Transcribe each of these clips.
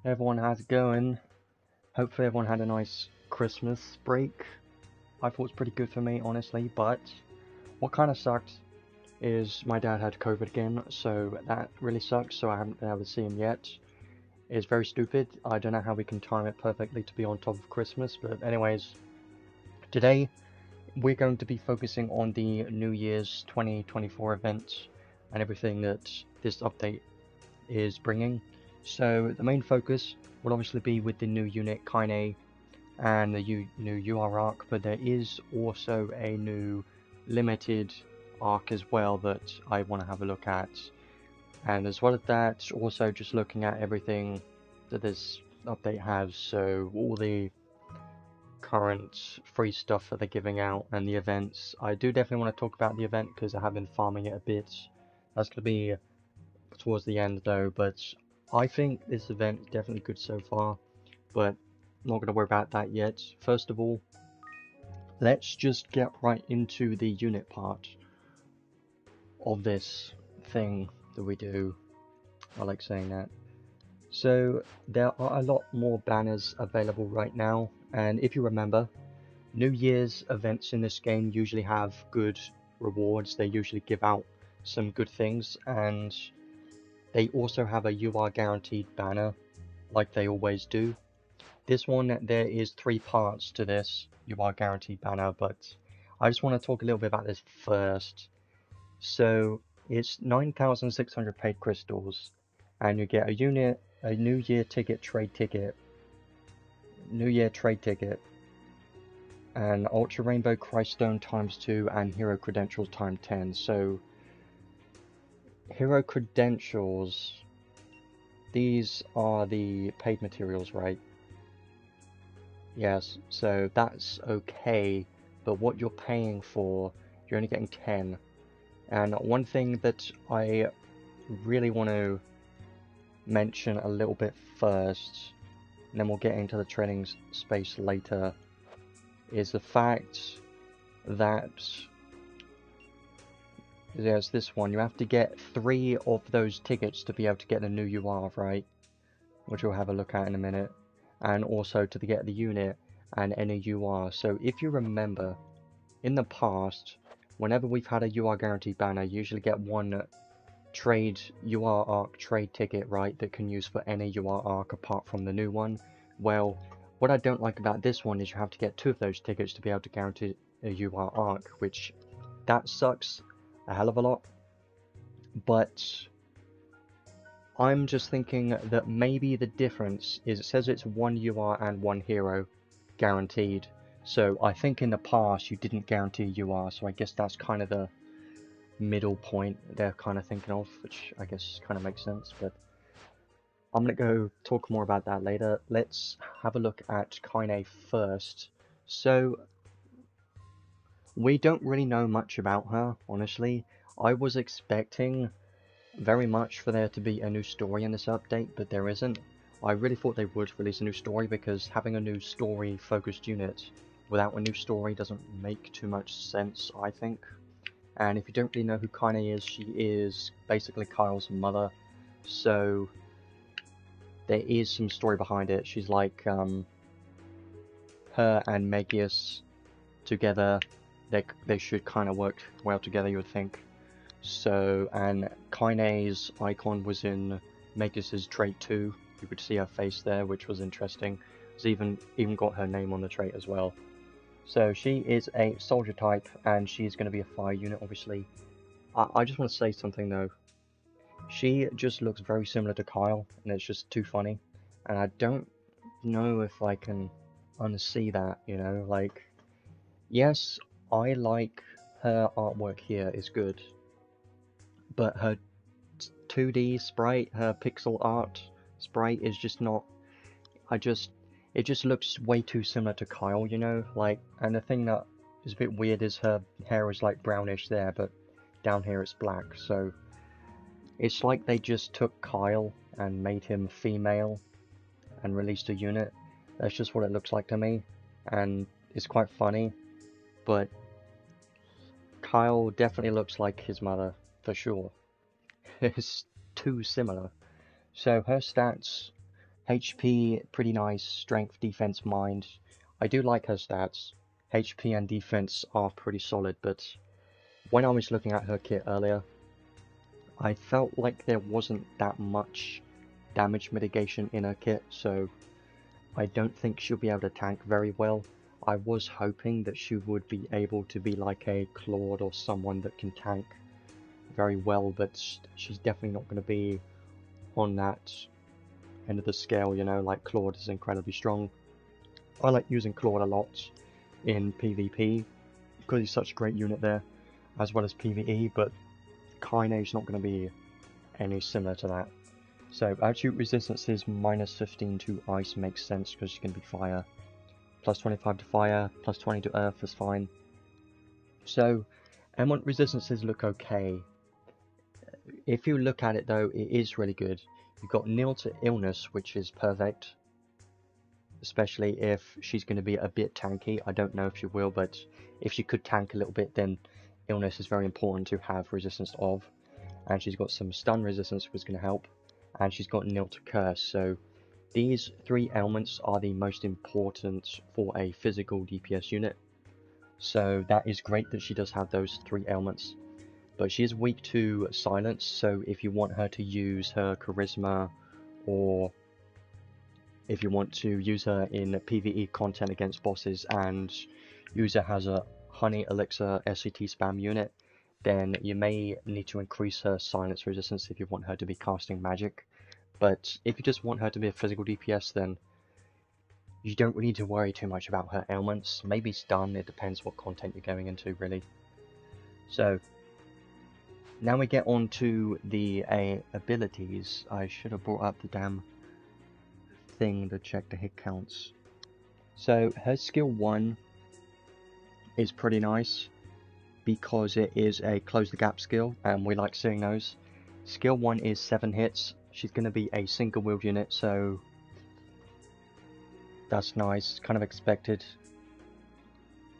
Everyone, how's it going? Hopefully everyone had a nice Christmas break. I thought it was pretty good for me, honestly, but what kind of sucked is my dad had COVID again, so that really sucks, so I haven't been able to see him yet. It's very stupid. I don't know how we can time it perfectly to be on top of Christmas, but anyways, today we're going to be focusing on the New Year's 2024 event and everything that this update is bringing. So the main focus will obviously be with the new unit Kynei and the new UR arc, but there is also a new limited arc as well that I want to have a look at. And as well as that, also just looking at everything that this update has, so all the current free stuff that they're giving out and the events. I do definitely want to talk about the event because I have been farming it a bit. That's going to be towards the end though, but I think this event is definitely good so far, but not going to worry about that yet. First of all, let's just get right into the unit part of this thing that we do. I like saying that. So there are a lot more banners available right now, and if you remember, New Year's events in this game usually have good rewards. They usually give out some good things, and they also have a UR guaranteed banner, like they always do. This one, there is 3 parts to this UR guaranteed banner, but I just want to talk a little bit about this first. So it's 9,600 paid crystals, and you get a unit, a New Year ticket, New Year trade ticket, and Ultra Rainbow Christstone ×2 and Hero Credentials ×10. So Hero Credentials, these are the paid materials, right? Yes, so that's okay, but what you're paying for, you're only getting 10. And one thing that I really want to mention a little bit first, and then we'll get into the trading space later, is the fact that there's this one. You have to get 3 of those tickets to be able to get the new UR, right? Which we'll have a look at in a minute. And also to get the unit and any UR. So if you remember, in the past, whenever we've had a UR guaranteed banner, you usually get 1 trade UR arc trade ticket, right, that can use for any UR arc apart from the new one. Well, what I don't like about this one is you have to get 2 of those tickets to be able to guarantee a UR arc, which that sucks a hell of a lot. But I'm just thinking that maybe the difference is it says it's 1 UR and 1 hero guaranteed. So I think in the past you didn't guarantee UR, so I guess that's kind of the middle point they're kind of thinking of, which I guess kind of makes sense, but I'm going to go talk more about that later. Let's have a look at Kynei first. So we don't really know much about her, honestly. I was expecting very much for there to be a new story in this update, but there isn't. I really thought they would release a new story because having a new story focused unit without a new story doesn't make too much sense, I think. And if you don't really know who Kynei is, she is basically Kyle's mother, so there is some story behind it. She's like, her and Megius together, they should kind of work well together, you would think. So, and Kynei's icon was in Megius's trait too. You could see her face there, which was interesting. It's even got her name on the trait as well. So she is a soldier type, and she's going to be a fire unit, obviously. I just want to say something though. She just looks very similar to Kyle, and it's just too funny. And I don't know if I can unsee that, you know? Like, yes, I like her artwork here, is good. But her 2D sprite, her pixel art sprite is just not... it just looks way too similar to Kyle, you know? Like, and the thing that is a bit weird is her hair is like brownish there, but down here it's black, so... It's like they just took Kyle and made him female and released a unit. That's just what it looks like to me, and it's quite funny, but Kyle definitely looks like his mother, for sure. It's too similar. So her stats, HP, pretty nice. Strength, defense, mind. I do like her stats. HP and defense are pretty solid, but when I was looking at her kit earlier, I felt like there wasn't that much damage mitigation in her kit, so I don't think she'll be able to tank very well. I was hoping that she would be able to be like a Claude or someone that can tank very well, but she's definitely not going to be on that end of the scale, you know, like Claude is incredibly strong. I like using Claude a lot in PvP because he's such a great unit there, as well as PvE, but Kynei's not going to be any similar to that. So absolute resistance is -15 to ice makes sense because she's going to be fire. +25 to fire, +20 to earth is fine. So M1 resistances look okay. If you look at it though, it is really good. You've got nil to illness, which is perfect. Especially if she's going to be a bit tanky. I don't know if she will, but if she could tank a little bit, then illness is very important to have resistance of. And she's got some stun resistance, which is going to help. And she's got nil to curse, so these three elements are the most important for a physical DPS unit. So that is great that she does have those three elements. But she is weak to silence, so if you want her to use her charisma, or if you want to use her in PvE content against bosses and use her as a honey elixir SCT spam unit, then you may need to increase her silence resistance if you want her to be casting magic. But if you just want her to be a physical DPS, then you don't really need to worry too much about her ailments. Maybe stun, it depends what content you're going into, really. So, now we get on to the abilities. I should have brought up the damn thing to check the hit counts. So, her skill 1 is pretty nice because it is a close the gap skill, and we like seeing those. Skill 1 is 7 hits. She's going to be a single wield unit, so that's nice, kind of expected.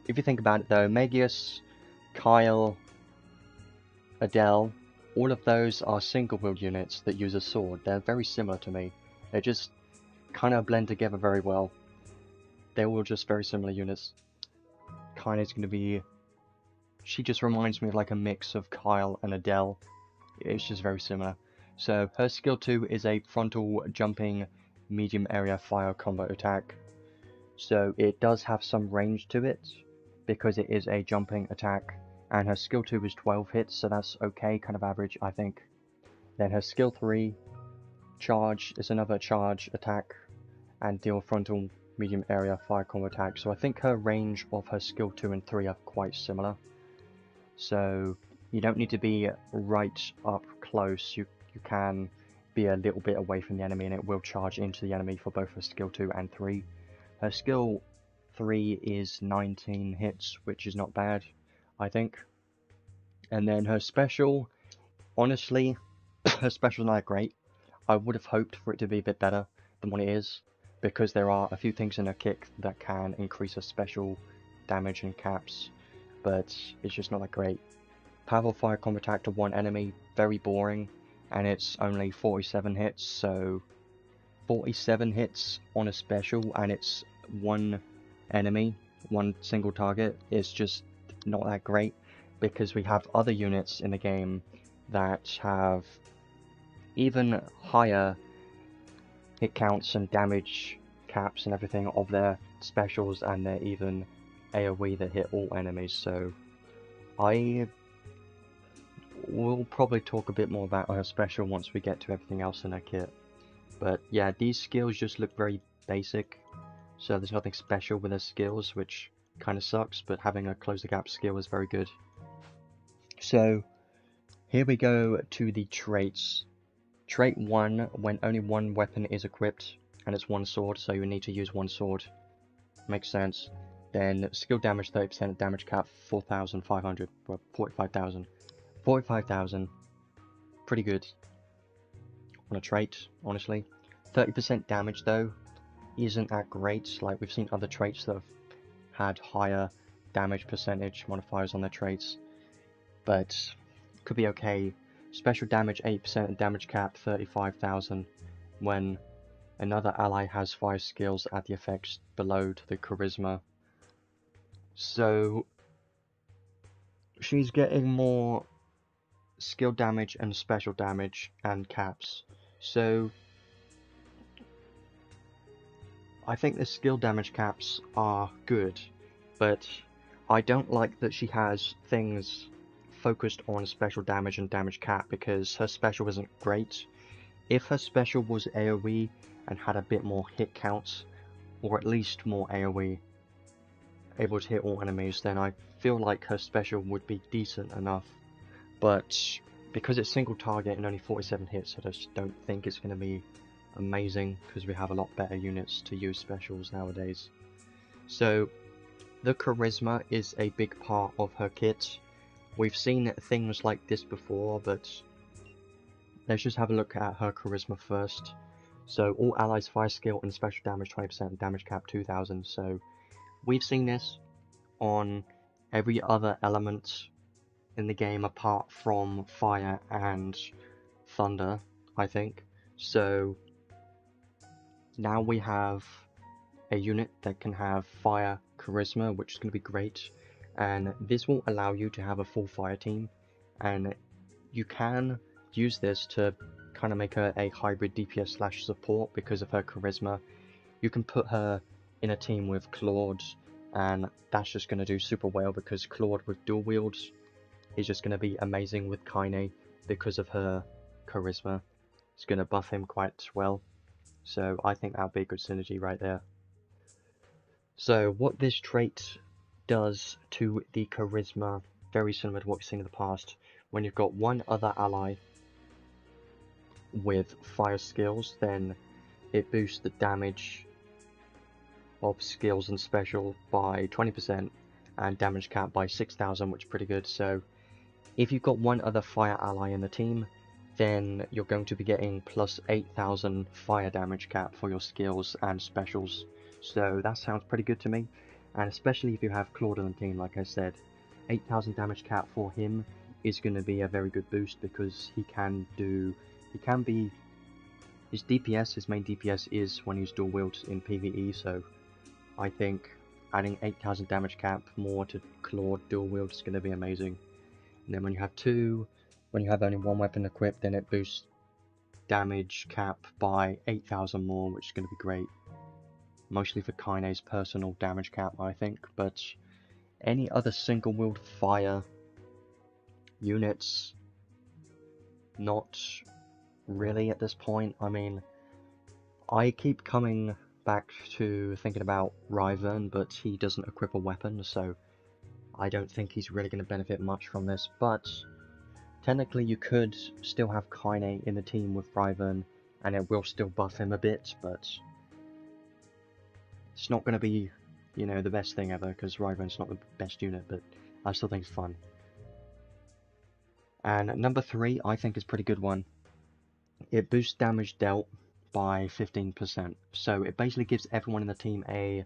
If you think about it though, Magius, Kyle, Adel, all of those are single wield units that use a sword. They're very similar to me. They just kind of blend together very well. They're all just very similar units. Kynei's going to be... she just reminds me of like a mix of Kyle and Adel. It's just very similar. So her skill 2 is a frontal jumping medium area fire combo attack. So it does have some range to it because it is a jumping attack, and her skill 2 is 12 hits, so that's okay, kind of average I think. Then her skill 3, charge, is another charge attack and deal frontal medium area fire combo attack. So I think her range of her skill 2 and 3 are quite similar. So you don't need to be right up close, you can be a little bit away from the enemy and it will charge into the enemy for both her skill 2 and 3. Her skill 3 is 19 hits, which is not bad, I think. And then her special, honestly, her special is not great. I would have hoped for it to be a bit better than what it is, because there are a few things in her kick that can increase her special damage and caps, but it's just not that great. Powerful fire combo attack to one enemy, very boring, and it's only 47 hits, so 47 hits on a special and it's one enemy, one single target, is just not that great, because we have other units in the game that have even higher hit counts and damage caps and everything of their specials, and they're even AoE that hit all enemies. So I will probably talk a bit more about her special once we get to everything else in her kit. But yeah, these skills just look very basic, so there's nothing special with her skills, which kind of sucks, but having a close the gap skill is very good. So here we go to the traits. Trait 1, when only one weapon is equipped, and it's one sword, so you need to use one sword. Makes sense. Then skill damage 30%, damage cap 4,500, well 45,000. 45,000, pretty good on a trait, honestly. 30% damage though isn't that great. Like, we've seen other traits that have had higher damage percentage modifiers on their traits, but could be okay. Special damage 8% and damage cap 35,000 when another ally has fire skills at the effects below to the charisma. So she's getting more skill damage and special damage and caps. So I think the skill damage caps are good, but I don't like that she has things focused on special damage and damage cap because her special isn't great. If her special was AoE and had a bit more hit counts, or at least more AoE, able to hit all enemies, then I feel like her special would be decent enough. But because it's single target and only 47 hits, I just don't think it's going to be amazing because we have a lot better units to use specials nowadays. So the charisma is a big part of her kit. We've seen things like this before, but let's just have a look at her charisma first. So all allies fire skill and special damage 20%, damage cap 2000. So we've seen this on every other element in the game apart from fire and thunder, I think. So now we have a unit that can have fire charisma, which is going to be great, and this will allow you to have a full fire team, and you can use this to kind of make her a hybrid DPS slash support because of her charisma. You can put her in a team with Claude, and that's just going to do super well because Claude with dual wields is just going to be amazing with Kynei because of her charisma. It's going to buff him quite well, so I think that'll be a good synergy right there. So what this trait does to the charisma, very similar to what we've seen in the past, when you've got one other ally with fire skills, then it boosts the damage of skills and special by 20% and damage cap by 6000, which is pretty good. So if you've got one other fire ally in the team, then you're going to be getting plus 8000 fire damage cap for your skills and specials. So that sounds pretty good to me, and especially if you have Claude on the team, like I said, 8000 damage cap for him is going to be a very good boost because his DPS, his main DPS is when he's dual wields in PvE, so I think adding 8000 damage cap more to Claude dual wield is going to be amazing. And then when you have only one weapon equipped, then it boosts damage cap by 8000 more, which is going to be great. Mostly for Kynei's personal damage cap, I think, but any other single wield fire units, not really at this point. I mean, I keep coming back to thinking about Ryvern, but he doesn't equip a weapon, so I don't think he's really going to benefit much from this, but technically you could still have Kynei in the team with Ryvern, and it will still buff him a bit, but it's not going to be, you know, the best thing ever, because Ryvern's not the best unit, but I still think it's fun. And number 3, I think is a pretty good one. It boosts damage dealt by 15%, so it basically gives everyone in the team a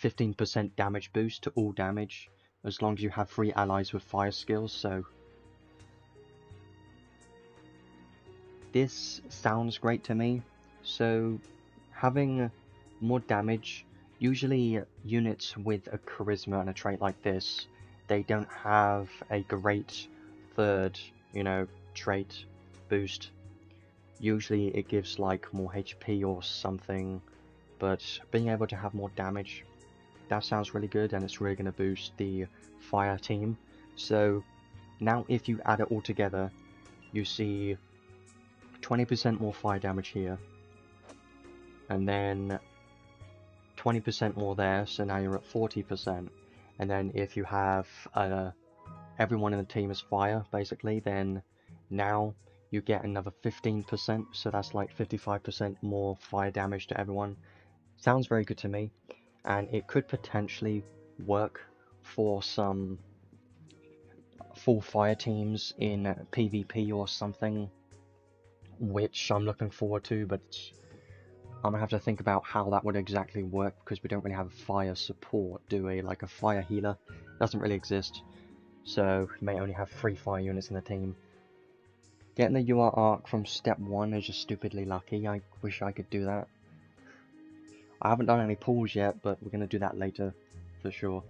15% damage boost to all damage, as long as you have 3 allies with fire skills. So this sounds great to me. So having more damage, usually units with a charisma and a trait like this, they don't have a great third, trait boost. Usually it gives like more HP or something, but being able to have more damage, that sounds really good, and it's really going to boost the fire team. So now if you add it all together, you see 20% more fire damage here, and then 20% more there, so now you're at 40%. And then if you have everyone in the team is fire, basically, then now you get another 15%, so that's like 55% more fire damage to everyone. Sounds very good to me, and it could potentially work for some full fire teams in PvP or something, which I'm looking forward to, but I'm gonna have to think about how that would exactly work, because we don't really have a fire support, do we? Like a fire healer doesn't really exist, so we may only have 3 fire units in the team. Getting the UR arc from step 1 is just stupidly lucky. I wish I could do that. I haven't done any pulls yet, but we're going to do that later, for sure.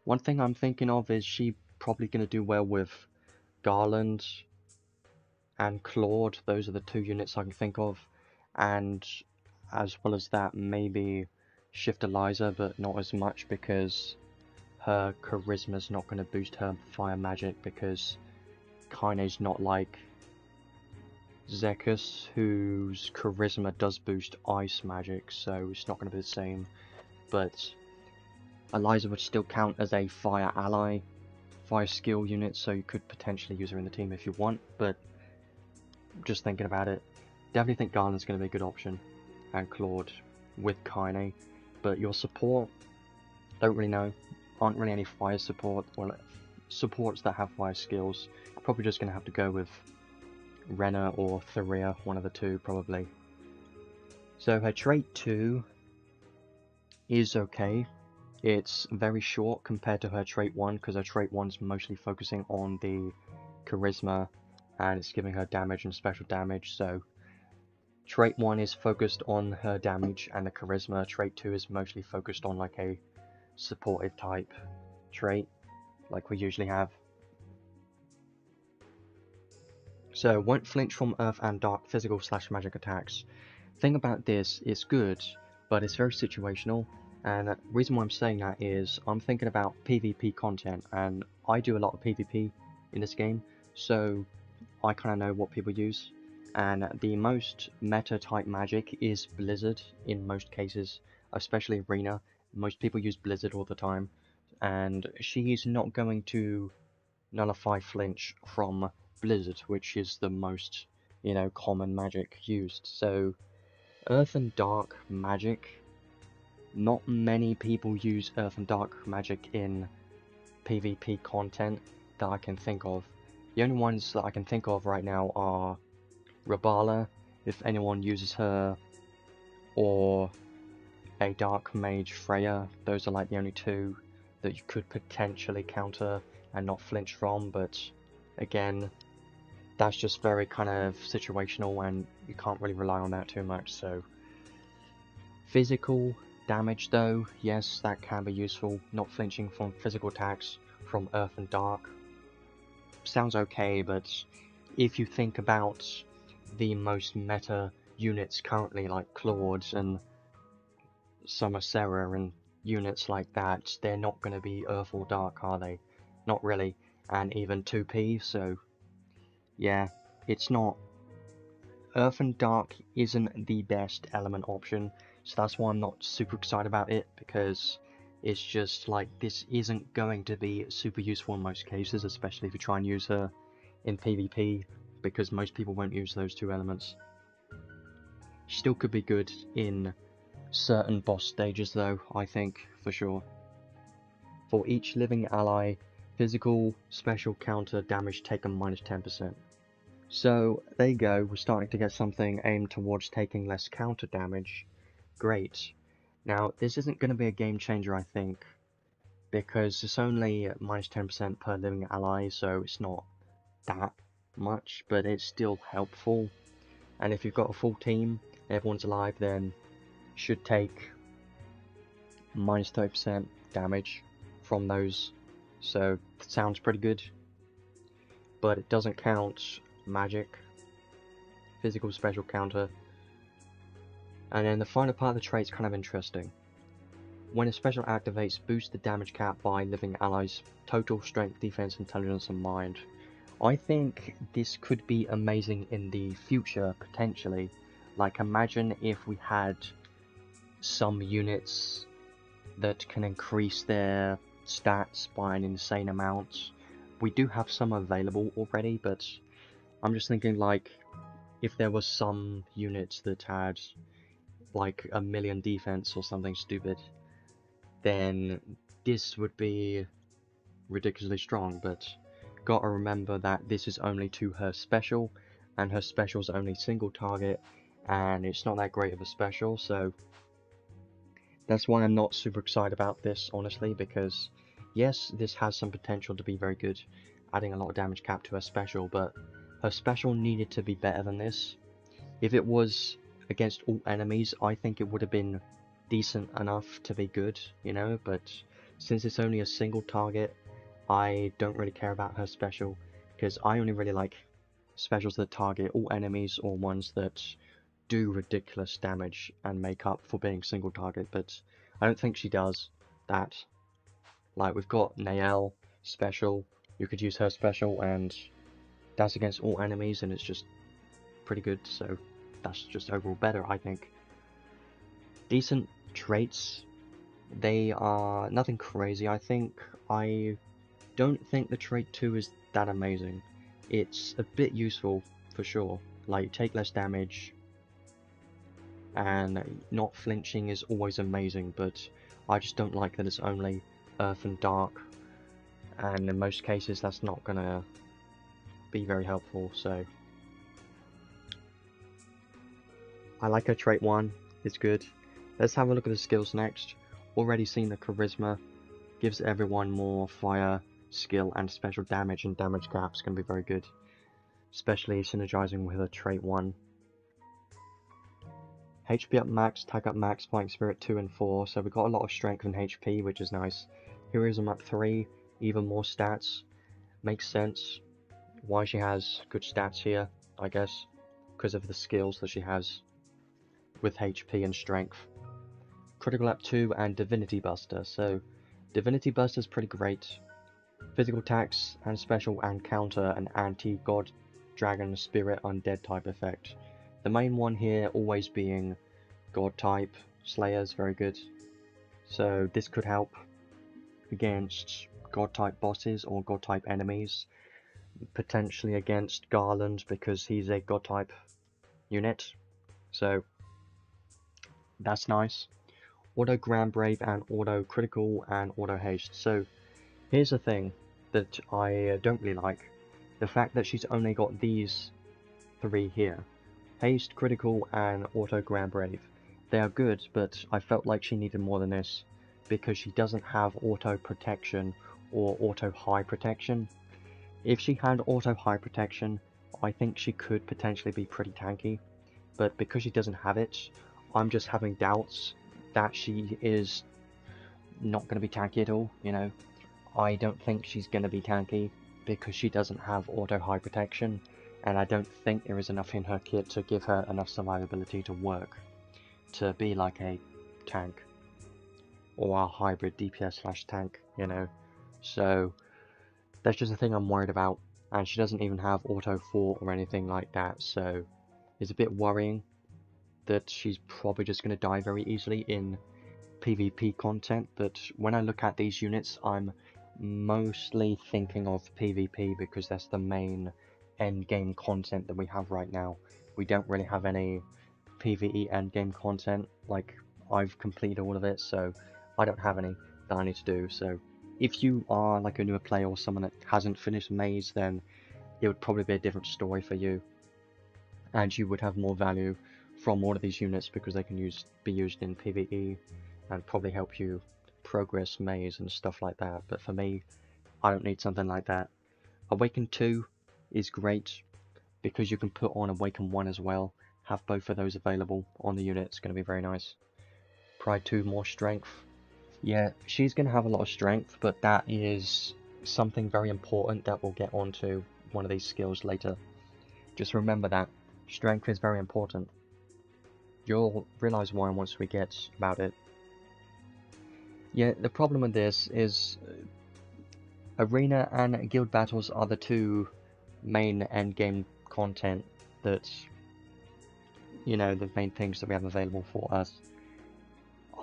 One thing I'm thinking of is she probably going to do well with Garland and Claude. Those are the 2 units I can think of. And as well as that, maybe Shift Eliza, but not as much because her charisma's not going to boost her fire magic, because Kynei's not like Zekus, whose charisma does boost ice magic, so it's not going to be the same. But Eliza would still count as a fire ally, fire skill unit, so you could potentially use her in the team if you want, but just thinking about it, definitely think Garland's going to be a good option, and Claude with Kynei. But your support, don't really know, aren't really any fire support, or supports that have fire skills. Probably just going to have to go with Renna or Theria, one of the 2 probably. So her trait 2 is okay. It's very short compared to her trait 1, because her trait 1's mostly focusing on the charisma, and it's giving her damage and special damage, so trait 1 is focused on her damage and the charisma. Trait 2 is mostly focused on like a supportive type trait, like we usually have. So, won't flinch from earth and dark physical / magic attacks. Thing about this, it's good, but it's very situational, and the reason why I'm saying that is I'm thinking about PvP content, and I do a lot of PvP in this game, so I kind of know what people use. And the most meta type magic is Blizzard in most cases, especially Arena. Most people use Blizzard all the time, and she's not going to nullify flinch from Blizzard, which is the most, common magic used. So Earth and Dark magic, not many people use Earth and Dark magic in PvP content that I can think of. The only ones that I can think of right now are Rabala, if anyone uses her, or a Dark Mage Freya. Those are like the only 2 that you could potentially counter and not flinch from, but again, that's just very kind of situational and you can't really rely on that too much. So physical damage though, yes, that can be useful. Not flinching from physical attacks from Earth and Dark sounds okay, but if you think about the most meta units currently, like Claude and Summer Sarah and units like that, they're not going to be Earth or Dark, are they? Not really. And even 2p, so yeah, it's not. Earth and Dark isn't the best element option, so that's why I'm not super excited about it, because it's just like, this isn't going to be super useful in most cases, especially if you try and use her in PvP, because most people won't use those 2 elements. She still could be good in certain boss stages though, I think, for sure. For each living ally, physical special counter damage taken minus 10%. So, there you go, we're starting to get something aimed towards taking less counter damage. Great. Now, this isn't going to be a game changer, I think, because it's only minus 10% per living ally, so it's not that much, but it's still helpful. And if you've got a full team, everyone's alive, then should take minus 30% damage from those, so it sounds pretty good. But it doesn't count magic, physical special counter. And then the final part of the trait is kind of interesting. When a special activates, boost the damage cap by living allies' total strength, defense, intelligence, and mind. I think this could be amazing in the future, potentially. Like, imagine if we had some units that can increase their stats by an insane amount. We do have some available already, but I'm just thinking, like, if there was some units that had like 1,000,000 defense or something stupid, then this would be ridiculously strong. But gotta remember that this is only to her special, and her special's only single target, and it's not that great of a special, so that's why I'm not super excited about this, honestly, because yes, this has some potential to be very good, adding a lot of damage cap to her special, but her special needed to be better than this. If it was against all enemies, I think it would have been decent enough to be good, you know, but since it's only a single target, I don't really care about her special, because I only really like specials that target all enemies or ones that do ridiculous damage and make up for being single target, but I don't think she does that. Like, we've got Nael special, you could use her special, and that's against all enemies, and it's just pretty good, so that's just overall better, I think. Decent traits, they are nothing crazy. I don't think the trait 2 is that amazing. It's a bit useful, for sure. Like, take less damage, and not flinching is always amazing, but I just don't like that it's only Earth and Dark, and in most cases that's not gonna be very helpful, so I like her trait 1, it's good. Let's have a look at the skills next. Already seen the charisma, gives everyone more fire, skill, and special damage, and damage caps can be very good, especially synergizing with her trait 1. HP up max, tag up max, fighting spirit 2 and 4, so we've got a lot of strength and HP, which is nice. Heroism up 3, even more stats, makes sense why she has good stats here, I guess, because of the skills that she has with HP and strength. Critical up 2 and Divinity Buster, so Divinity Buster is pretty great. Physical attacks and special and counter an anti-god, dragon, spirit, undead type effect. The main one here always being god type, slayers, very good. So this could help against god type bosses or god type enemies. Potentially against Garland because he's a god type unit. So that's nice. Auto Grand Brave and Auto Critical and Auto Haste. So here's the thing that I don't really like. The fact that she's only got these 3 here. Haste, Critical, and Auto Grand Brave. They are good, but I felt like she needed more than this, because she doesn't have Auto Protection or Auto High Protection. If she had Auto High Protection, I think she could potentially be pretty tanky, but because she doesn't have it, I'm just having doubts that she is not going to be tanky at all, you know. I don't think she's going to be tanky because she doesn't have Auto High Protection, and I don't think there is enough in her kit to give her enough survivability to work, to be like a tank, or a hybrid DPS / tank, you know. So that's just a thing I'm worried about, and she doesn't even have Auto Fort or anything like that, so it's a bit worrying that she's probably just going to die very easily in PvP content. But when I look at these units, I'm mostly thinking of PvP because that's the main endgame content that we have right now. We don't really have any PvE endgame content, like I've completed all of it, so I don't have any that I need to do. So if you are like a newer player or someone that hasn't finished Maze, then it would probably be a different story for you, and you would have more value from all of these units because they can be used in PvE and probably help you progress Maze and stuff like that. But for me, I don't need something like that. Awaken 2 is great because you can put on Awaken 1 as well, have both of those available on the unit. It's going to be very nice. Pride 2, more strength. Yeah, she's going to have a lot of strength, but that is something very important that we'll get onto one of these skills later. Just remember that strength is very important. You'll realize why once we get about it. Yeah, the problem with this is arena and guild battles are the 2 main endgame content that, you know, the main things that we have available for us.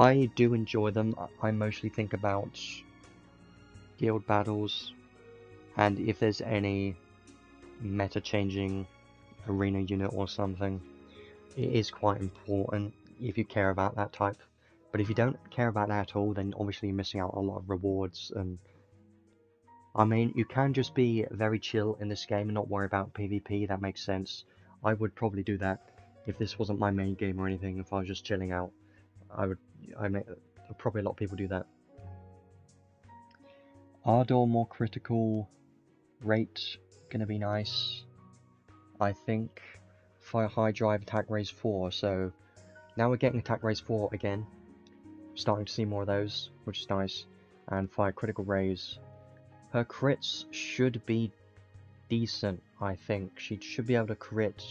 I do enjoy them. I mostly think about guild battles, and if there's any meta changing arena unit or something, it is quite important if you care about that type. But if you don't care about that at all, then obviously you're missing out on a lot of rewards. And I mean, you can just be very chill in this game and not worry about PvP. That makes sense. I would probably do that if this wasn't my main game or anything. If I was just chilling out, probably a lot of people do that. Adel, more critical rate, gonna be nice, I think. Fire High Drive, Attack Raise 4, so now we're getting Attack Raise 4 again. Starting to see more of those, which is nice. And Fire Critical Raise. Her crits should be decent, I think. She should be able to crit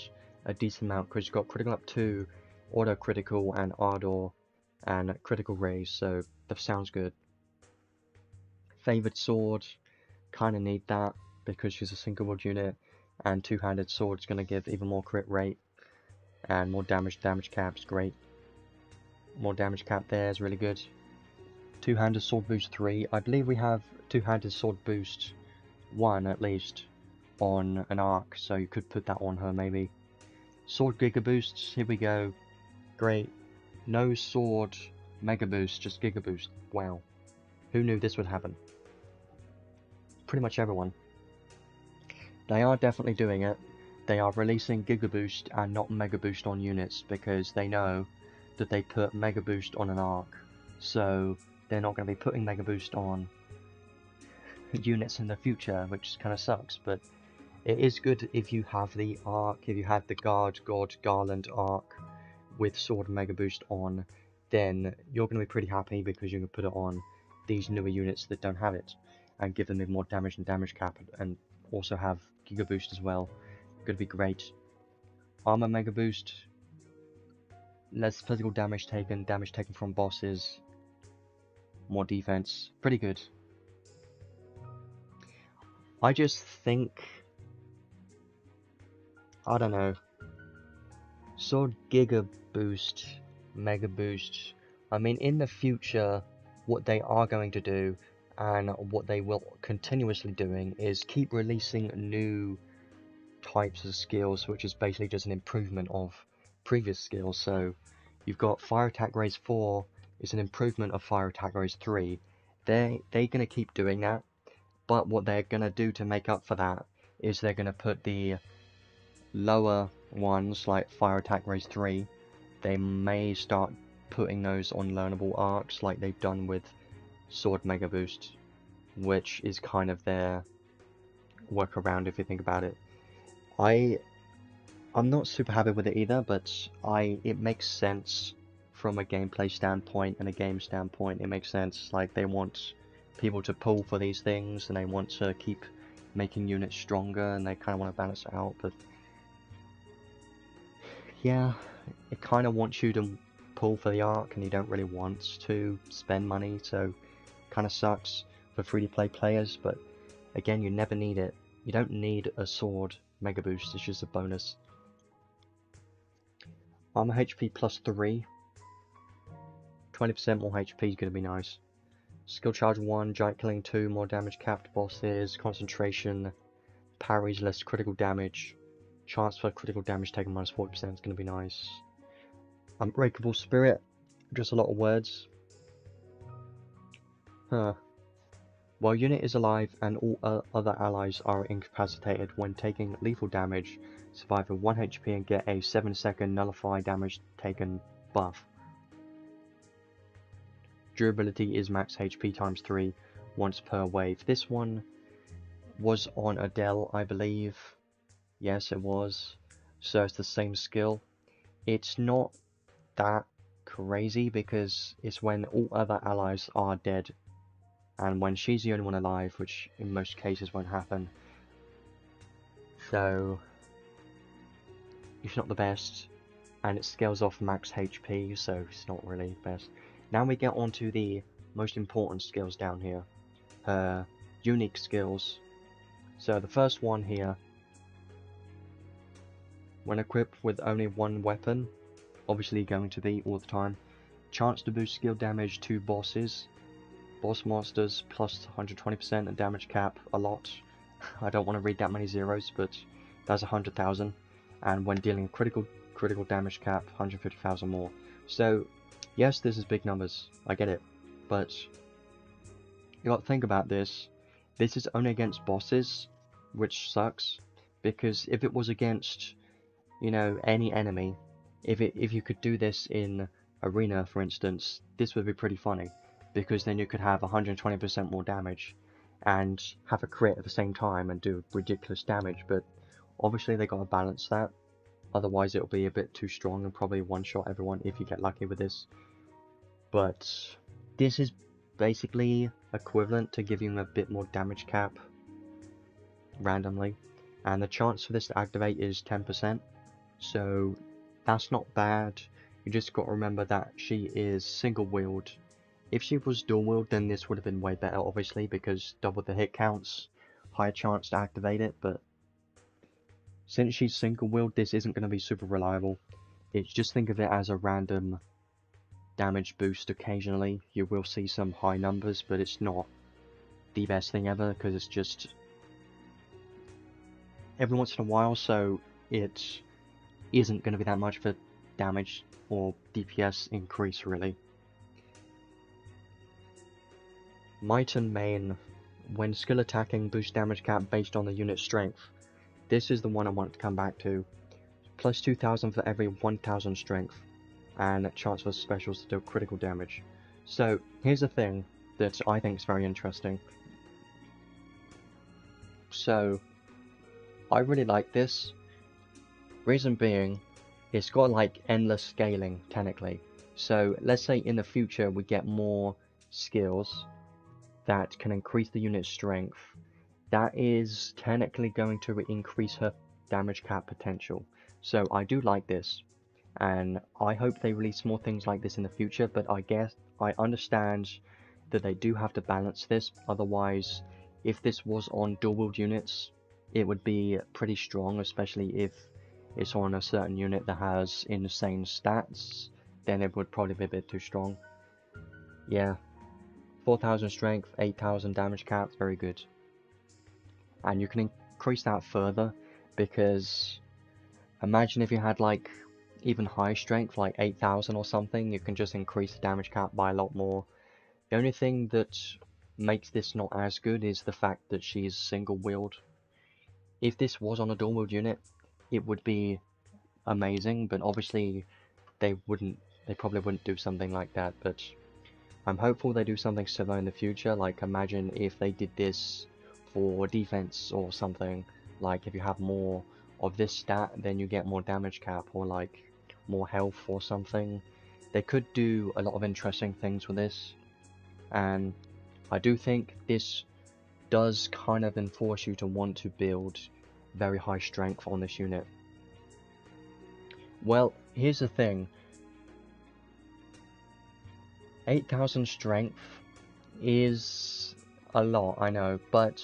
a decent amount, because she's got Critical Up 2, Auto Critical, and Ardor, and Critical Raise, so that sounds good. Favoured Sword, kinda need that, because she's a single word unit, and Two-Handed Sword's gonna give even more crit rate, and more damage cap's great. More damage cap there is really good. Two-Handed Sword boost 3, I believe we have Two-Handed Sword boost 1 at least, on an arc, so you could put that on her maybe. Sword Giga Boosts, here we go. Great. No Sword Mega Boost, just Giga Boost. Wow. Who knew this would happen? Pretty much everyone. They are definitely doing it. They are releasing Giga Boost and not Mega Boost on units, because they know that they put Mega Boost on an arc. So they're not going to be putting Mega Boost on units in the future, which kind of sucks, but it is good if you have the arc, if you have the God Garland arc with Sword Mega Boost on, then you're going to be pretty happy, because you can put it on these newer units that don't have it, and give them even more damage and damage cap, and also have Giga Boost as well. Going to be great. Armor Mega Boost, less physical damage taken from bosses, more defense, pretty good. I just think, I don't know, Sword Giga Boost, Mega Boost, I mean in the future what they are going to do, and what they will continuously doing, is keep releasing new types of skills, which is basically just an improvement of previous skills. So you've got Fire Attack Raise 4 is an improvement of Fire Attack Raise 3. They're going to keep doing that, but what they're going to do to make up for that is they're going to put the lower ones, like Fire Attack Raise 3, they may start putting those on learnable arcs, like they've done with Sword Mega Boost, which is kind of their workaround if you think about it. I'm not super happy with it either, but it makes sense from a gameplay standpoint and a game standpoint. It makes sense. Like, they want people to pull for these things, and they want to keep making units stronger, and they kind of want to balance it out. But yeah, it kind of wants you to pull for the arc, and you don't really want to spend money, so kind of sucks for free-to-play players. But again, you never need it. You don't need a sword Mega Boost, it's just a bonus. Armor HP plus 3. 20% more HP is going to be nice. Skill Charge 1, Giant Killing 2, more damage capped bosses, concentration, parries, less critical damage, chance for critical damage taken minus 40% is going to be nice. Unbreakable Spirit, just a lot of words. While unit is alive and all other allies are incapacitated when taking lethal damage, survive with 1 HP and get a 7-second nullify damage taken buff. Durability is max HP times 3 once per wave. This one was on Adel, I believe. Yes, it was. So it's the same skill. It's not that crazy because it's when all other allies are dead. And when she's the only one alive, which in most cases won't happen. So it's not the best. And it scales off max HP, so it's not really the best. Now we get on to the most important skills down here. Her unique skills. So the first one here, when equipped with only one weapon, obviously going to be all the time, chance to boost skill damage to bosses, boss monsters plus 120% and damage cap a lot. I don't want to read that many zeros, but that's 100,000. And when dealing critical damage cap, 150,000 more. So yes, this is big numbers, I get it, but you got to think about this. This is only against bosses, which sucks, because if it was against, you know, any enemy, if you could do this in arena, for instance, this would be pretty funny, because then you could have 120% more damage and have a crit at the same time and do ridiculous damage. But obviously they got to balance that, Otherwise it'll be a bit too strong and probably one-shot everyone if you get lucky with this. But this is basically equivalent to giving a bit more damage cap randomly, and the chance for this to activate is 10%, so that's not bad. You just got to remember that she is single wield. If she was dual wield, then this would have been way better, obviously, because double the hit counts, higher chance to activate it, but since she's single wield, this isn't going to be super reliable. It's just think of it as a random damage boost occasionally. You will see some high numbers, but it's not the best thing ever, because it's just every once in a while, so it isn't going to be that much for damage or DPS increase, really. Might and Main. When skill attacking, boost damage cap based on the unit's strength. This is the one I want to come back to. Plus 2000 for every 1000 strength, and chance for specials to deal critical damage. So, here's the thing that I think is very interesting. So, I really like this. Reason being, it's got like endless scaling, technically. So, let's say in the future we get more skills that can increase the unit's strength. That is technically going to increase her damage cap potential. So I do like this, and I hope they release more things like this in the future, but I guess I understand that they do have to balance this. Otherwise, if this was on dual wield units, it would be pretty strong, especially if it's on a certain unit that has insane stats, then it would probably be a bit too strong. Yeah, 4000 strength, 8000 damage cap, very good. And you can increase that further, because imagine if you had like even higher strength, like 8000 or something, you can just increase the damage cap by a lot more. The only thing that makes this not as good is the fact that she's single wield. If this was on a dual wield unit, it would be amazing, but obviously they probably wouldn't do something like that. But I'm hopeful they do something similar in the future. Like, imagine if they did this for defense or something, like if you have more of this stat, then you get more damage cap, or like more health or something. They could do a lot of interesting things with this, and I do think this does kind of enforce you to want to build very high strength on this unit. Well, here's the thing. 8000 strength is a lot, I know, but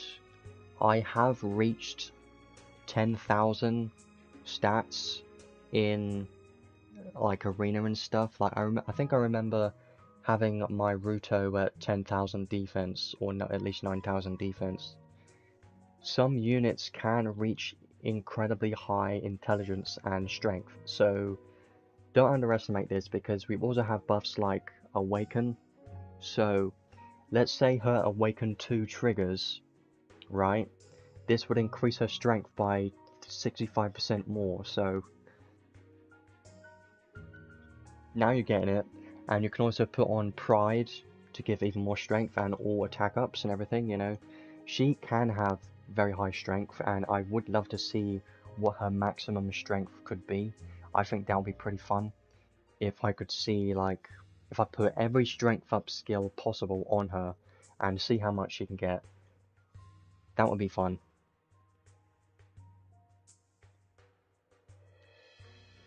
I have reached 10,000 stats in like arena and stuff. Like I think I remember having my Ruto at 10,000 defense, or at least 9,000 defense. Some units can reach incredibly high intelligence and strength, so don't underestimate this, because we also have buffs like Awaken. So let's say her Awaken 2 triggers, right? This would increase her strength by 65% more, so now you're getting it. And you can also put on Pride to give even more strength and all attack ups and everything, you know. She can have very high strength, and I would love to see what her maximum strength could be. I think that would be pretty fun if I could see, like, if I put every strength up skill possible on her and see how much she can get. That would be fun.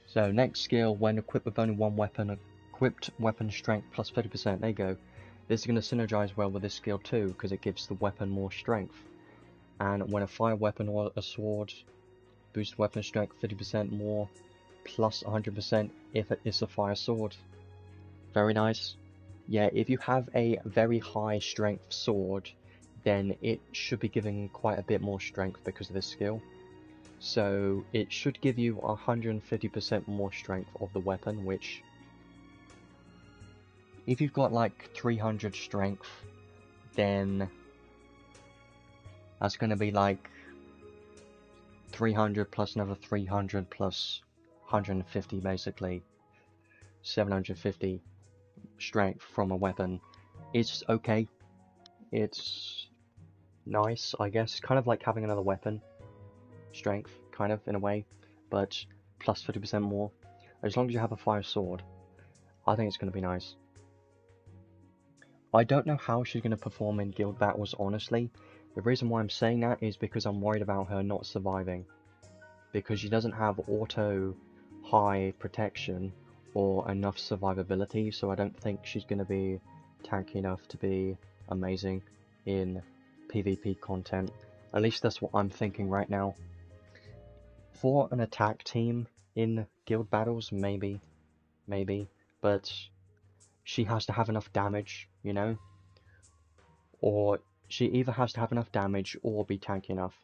So next skill, when equipped with only one weapon, equipped weapon strength plus 30%. There you go. This is going to synergize well with this skill too, because it gives the weapon more strength. And when a fire weapon or a sword, boost weapon strength 30% more, plus 100% if it is a fire sword. Very nice. Yeah, if you have a very high strength sword, then it should be giving quite a bit more strength because of this skill. So it should give you 150% more strength of the weapon, which, if you've got like 300 strength, then that's going to be like 300 plus another 300 plus 150, basically 750 strength from a weapon. It's okay. It's nice, I guess. Kind of like having another weapon strength, kind of, in a way. But plus 50% more. As long as you have a fire sword, I think it's going to be nice. I don't know how she's going to perform in guild battles, honestly. The reason why I'm saying that is because I'm worried about her not surviving. Because she doesn't have auto high protection or enough survivability, so I don't think she's going to be tanky enough to be amazing in PvP content. At least that's what I'm thinking right now. For an attack team in guild battles, maybe, but she has to have enough damage, you know? Or she either has to have enough damage or be tanky enough.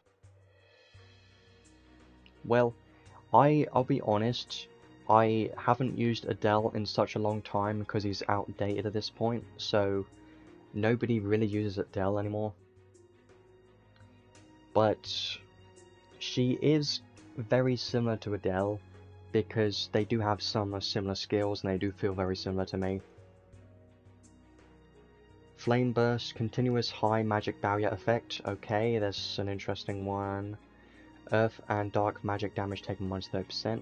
Well, I'll be honest, I haven't used Adel in such a long time because he's outdated at this point, so nobody really uses Adel anymore. But she is very similar to Adel because they do have some similar skills and they do feel very similar to me. Flame Burst, continuous high magic barrier effect. Okay, that's an interesting one. Earth and dark magic damage taken minus 30%.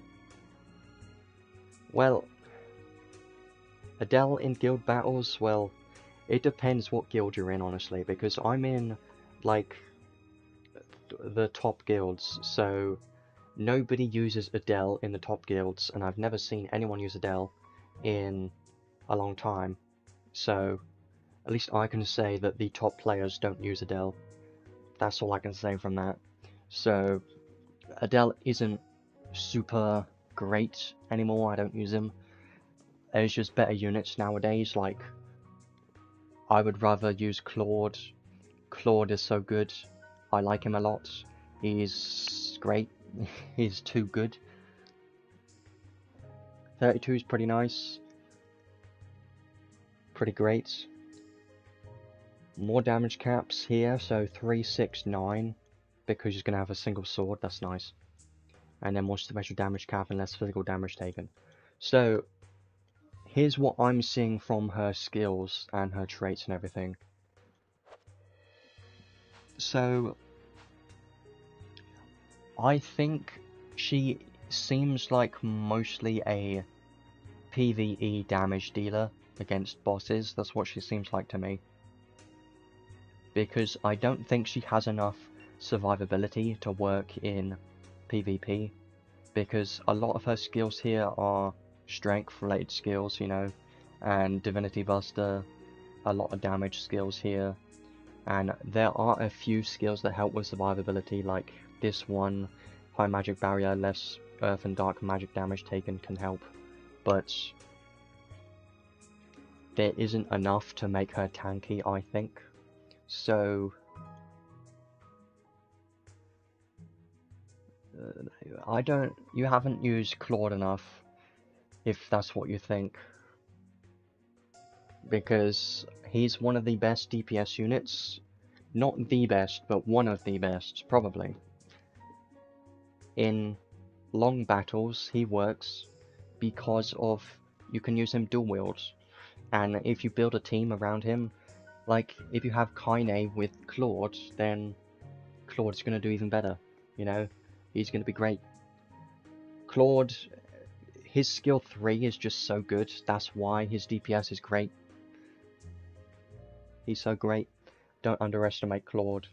Well, Adel in guild battles, well, it depends what guild you're in, honestly, because I'm in, like, the top guilds, so nobody uses Adel in the top guilds, and I've never seen anyone use Adel in a long time, so at least I can say that the top players don't use Adel. That's all I can say from that. So, Adel isn't super great anymore, I don't use him. There's just better units nowadays, like, I would rather use Claude. Claude is so good, I like him a lot. He's great, he's too good. 32 is pretty nice. Pretty great. More damage caps here, so 3, 6, 9. Because he's going to have a single sword, that's nice. And then more special damage cap and less physical damage taken. So, here's what I'm seeing from her skills and her traits and everything. So, I think she seems like mostly a PvE damage dealer against bosses. That's what she seems like to me. Because I don't think she has enough survivability to work in PvP. Because a lot of her skills here are strength related skills, you know, and Divinity Buster, a lot of damage skills here. And there are a few skills that help with survivability, like this one, high magic barrier, less earth and dark magic damage taken can help. But there isn't enough to make her tanky, I think. So you haven't used Claude enough, if that's what you think. Because he's one of the best DPS units. Not the best, but one of the best, probably. In long battles, he works because of you can use him dual wields. And if you build a team around him, like if you have Kynei with Claude, then Claude's going to do even better, you know? He's going to be great. Claude, his skill 3 is just so good, that's why his DPS is great. He's so great. Don't underestimate Claude.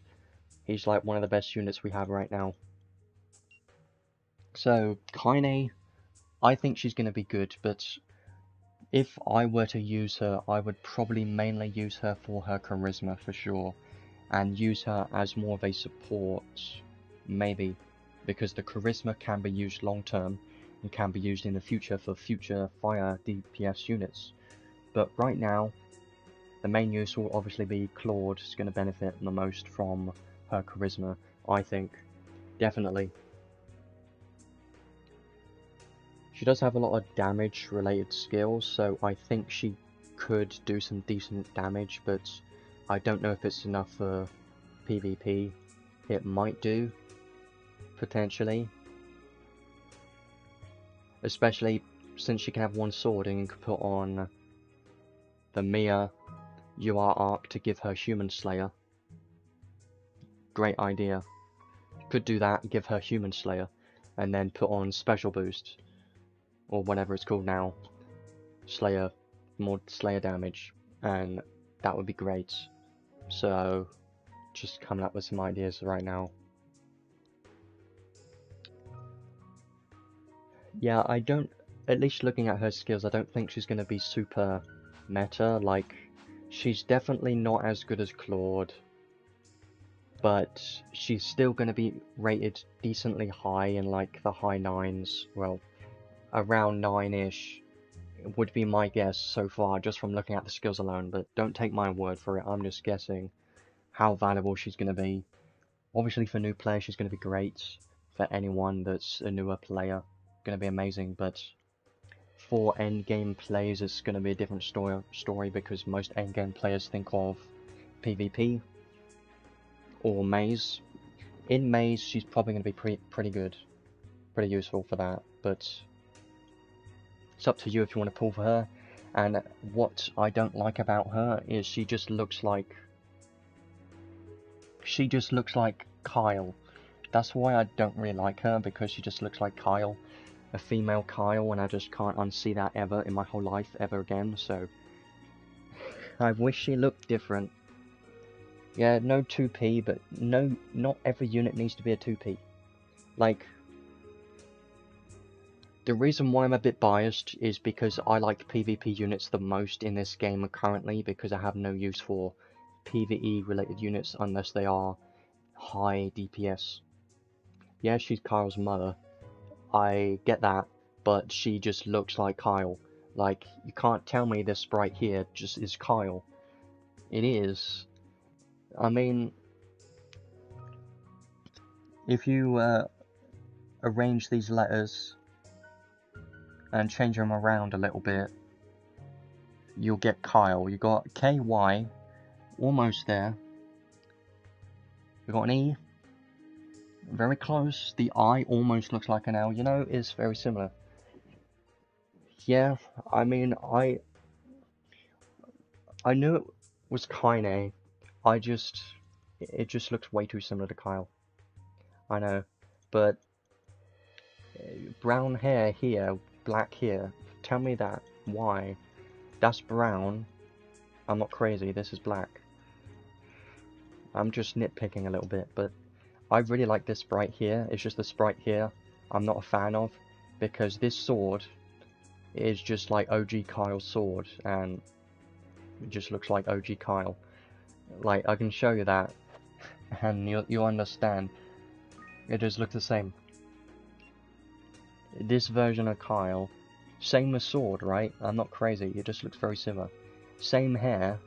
He's like one of the best units we have right now. So, Kynei, I think she's going to be good, but if I were to use her, I would probably mainly use her for her charisma for sure, and use her as more of a support, maybe, because the charisma can be used long term, and can be used in the future for future fire DPS units. But right now, the main use will obviously be Claude is going to benefit the most from her charisma, I think. Definitely. She does have a lot of damage related skills, so I think she could do some decent damage, but I don't know if it's enough for PvP. It might do, potentially. Especially since she can have one sword and you can put on the Mia UR arc to give her Human Slayer. Great idea. Could do that, give her Human Slayer. and then put on special boost, or whatever it's called now, Slayer, more Slayer damage, and that would be great. So, just coming up with some ideas right now. Yeah, I don't, at least looking at her skills, I don't think she's going to be super meta. Like, she's definitely not as good as Claude, but she's still going to be rated decently high in like the high 9s, well, around 9-ish would be my guess so far, just from looking at the skills alone, but don't take my word for it, I'm just guessing how valuable she's going to be. Obviously for new players she's going to be great, for anyone that's a newer player, going to be amazing, but for endgame players it's going to be a different story because most endgame players think of PvP or Maze. In Maze she's probably going to be pretty good, pretty useful for that, but it's up to you if you want to pull for her. And what I don't like about her is she just looks like Kyle. That's why I don't really like her, because she just looks like Kyle, a female Kyle, and I just can't unsee that ever in my whole life ever again. So I wish she looked different. Yeah, no 2p, but no, not every unit needs to be a 2p. Like, the reason why I'm a bit biased is because I like PvP units the most in this game currently, because I have no use for PvE related units unless they are high DPS. Yeah, she's Kyle's mother, I get that, but she just looks like Kyle. Like, you can't tell me this sprite here just is Kyle. It is. I mean, if you arrange these letters and change them around a little bit, you'll get Kyle. You got KY, almost there. You got an E, very close. The I almost looks like an L. You know, it's very similar. Yeah, I mean, I knew it was Kynei. It just looks way too similar to Kyle. I know, but brown hair here, black here. Tell me that. Why? That's brown. I'm not crazy. This is black. I'm just nitpicking a little bit, but I really like this sprite here. It's just the sprite here I'm not a fan of, because this sword is just like OG Kyle's sword, and it just looks like OG Kyle. Like, I can show you that, and you'll understand. It just looks the same. This version of Kyle, same as sword, right? I'm not crazy, it just looks very similar. Same hair,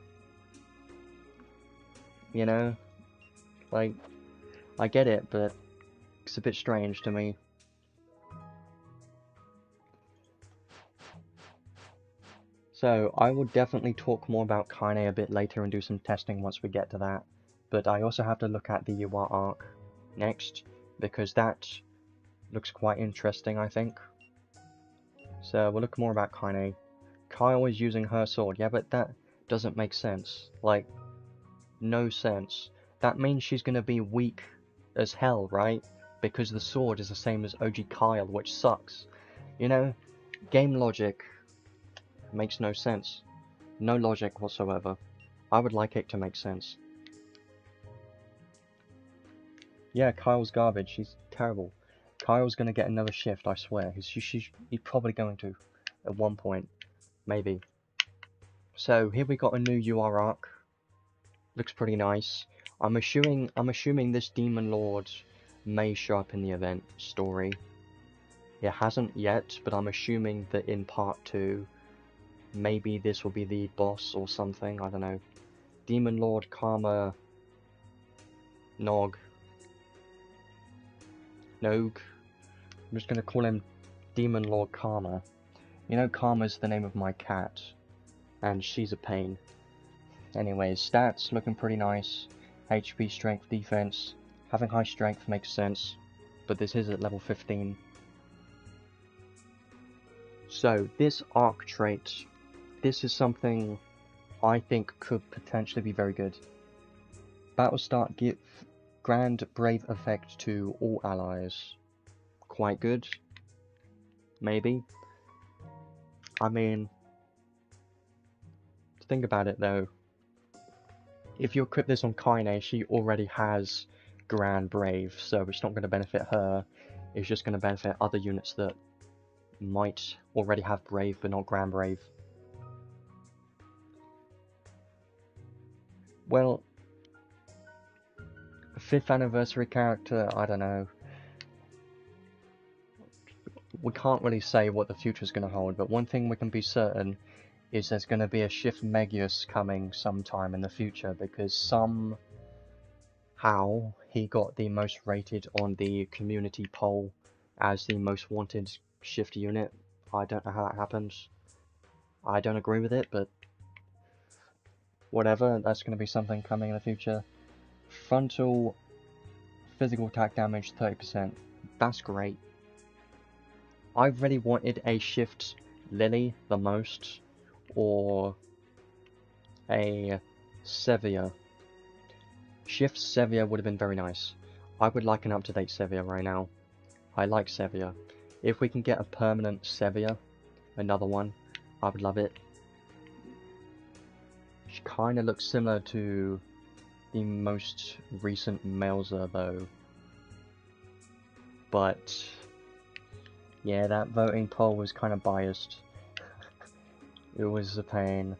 you know? Like, I get it, but it's a bit strange to me. So, I will definitely talk more about Kynei a bit later and do some testing once we get to that. But I also have to look at the UR arc next, because that looks quite interesting, I think. So, we'll look more about Kynei. Kyle is using her sword, yeah, but that doesn't make sense. Like, no sense. That means she's gonna be weak as hell, right? Because the sword is the same as OG Kyle, which sucks. You know, game logic makes no sense. No logic whatsoever. I would like it to make sense. Yeah, Kyle's garbage. She's terrible. Kyle's gonna get another shift, I swear. He's probably going to, at one point. Maybe. So, here we got a new UR arc. Looks pretty nice. I'm assuming this Demon Lord may show up in the event story. It hasn't yet, but I'm assuming that in part 2, maybe this will be the boss or something, I don't know. Demon Lord Karma Nog. I'm just gonna call him Demon Lord Karma. You know, Karma's the name of my cat, and she's a pain. Anyways, stats looking pretty nice. HP, strength, defense. Having high strength makes sense, but this is at level 15. So, this arc trait, this is something I think could potentially be very good. Battle start, give Grand Brave effect to all allies. quite good. Maybe. I mean, think about it though. If you equip this on Kynei, she already has Grand Brave, so it's not going to benefit her. It's just going to benefit other units that might already have Brave but not Grand Brave. Well, 5th anniversary character, I don't know. We can't really say what the future is going to hold, but one thing we can be certain is there's going to be a Shift Megius coming sometime in the future, because somehow he got the most rated on the community poll as the most wanted Shift unit. I don't know how that happens. I don't agree with it, but whatever, that's going to be something coming in the future. Frontal physical attack damage 30%. That's great. I really wanted a Shift Lily the most, or a Sevia. Shift Sevia would have been very nice. I would like an up-to-date Sevia right now. I like Sevia. If we can get a permanent Sevia, another one, I would love it. She kind of looks similar to the most recent Melza though. But yeah, that voting poll was kind of biased. It was a pain.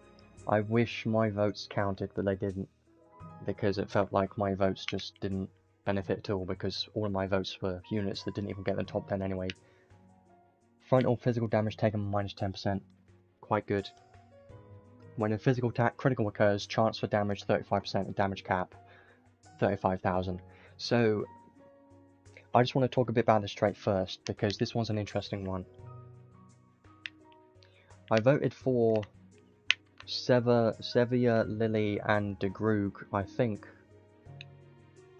I wish my votes counted, but they didn't. Because it felt like my votes just didn't benefit at all, because all of my votes were units that didn't even get the top 10 anyway. Frontal physical damage taken minus 10%. Quite good. When a physical attack critical occurs, chance for damage 35% and damage cap 35,000. So, I just want to talk a bit about this trait first, because this one's an interesting one. I voted for Sevia, Lily, and De Groog, I think,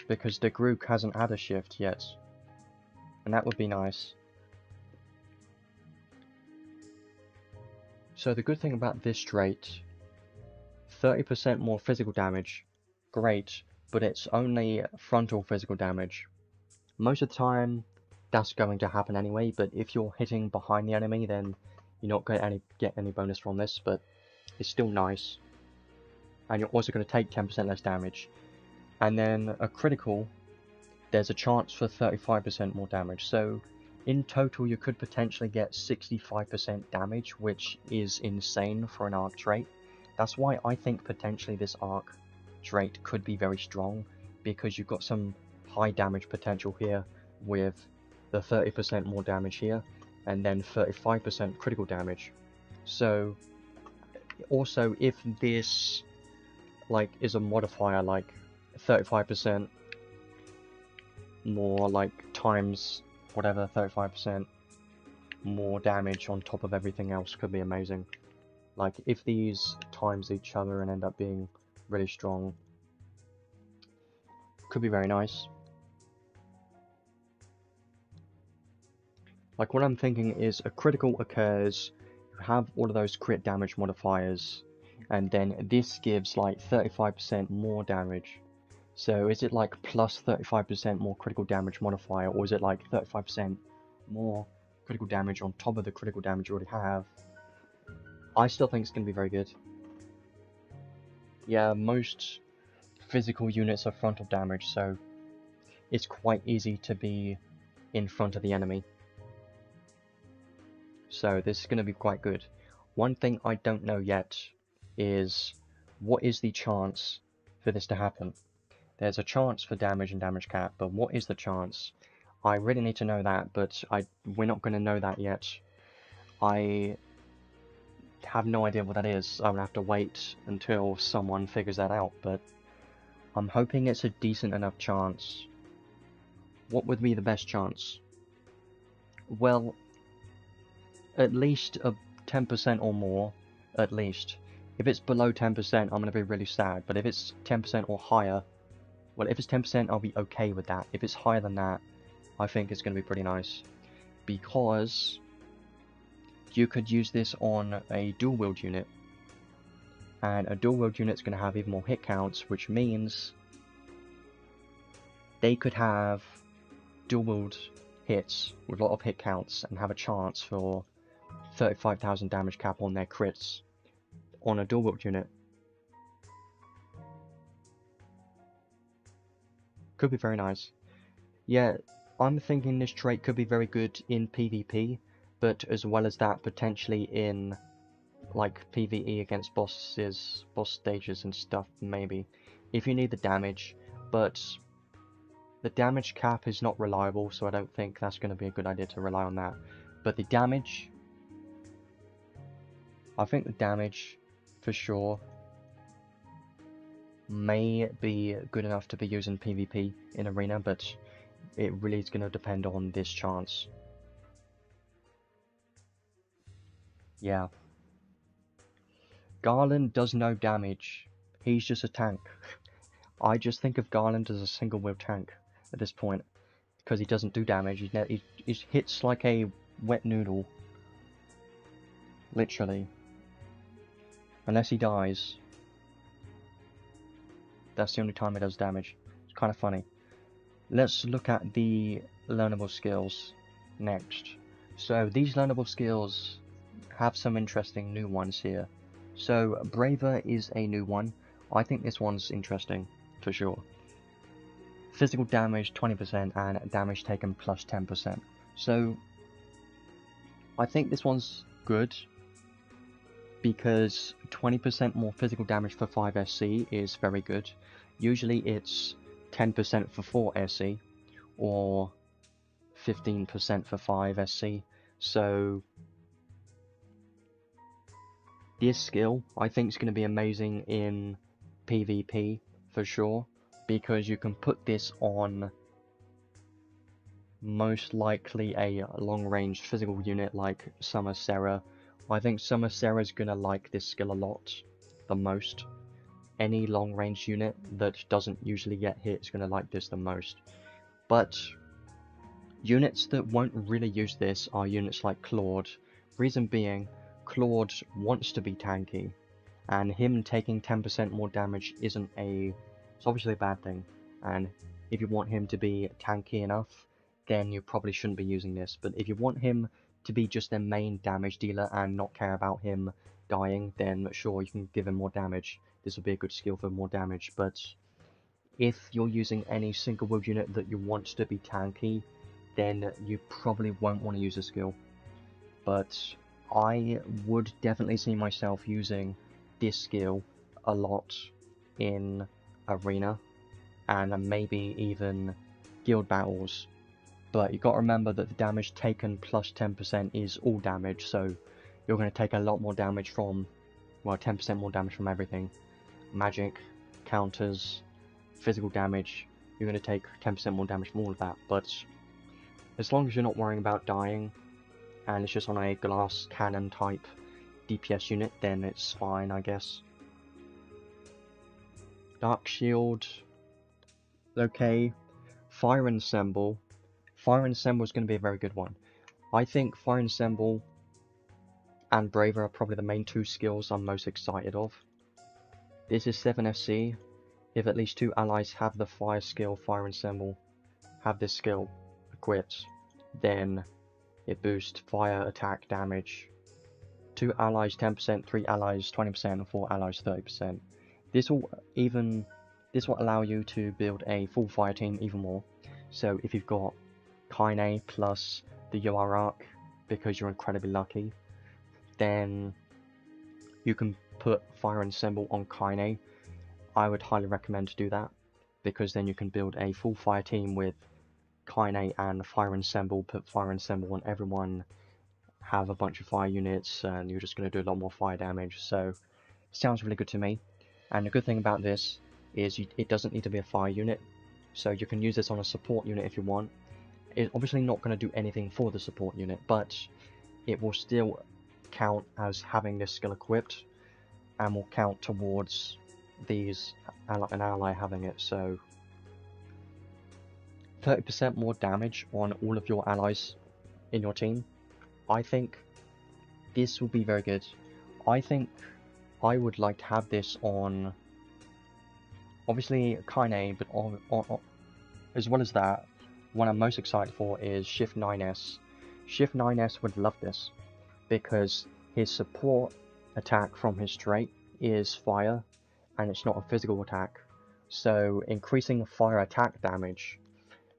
because De Groog hasn't had a shift yet, and that would be nice. So the good thing about this trait, 30% more physical damage, great, but it's only frontal physical damage. Most of the time, that's going to happen anyway, but if you're hitting behind the enemy, then you're not going to get any bonus from this, but it's still nice. And you're also going to take 10% less damage. And then a critical, there's a chance for 35% more damage. So in total, you could potentially get 65% damage, which is insane for an arc trait. That's why I think potentially this arc trait could be very strong, because you've got some high damage potential here with the 30% more damage here, and then 35% critical damage. So also, if this like is a modifier like 35% more, like times whatever, 35% more damage on top of everything else, could be amazing. Like if these times each other and end up being really strong, could be very nice. Like what I'm thinking is a critical occurs, you have all of those crit damage modifiers, and then this gives like 35% more damage. So is it like plus 35% more critical damage modifier, or is it like 35% more critical damage on top of the critical damage you already have? I still think it's going to be very good. Yeah, most physical units are frontal damage, so it's quite easy to be in front of the enemy. So this is going to be quite good. One thing I don't know yet is what is the chance for this to happen. There's a chance for damage and damage cap, but what is the chance? I really need to know that, but we're not going to know that yet. I have no idea what that is. I'm going to have to wait until someone figures that out, but I'm hoping it's a decent enough chance. What would be the best chance? Well, at least a 10% or more, at least. If it's below 10%, I'm going to be really sad, but if it's 10% or higher, well, if it's 10%, I'll be okay with that. If it's higher than that, I think it's going to be pretty nice. Because you could use this on a dual wield unit. And a dual wield unit is going to have even more hit counts, which means they could have dual wield hits with a lot of hit counts and have a chance for 35,000 damage cap on their crits on a dual wield unit. Could be very nice. Yeah, I'm thinking this trait could be very good in PvP, but as well as that, potentially in like PvE against boss stages and stuff, maybe. If you need the damage, but the damage cap is not reliable, so I don't think that's going to be a good idea to rely on that. But the damage, I think the damage, for sure, may be good enough to be used in PvP in Arena, but it really is going to depend on this chance. Yeah. Garland does no damage. He's just a tank. I just think of Garland as a single wield tank at this point, because he doesn't do damage. He hits like a wet noodle. Literally. Unless he dies. That's the only time he does damage. It's kind of funny. Let's look at the learnable skills next. So these learnable skills have some interesting new ones here. So Braver is a new one. I think this one's interesting for sure. Physical damage 20% and damage taken plus 10%. So I think this one's good because 20% more physical damage for 5 SC is very good. Usually it's 10% for 4 SC or 15% for 5 SC. So this skill I think is going to be amazing in PvP for sure, because you can put this on most likely a long range physical unit like Summer Sarah. I think Summer Sarah's gonna like this skill a lot, the most. Any long range unit that doesn't usually get hit is gonna like this the most. But units that won't really use this are units like Claude. Reason being, Claude wants to be tanky, and him taking 10% more damage isn't it's obviously a bad thing. And if you want him to be tanky enough, then you probably shouldn't be using this. But if you want him to be just their main damage dealer and not care about him dying, then sure, you can give him more damage. This will be a good skill for more damage. But if you're using any single wield unit that you want to be tanky, then you probably won't want to use a skill. But I would definitely see myself using this skill a lot in Arena and maybe even guild battles. But you got to remember that the damage taken plus 10% is all damage, so you're going to take a lot more damage from, well, 10% more damage from everything. Magic, counters, physical damage, you're going to take 10% more damage from all of that. But as long as you're not worrying about dying, and it's just on a glass cannon type DPS unit, then it's fine, I guess. Dark Shield, okay. Fire Ensemble. Fire Ensemble is going to be a very good one. I think Fire Ensemble and Braver are probably the main two skills I'm most excited of. This is 7 FC. If at least 2 allies have the fire skill, Fire Ensemble, have this skill equipped, then it boosts fire attack damage. 2 allies 10%, 3 allies 20%, and 4 allies 30%. This will allow you to build a full fire team even more. So if you've got Kynei plus the UR arc, because you're incredibly lucky, then you can put Fire Ensemble on Kynei. I would highly recommend to do that, because then you can build a full fire team with Kynei and Fire Ensemble, put Fire Ensemble on everyone, have a bunch of fire units, and you're just going to do a lot more fire damage. So sounds really good to me. And the good thing about this is it doesn't need to be a fire unit, so you can use this on a support unit if you want. It's obviously not going to do anything for the support unit, but it will still count as having this skill equipped, and will count towards an ally having it. So 30% more damage on all of your allies in your team. I think this will be very good. I think I would like to have this on, obviously, Kynei, but as well as that, one I'm most excited for is Shift 9S. Shift 9S would love this, because his support attack from his trait is fire, and it's not a physical attack. So increasing fire attack damage,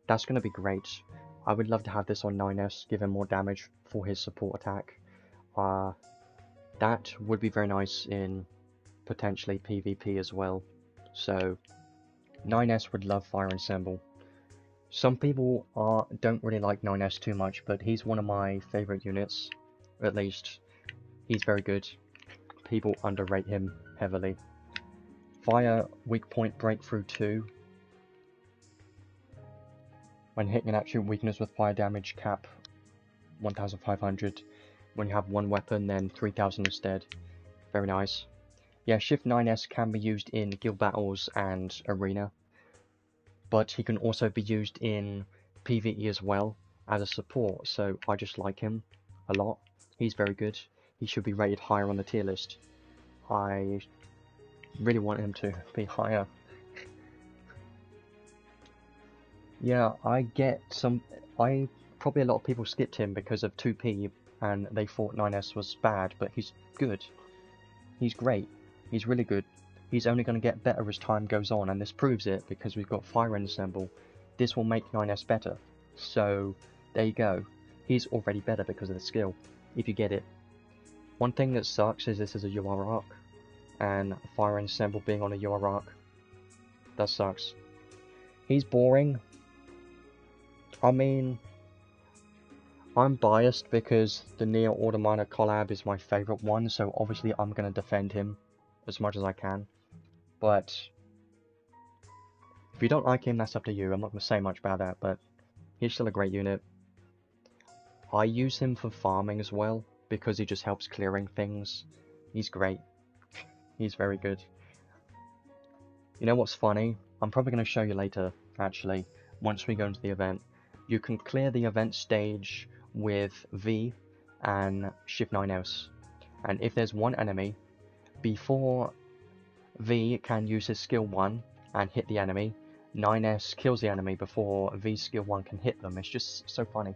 that's going to be great. I would love to have this on 9S, give him more damage for his support attack. That would be very nice in potentially PvP as well. So 9S would love Fire Ensemble. Some people don't really like 9S too much, but he's one of my favorite units. At least, he's very good. People underrate him heavily. Fire weak point breakthrough 2. When hitting an actual weakness with fire damage, cap 1500. When you have one weapon, then 3000 instead. Very nice. Yeah, Shift 9S can be used in guild battles and arena, but he can also be used in PvE as well as a support, so I just like him a lot. He's very good. He should be rated higher on the tier list. I really want him to be higher. Yeah, probably a lot of people skipped him because of 2P and they thought 9S was bad, but he's good. He's great. He's really good. He's only going to get better as time goes on, and this proves it because we've got Fire Ensemble. This will make 9S better. So, there you go. He's already better because of the skill, if you get it. One thing that sucks is this is a UR arc, and Fire Ensemble being on a UR arc. That sucks. He's boring. I mean, I'm biased because the Neo Order Minor collab is my favourite one, so obviously I'm going to defend him as much as I can. But if you don't like him, that's up to you. I'm not going to say much about that, but he's still a great unit. I use him for farming as well, because he just helps clearing things. He's great. He's very good. You know what's funny? I'm probably going to show you later, actually, once we go into the event. You can clear the event stage with V and Shift 9S. And if there's one enemy, before V can use his skill 1 and hit the enemy, 9S kills the enemy before V's skill 1 can hit them. It's just so funny.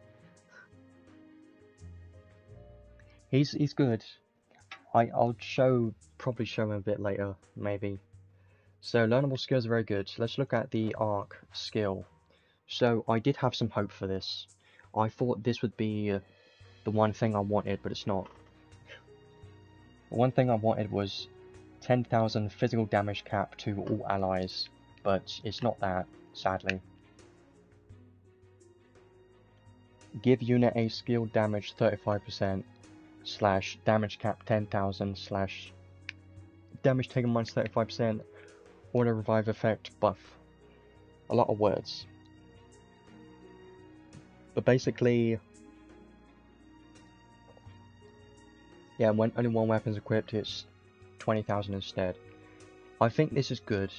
He's good. I'll probably show him a bit later, maybe. So learnable skills are very good. Let's look at the arc skill. So I did have some hope for this. I thought this would be the one thing I wanted, but it's not. The one thing I wanted was 10,000 physical damage cap to all allies, but it's not that, sadly. Give unit a skill damage 35% / damage cap 10,000 / damage taken minus 35% auto revive effect buff. A lot of words. But basically, yeah, when only one weapon is equipped, it's 20,000 instead. I think this is good,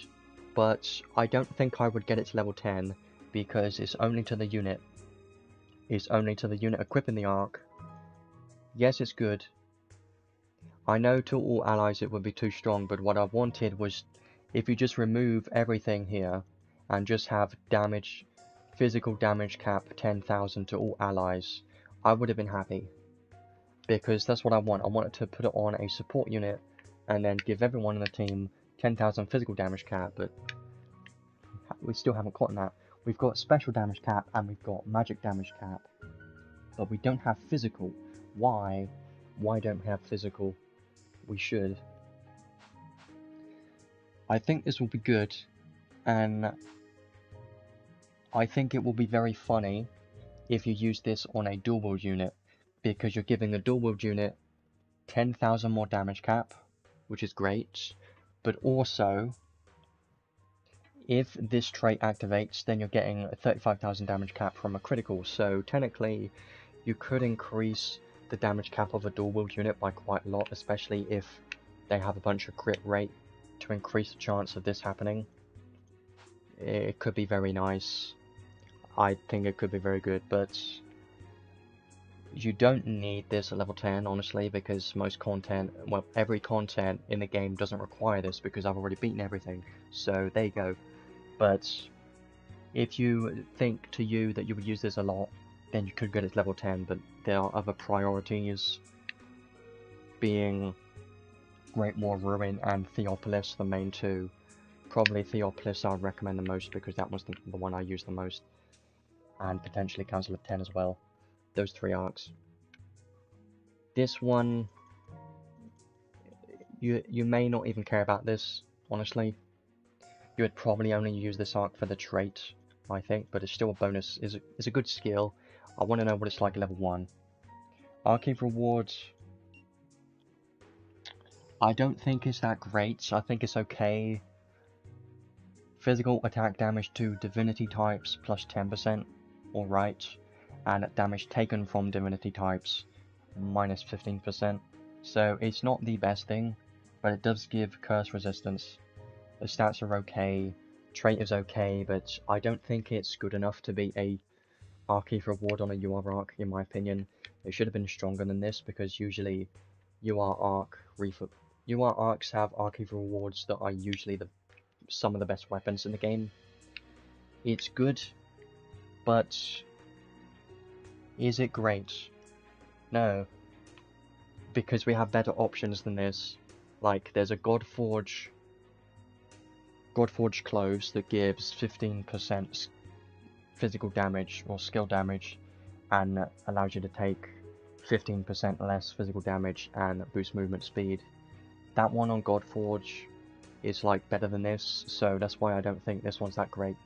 but I don't think I would get it to level 10 because it's only to the unit. It's only to the unit equipping the arc. Yes, it's good. I know to all allies it would be too strong, but what I wanted was if you just remove everything here and just have damage, physical damage cap 10,000 to all allies, I would have been happy. Because that's what I want. I wanted to put it on a support unit and then give everyone in the team 10,000 physical damage cap, but we still haven't gotten that. We've got special damage cap and we've got magic damage cap, but we don't have physical. Why? Why don't we have physical? We should. I think this will be good, and I think it will be very funny if you use this on a dual wield unit, because you're giving the dual wield unit 10,000 more damage cap, which is great, but also if this trait activates, then you're getting a 35,000 damage cap from a critical, so technically you could increase the damage cap of a dual wield unit by quite a lot, especially if they have a bunch of crit rate to increase the chance of this happening. It could be very nice. I think it could be very good, but you don't need this at level 10, honestly, because most content, well, every content in the game doesn't require this because I've already beaten everything, so there you go. But If you think to you that you would use this a lot, then you could get it to level 10, but there are other priorities, being Great War Ruin and Theopolis, the main two. Probably Theopolis I would recommend the most because that was the one I used the most. And potentially Council of 10 as well. Those 3 arcs. This one, you may not even care about this, honestly. You would probably only use this arc for the trait, I think, but it's still a bonus. It's a good skill. I want to know what it's like at level 1. Archive rewards, I don't think it's that great. I think it's okay. Physical attack damage to divinity types plus 10%, alright. And damage taken from divinity types minus 15%. So it's not the best thing, but it does give curse resistance. The stats are okay, trait is okay, but I don't think it's good enough to be a Archive reward on a UR arc, in my opinion. It should have been stronger than this, because usually UR arcs have Archive rewards that are usually some of the best weapons in the game. It's good, but is it great? No. Because we have better options than this. Like, there's a Godforge clothes that gives 15% physical damage or skill damage and allows you to take 15% less physical damage and boost movement speed. That one on Godforge is like better than this, so that's why I don't think this one's that great.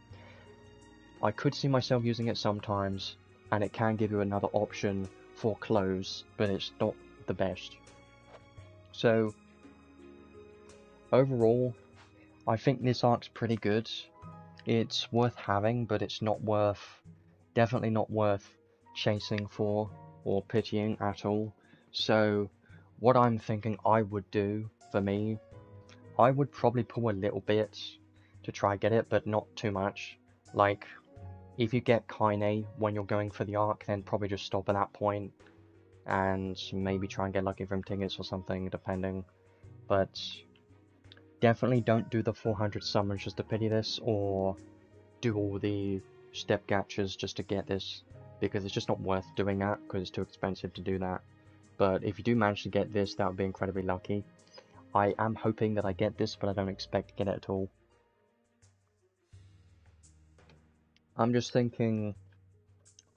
I could see myself using it sometimes, and it can give you another option for clothes, but it's not the best. So overall, I think this arc's pretty good. It's worth having, but it's not definitely not worth chasing for or pitying at all. So what I'm thinking I would do for me, I would probably pull a little bit to try get it, but not too much. Like, if you get Kynei when you're going for the arc, then probably just stop at that point and maybe try and get lucky from tickets or something, depending. But definitely don't do the 400 summons just to pity this, or do all the step gachas just to get this, because it's just not worth doing that, because it's too expensive to do that. But if you do manage to get this, that would be incredibly lucky. I am hoping that I get this, but I don't expect to get it at all. I'm just thinking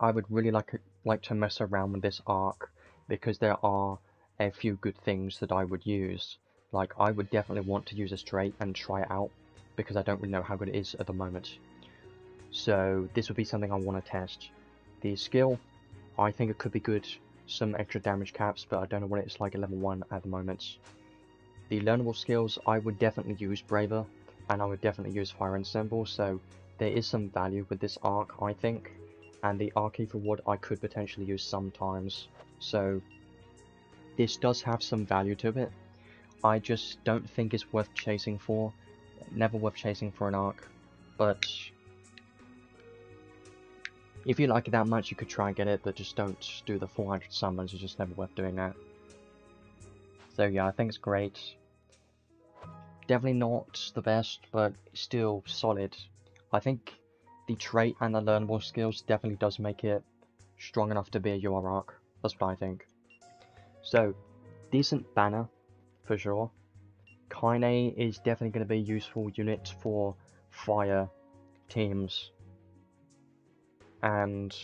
I would really like to mess around with this arc, because there are a few good things that I would use. Like, I would definitely want to use this trait and try it out, because I don't really know how good it is at the moment. So this would be something I want to test. The skill, I think it could be good, some extra damage caps, but I don't know what it's like at level 1 at the moment. The learnable skills, I would definitely use Braver, and I would definitely use Fire Ensemble, so there is some value with this arc, I think. And the Archive reward I could potentially use sometimes, so this does have some value to it. I just don't think it's worth chasing for, never worth chasing for an arc, but if you like it that much you could try and get it, but just don't do the 400 summons, it's just never worth doing that. So yeah, I think it's great. Definitely not the best, but still solid. I think the trait and the learnable skills definitely does make it strong enough to be a UR arc. That's what I think. So, decent banner, for sure. Kynei is definitely going to be a useful unit for fire teams. And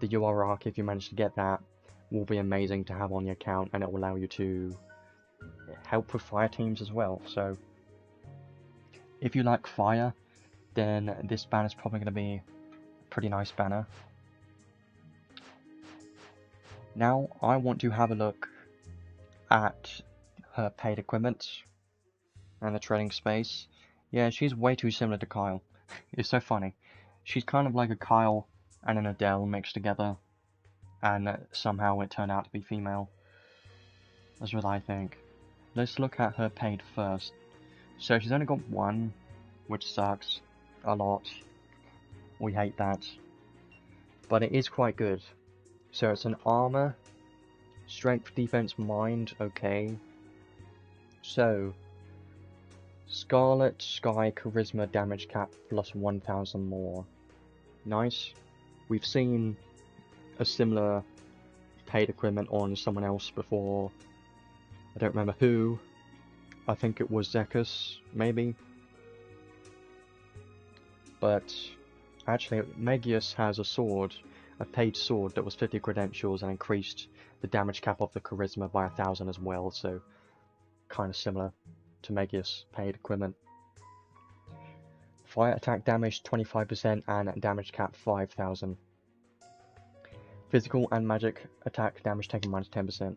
the UR arc, if you manage to get that, will be amazing to have on your account, and it will allow you to help with fire teams as well. So if you like fire, then this banner is probably going to be a pretty nice banner. Now I want to have a look at her paid equipment and the trading space. Yeah, she's way too similar to Kyle. It's so funny. She's kind of like a Kyle and an Adel mixed together, and somehow it turned out to be female. That's what I think. Let's look at her paid first. So she's only got one, which sucks a lot. We hate that. But it is quite good. So it's an armor, strength, defense, mind, okay. So Scarlet Sky Charisma damage cap plus 1000 more. Nice. We've seen a similar paid equipment on someone else before. I don't remember who. I think it was Zekus, maybe. But actually, Magius has a sword, a paid sword that was 50 credentials and increased the damage cap of the charisma by 1000 as well, so kind of similar to Magius paid equipment. Fire attack damage 25% and damage cap 5000. Physical and magic attack damage taken minus 10%.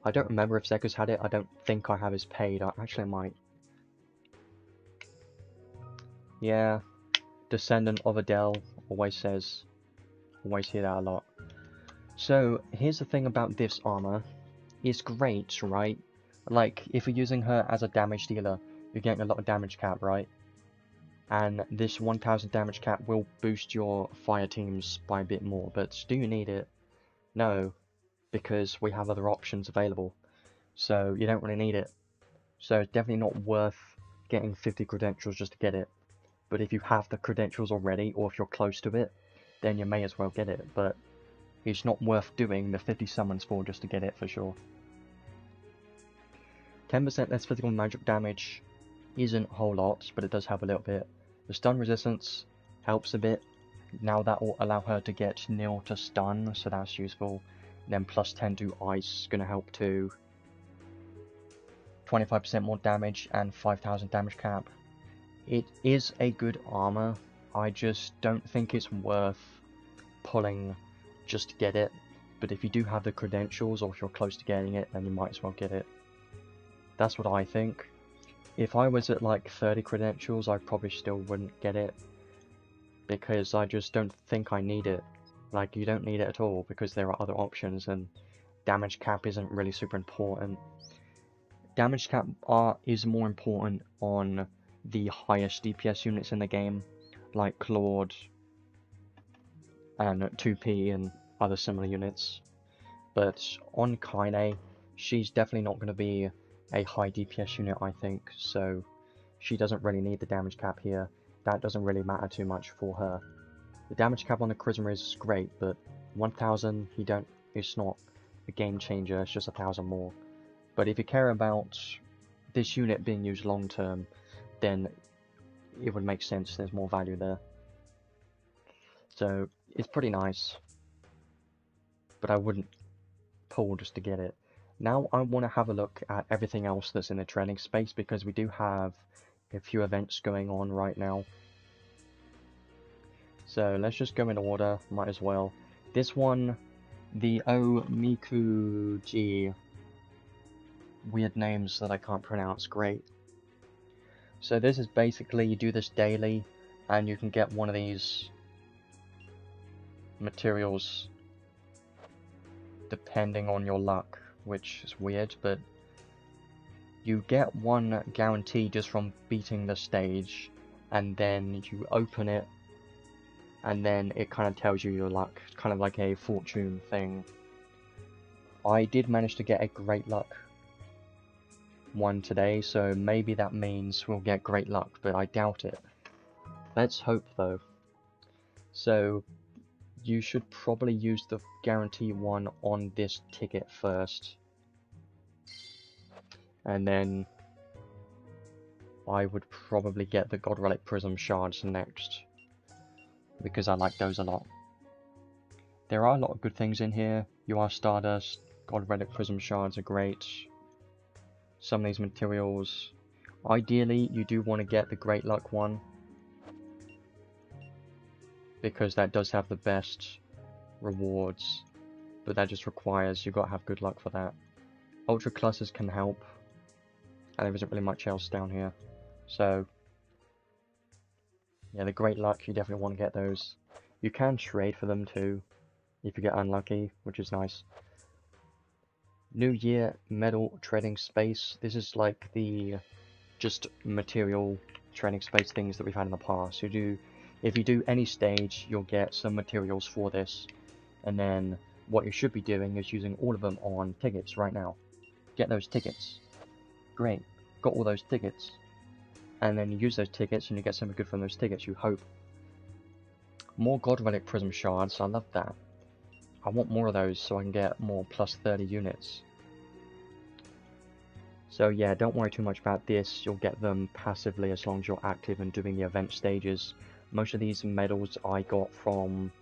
I don't remember if Zekus had it. I don't think I have his paid. I actually might. Yeah, Descendant of Adel always says. Always hear that a lot. So, here's the thing about this armor. It's great, right? Like, if you're using her as a damage dealer, you're getting a lot of damage cap, right? And this 1000 damage cap will boost your fire teams by a bit more, but do you need it? No, because we have other options available, so you don't really need it. So it's definitely not worth getting 50 credentials just to get it. But if you have the credentials already, or if you're close to it, then you may as well get it, but it's not worth doing the 50 summons for just to get it for sure. 10% less physical magic damage isn't a whole lot, but it does help a little bit. The stun resistance helps a bit. Now that will allow her to get nil to stun, so that's useful. Then plus 10 to ice, gonna help too. 25% more damage and 5000 damage cap. It is a good armor. I just don't think it's worth pulling just to get it. But if you do have the credentials, or if you're close to getting it, then you might as well get it. That's what I think. If I was at like 30 credentials, I probably still wouldn't get it, because I just don't think I need it. Like, you don't need it at all, because there are other options, and damage cap isn't really super important. Damage cap is more important on the highest DPS units in the game, like Claude and 2P and other similar units. But on Kynei, she's definitely not going to be a high DPS unit, I think, so she doesn't really need the damage cap here. That doesn't really matter too much for her. The damage cap on the charisma is great, but 1000, it's not a game changer, it's just 1000 more. But if you care about this unit being used long term, then it would make sense, there's more value there. So it's pretty nice, but I wouldn't pull just to get it. Now I want to have a look at everything else that's in the training space, because we do have a few events going on right now. So let's just go in order, might as well. This one, the Omikuji, weird names that I can't pronounce, great. So this is basically, you do this daily, and you can get one of these materials depending on your luck, which is weird, but you get one guarantee just from beating the stage, and then you open it, and then it kind of tells you your luck, kind of like a fortune thing. I did manage to get a great luck one today, so maybe that means we'll get great luck, but I doubt it. Let's hope though. So you should probably use the guarantee one on this ticket first, and then I would probably get the God Relic Prism Shards next, because I like those a lot. There are a lot of good things in here. You are Stardust, God Relic Prism Shards are great. Some of these materials, ideally you do want to get the Great Luck one, because that does have the best rewards, but that just requires you've got to have good luck for that. Ultra Clusters can help, and there isn't really much else down here. So yeah, the Great Luck, you definitely want to get those. You can trade for them too, if you get unlucky, which is nice. New Year Medal Trading Space. This is like the just material trading space things that we've had in the past. If you do any stage, you'll get some materials for this, and then what you should be doing is using all of them on tickets right now. Get those tickets. Great. got all those tickets, and then you use those tickets and you get something good from those tickets, you hope. More God Relic Prism Shards, I love that. I want more of those so I can get more plus 30 units. So yeah, don't worry too much about this, you'll get them passively as long as you're active and doing the event stages. Most of these medals I got from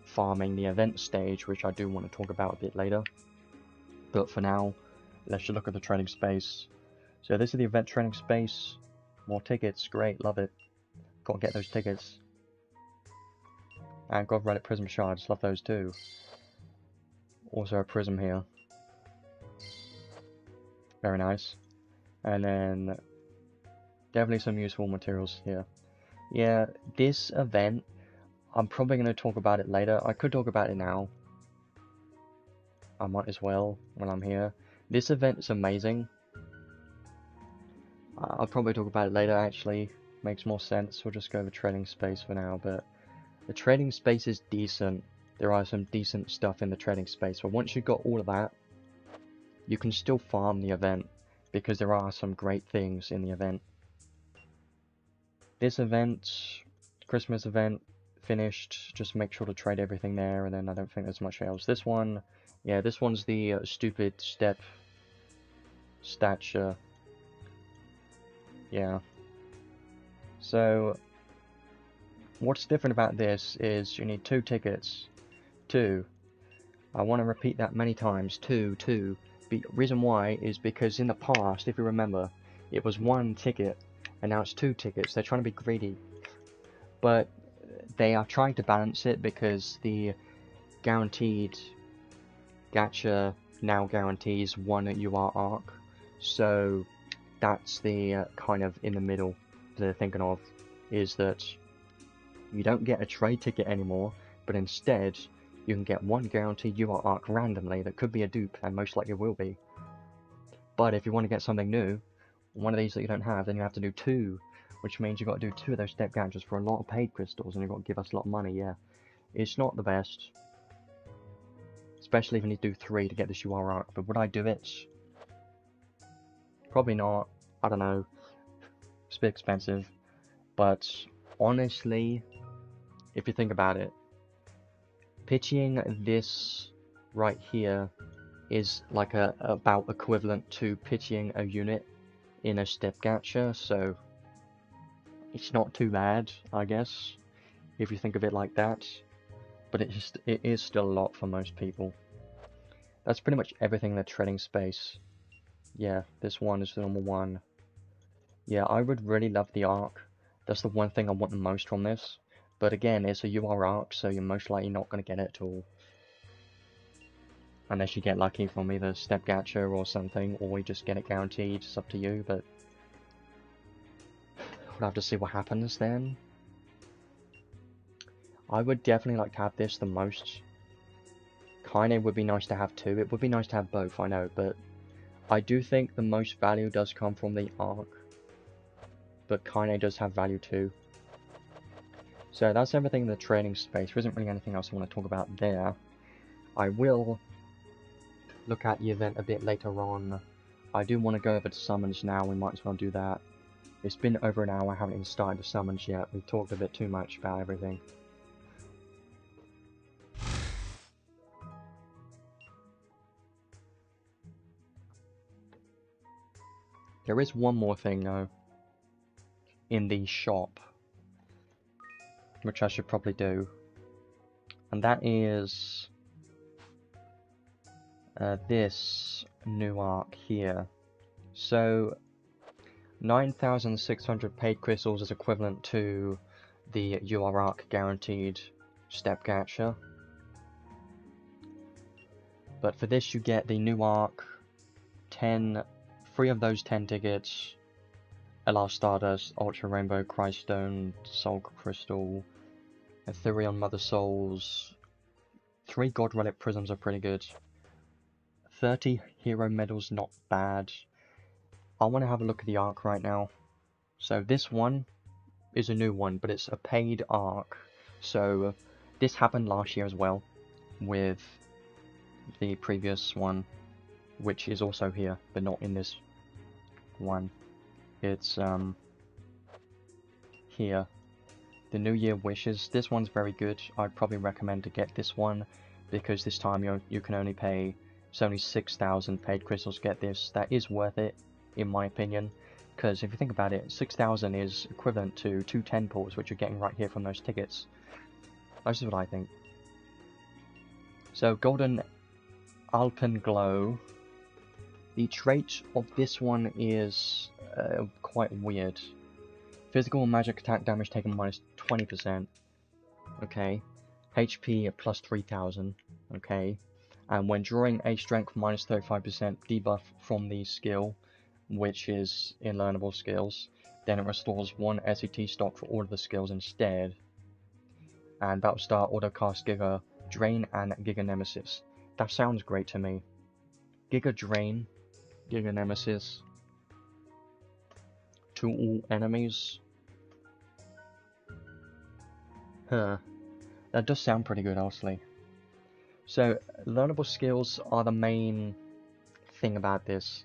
farming the event stage, which I do want to talk about a bit later. But for now, let's just look at the training space. So this is the event training space. More tickets, great, love it. Gotta get those tickets. And God Relic Prism Shards, love those too. Also a prism here. Very nice. And then definitely some useful materials here. Yeah, this event, I'm probably going to talk about it later. I could talk about it now. I might as well when I'm here. This event is amazing. I'll probably talk about it later actually. Makes more sense. We'll just go over trading space for now, but the trading space is decent. There are some decent stuff in the trading space, but once you've got all of that, you can still farm the event, because there are some great things in the event. This event, Christmas event, finished. Just make sure to trade everything there, and then I don't think there's much else. This one, yeah, this one's the stupid step stature. Yeah. So, what's different about this is you need 2 tickets. 2. I want to repeat that many times. 2. The reason why is because in the past, if you remember, it was 1 ticket, and now it's 2 tickets. They're trying to be greedy. But they are trying to balance it because the guaranteed gacha now guarantees 1 UR arc. So that's the kind of in the middle they're thinking of, is that you don't get a trade ticket anymore, but instead you can get 1 guaranteed UR arc randomly that could be a dupe, and most likely will be. But if you want to get something new, one of these that you don't have, then you have to do 2, which means you've got to do 2 of those step gachas for a lot of paid crystals, and you've got to give us a lot of money, yeah. It's not the best. Especially if you need to do 3 to get this UR arc, but would I do it? Probably not. I don't know. It's a bit expensive. But honestly, if you think about it, pitching this right here is like about equivalent to pitching a unit in a step gacha, so it's not too bad, I guess, if you think of it like that. But it is still a lot for most people. That's pretty much everything in the trading space. Yeah, this one is the normal one. Yeah, I would really love the arc. That's the one thing I want the most from this. But again, it's a UR arc, so you're most likely not going to get it at all. Unless you get lucky from either step gacha or something, or you just get it guaranteed. It's up to you, but we'll have to see what happens then. I would definitely like to have this the most. Kynei would be nice to have too. It would be nice to have both, I know, but I do think the most value does come from the arc. But Kynei does have value too. So that's everything in the trading space. There isn't really anything else I want to talk about there. I will look at the event a bit later on. I do want to go over to summons now. We might as well do that. It's been over an hour. I haven't even started the summons yet. We've talked a bit too much about everything. There is one more thing though, in the shop, which I should probably do, and that is this new arc here. So 9,600 paid crystals is equivalent to the UR arc guaranteed step gacha. But for this you get the new arc, 3 of those 10 tickets, LR Stardust, Ultra Rainbow, Christstone, Soul Crystal, Ethereal Mother Souls, 3 God Relic Prisms are pretty good, 30 Hero Medals, not bad. I want to have a look at the arc right now. So this one is a new one, but it's a paid arc. So this happened last year as well, with the previous one, which is also here, but not in this one. It's here. The New Year Wishes. This one's very good. I'd probably recommend to get this one because this time you can only pay. It's only 6,000 paid crystals to get this. That is worth it, in my opinion. Because if you think about it, 6,000 is equivalent to 2 10 pulls, which you're getting right here from those tickets. That's just what I think. So, Golden Alpenglow. The trait of this one is quite weird. Physical and magic attack damage taken minus 20%. Okay. HP at plus 3,000. Okay. And when drawing a strength minus 35% debuff from the skill, which is in learnable skills, then it restores 1 SET stock for all of the skills instead. And that will start autocast Giga Drain and Giga Nemesis. That sounds great to me. Giga Drain, Giga Nemesis to all enemies. Huh. That does sound pretty good, honestly. So, learnable skills are the main thing about this.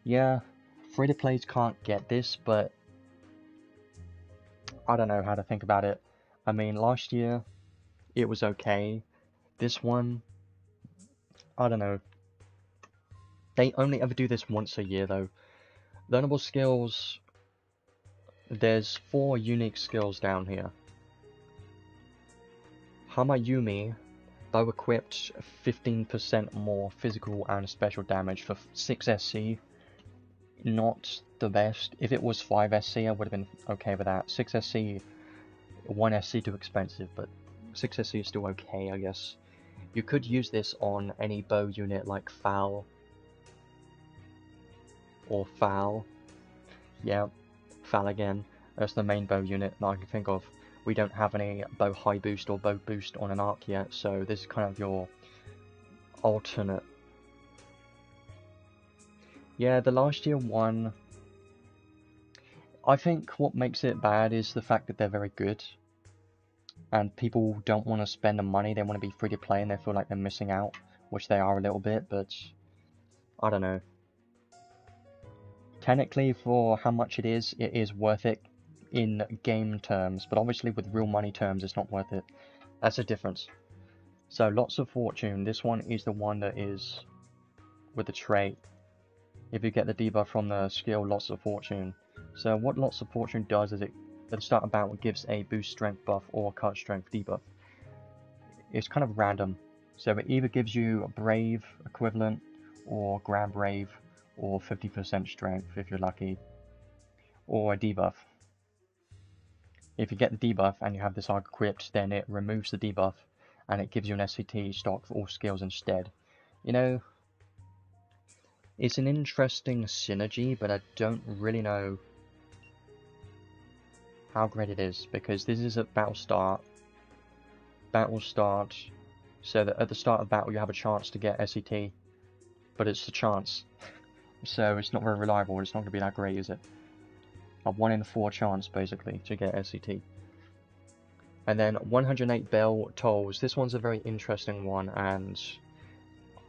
Yeah, free-to-plays can't get this, but I don't know how to think about it. I mean, last year, it was okay. This one, I don't know. They only ever do this once a year, though. Learnable skills, there's 4 unique skills down here. Hamayumi, though equipped, 15% more physical and special damage for 6 SC. Not the best. If it was 5 SC, I would have been okay with that. 6 SC, 1 SC too expensive, but 6 SC is still okay, I guess. You could use this on any bow unit like Foul. Or Foul. Yeah, Foul again. That's the main bow unit that I can think of. We don't have any bow high boost or bow boost on an arc yet, so this is kind of your alternate. Yeah, the last year one, I think what makes it bad is the fact that they're very good. And people don't want to spend the money, they want to be free to play and they feel like they're missing out, which they are a little bit, but I don't know. Technically, for how much it is worth it in game terms, but obviously with real money terms, it's not worth it. That's the difference. So, Lots of Fortune, this one is the one that is with the trait. If you get the debuff from the skill Lots of Fortune. So, what Lots of Fortune does is it, at the start of battle, it gives a boost strength buff or cut strength debuff. It's kind of random. So, it either gives you a Brave equivalent, or Grand Brave, or 50% strength if you're lucky, or a debuff. If you get the debuff and you have this arc equipped, then it removes the debuff and it gives you an SCT stock for all skills instead. You know, it's an interesting synergy, but I don't really know how great it is, because this is at battle start. Battle start, so that at the start of battle you have a chance to get SCT, but it's a chance. So it's not very reliable, it's not going to be that great, is it? A 1 in 4 chance, basically, to get SCT. And then 108 Bell Tolls. This one's a very interesting one, and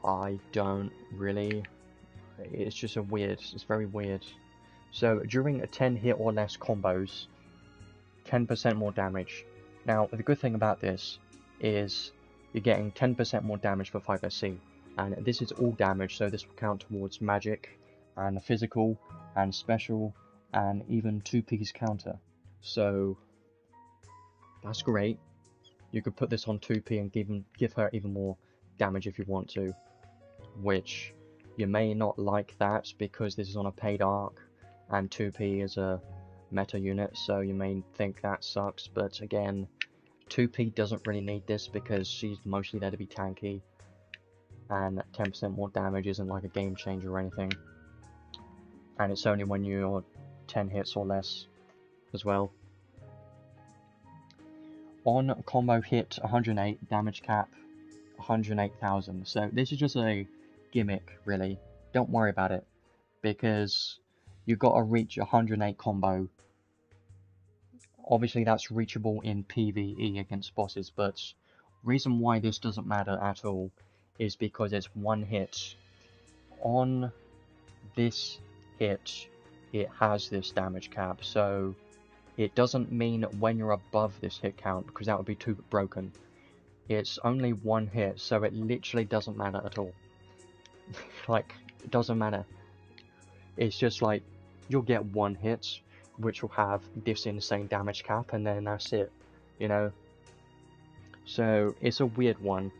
I don't really... It's just a weird... It's very weird. So, during 10 hit or less combos, 10% more damage. Now, the good thing about this is you're getting 10% more damage for 5 SC. And this is all damage, so this will count towards magic, and physical, and special, and even 2-piece counter. So that's great. You could put this on 2P and give her even more damage if you want to, which you may not like that because this is on a paid arc and 2P is a meta unit, so you may think that sucks, but again, 2P doesn't really need this because she's mostly there to be tanky, and 10% more damage isn't like a game changer or anything, and it's only when you're 10 hits or less as well. On combo hit 108, damage cap 108,000. So this is just a gimmick, really. Don't worry about it, because you've got to reach 108 combo. Obviously that's reachable in PvE against bosses, but reason why this doesn't matter at all is because it's one hit. On this hit, it has this damage cap, so it doesn't mean when you're above this hit count, because that would be too broken. It's only one hit, so it literally doesn't matter at all. Like, it doesn't matter. It's just like, you'll get one hit, which will have this insane damage cap, and then that's it, you know? So, it's a weird one.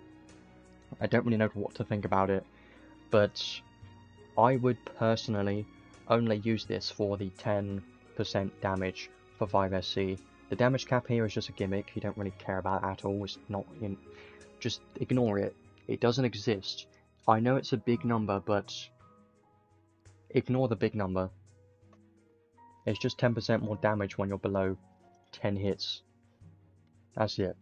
I don't really know what to think about it, but I would personally only use this for the 10% damage for 5SC. The damage cap here is just a gimmick, you don't really care about it at all, it's not in... Just ignore it. It doesn't exist. I know it's a big number, but ignore the big number. It's just 10% more damage when you're below 10 hits. That's it.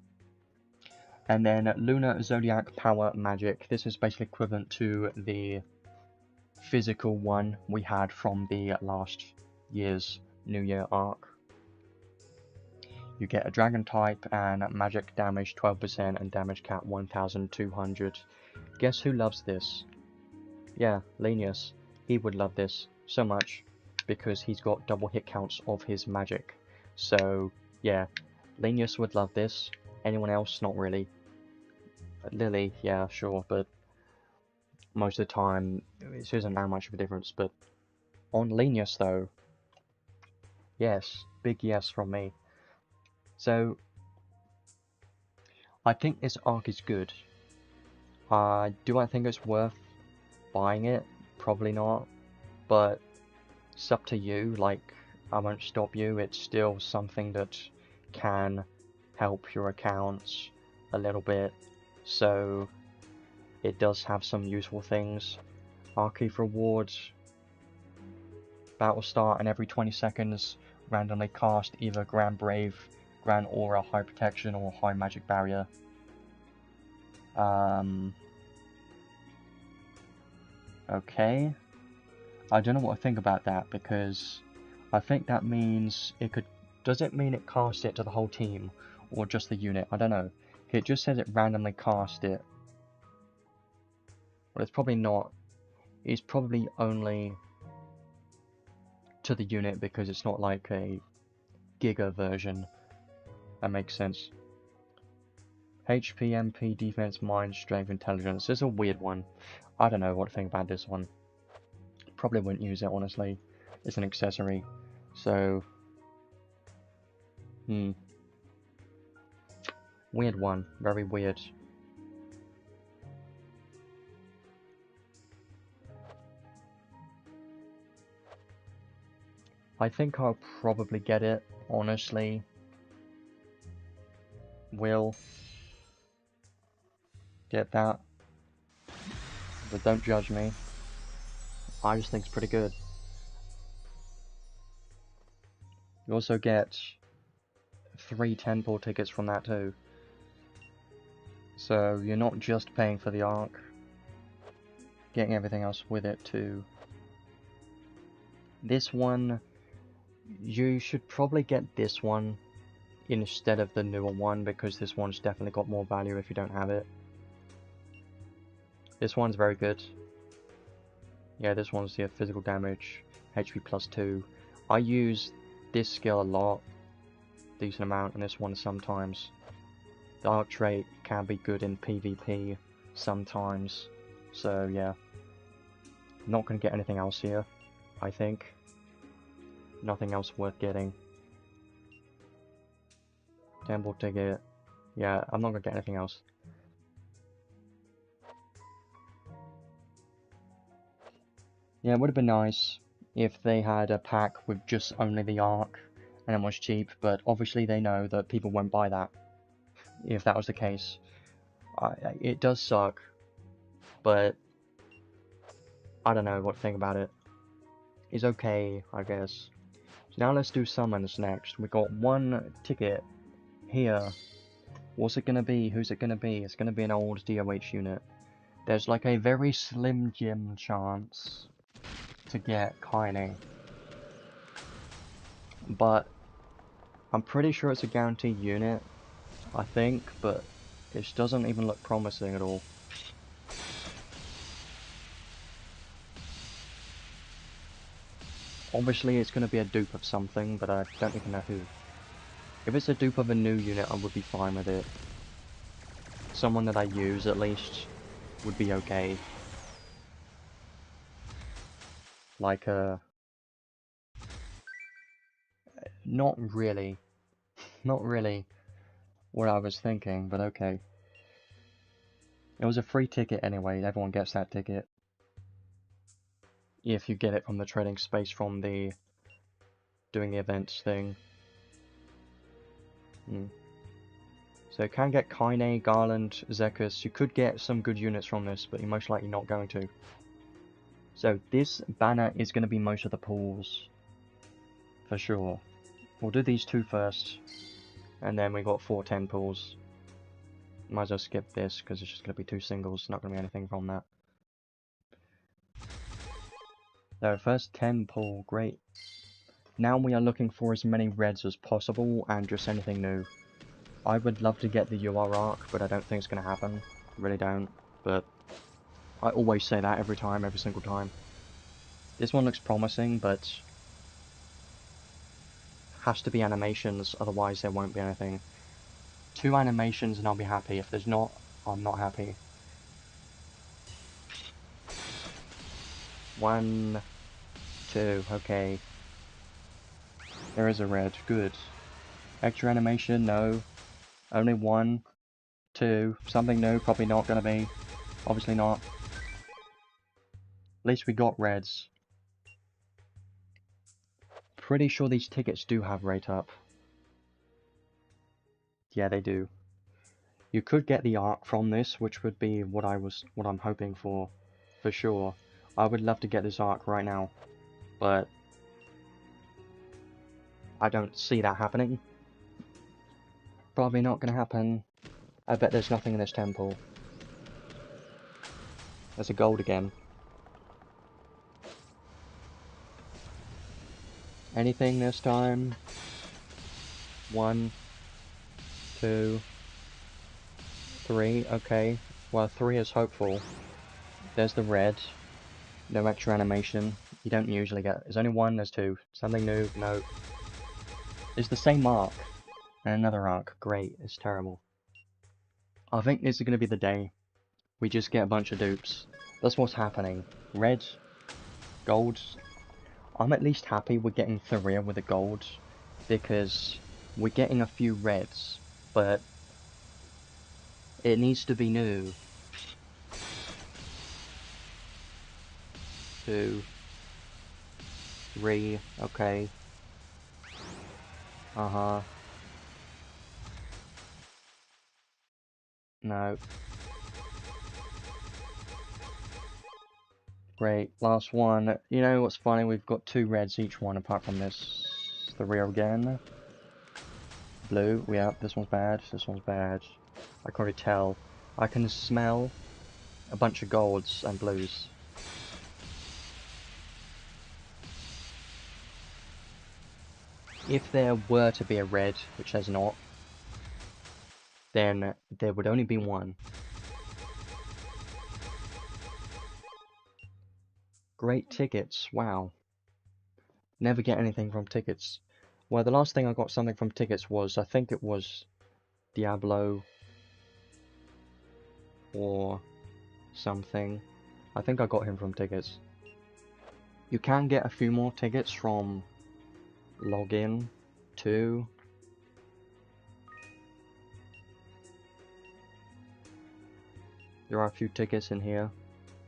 And then Lunar Zodiac Power Magic. This is basically equivalent to the physical one we had from the last year's New Year arc. You get a dragon type and magic damage 12% and damage cap 1200. Guess who loves this? Yeah, Lenius. He would love this so much because he's got double hit counts of his magic. So, yeah, Lenius would love this. Anyone else? Not really. Lily, yeah, sure, but most of the time it isn't that much of a difference. But on Lenius, though, yes, big yes from me. So, I think this arc is good. Do I think it's worth buying it? Probably not, but it's up to you. Like, I won't stop you. It's still something that can help your accounts a little bit, so it does have some useful things. Archive rewards, battle start, and every 20 seconds randomly cast either Grand Brave, Grand Aura, High Protection, or High Magic Barrier. Okay. I don't know what to think about that, because I think that means it could... Does it mean it casts it to the whole team, or just the unit? I don't know. It just says it randomly cast it. Well, it's probably not. It's probably only to the unit, because it's not like a Giga version. That makes sense. HP, MP, Defense, Mind, Strength, Intelligence. This is a weird one. I don't know what to think about this one. Probably wouldn't use it, honestly. It's an accessory. So... Weird one. Very weird. I think I'll probably get it, honestly. Will get that. But don't judge me. I just think it's pretty good. You also get 3 temple tickets from that too. So you're not just paying for the arc, getting everything else with it too. This one, you should probably get this one instead of the newer one, because this one's definitely got more value if you don't have it. This one's very good. Yeah, this one's the physical damage, HP +2. I use this skill a lot, decent amount, and this one sometimes. The arc trait can be good in PvP sometimes, so yeah. Not gonna get anything else here, I think. Nothing else worth getting. Temple ticket. Yeah, I'm not gonna get anything else. Yeah, it would have been nice if they had a pack with just only the arc and it was cheap, but obviously they know that people won't buy that if that was the case. It does suck, but I don't know what to think about it. It's okay, I guess. So now let's do summons next. We got one ticket here. What's it gonna be? Who's it gonna be? It's gonna be an old DOH unit. There's like a very slim Jim chance to get Kynei, but I'm pretty sure it's a guaranteed unit, I think, but this doesn't even look promising at all. Obviously it's going to be a dupe of something, but I don't even know who. If it's a dupe of a new unit, I would be fine with it. Someone that I use, at least, would be okay. Like, not really. Not really what I was thinking, but okay. It was a free ticket anyway, everyone gets that ticket. If you get it from the trading space from the doing the events thing. So you can get Kynei, Garland, Zekus. You could get some good units from this, but you're most likely not going to. So this banner is going to be most of the pools. For sure. We'll do these two first. And then we got 410 pools. Might as well skip this, because it's just going to be two singles. Not going to be anything from that. So first 10 pool, great. Now we are looking for as many reds as possible, and just anything new. I would love to get the UR arc, but I don't think it's going to happen. Really don't. But I always say that every time, every single time. This one looks promising, but has to be animations, otherwise there won't be anything. 2 animations and I'll be happy. If there's not, I'm not happy. 1, 2, okay. There is a red, good. Extra animation, no. Only 1, 2, something new, probably not gonna be. Obviously not. At least we got reds. Pretty sure these tickets do have rate up. Yeah, they do. You could get the arc from this, which would be what I'm hoping for sure. I would love to get this arc right now, but I don't see that happening. Probably not gonna happen. I bet there's nothing in this temple. There's a gold again. Anything this time? 1, 2, 3, okay. Well, 3 is hopeful. There's the red. No extra animation. You don't usually get. There's only 1, there's 2. Something new? No. It's the same arc. And another arc. Great. It's terrible. I think this is going to be the day. We just get a bunch of dupes. That's what's happening. Red, gold. I'm at least happy we're getting Thoria with a gold, because we're getting a few reds, but it needs to be new. 2, 3, okay. Uh-huh. No. Great, last one. You know what's funny? We've got 2 reds each one apart from this. Thoria again. Blue, yeah, this one's bad, this one's bad. I can already tell. I can smell a bunch of golds and blues. If there were to be a red, which there's not, then there would only be 1. Great tickets, wow. Never get anything from tickets. Well, the last thing I got something from tickets was, I think it was Diablo or something. I think I got him from tickets. You can get a few more tickets from login too. There are a few tickets in here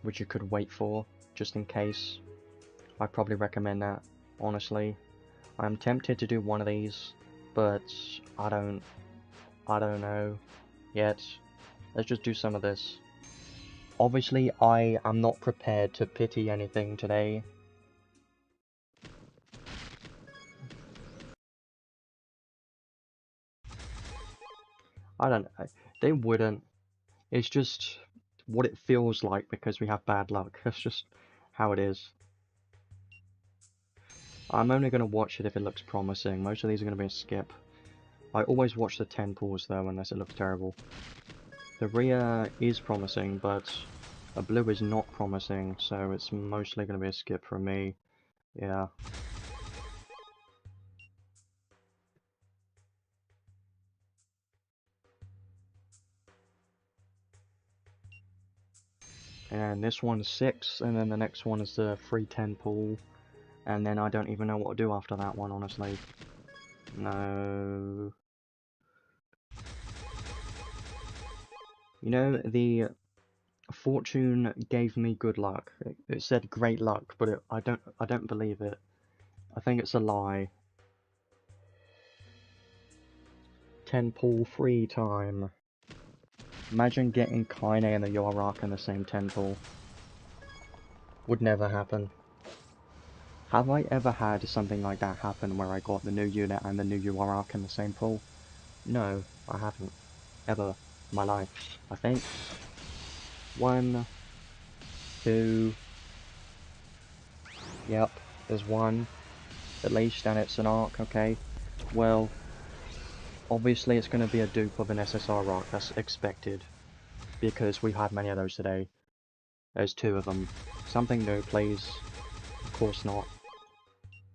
which you could wait for, just in case. I'd probably recommend that, honestly. I'm tempted to do one of these, but I don't know yet. Let's just do some of this. Obviously, I am not prepared to pity anything today. I don't know. They wouldn't. It's just what it feels like because we have bad luck. That's just how it is. I'm only going to watch it if it looks promising. Most of these are going to be a skip. I always watch the 10 pools though, unless it looks terrible. The Rhea is promising, but a blue is not promising, so it's mostly going to be a skip for me. Yeah. And this one's 6, and then the next one is the 310 pool, and then I don't even know what to do after that one, honestly. No. You know, the fortune gave me good luck. It said great luck, but I don't believe it. I think it's a lie. 10 pool free time. Imagine getting Kynei and the Yorak in the same 10 pool. Would never happen. Have I ever had something like that happen where I got the new unit and the new Yorak in the same pool? No, I haven't. Ever in my life. I think. 1, 2. Yep, there's 1. At least, and it's an arc, okay. Well, obviously it's going to be a dupe of an SSR arc, that's expected. Because we've had many of those today. There's 2 of them. Something new, please. Of course not.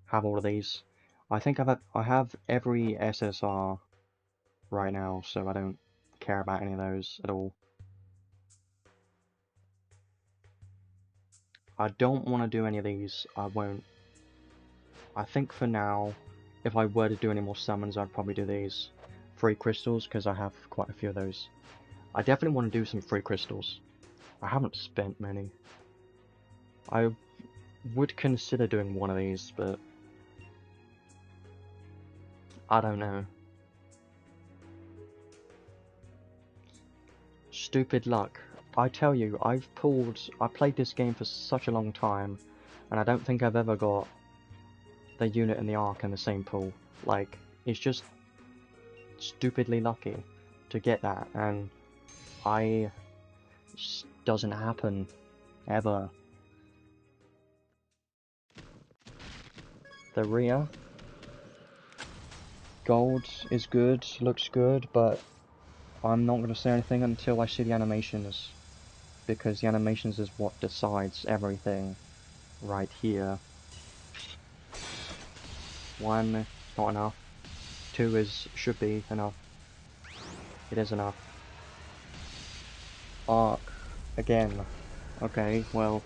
Have all of these. I think I have every SSR right now, so I don't care about any of those at all. I don't want to do any of these. I won't. I think for now, if I were to do any more summons, I'd probably do these. 3 crystals, because I have quite a few of those. I definitely want to do some 3 crystals. I haven't spent many. I would consider doing one of these, but I don't know. Stupid luck. I tell you, I played this game for such a long time, and I don't think I've ever got the unit and the arc in the same pool. Like, it's just stupidly lucky to get that, and it just doesn't happen ever. The rear gold is good, looks good, but I'm not going to say anything until I see the animations, because the animations is what decides everything right here. 1, not enough. 2 should be enough. It is enough. Arc, again. Okay, well,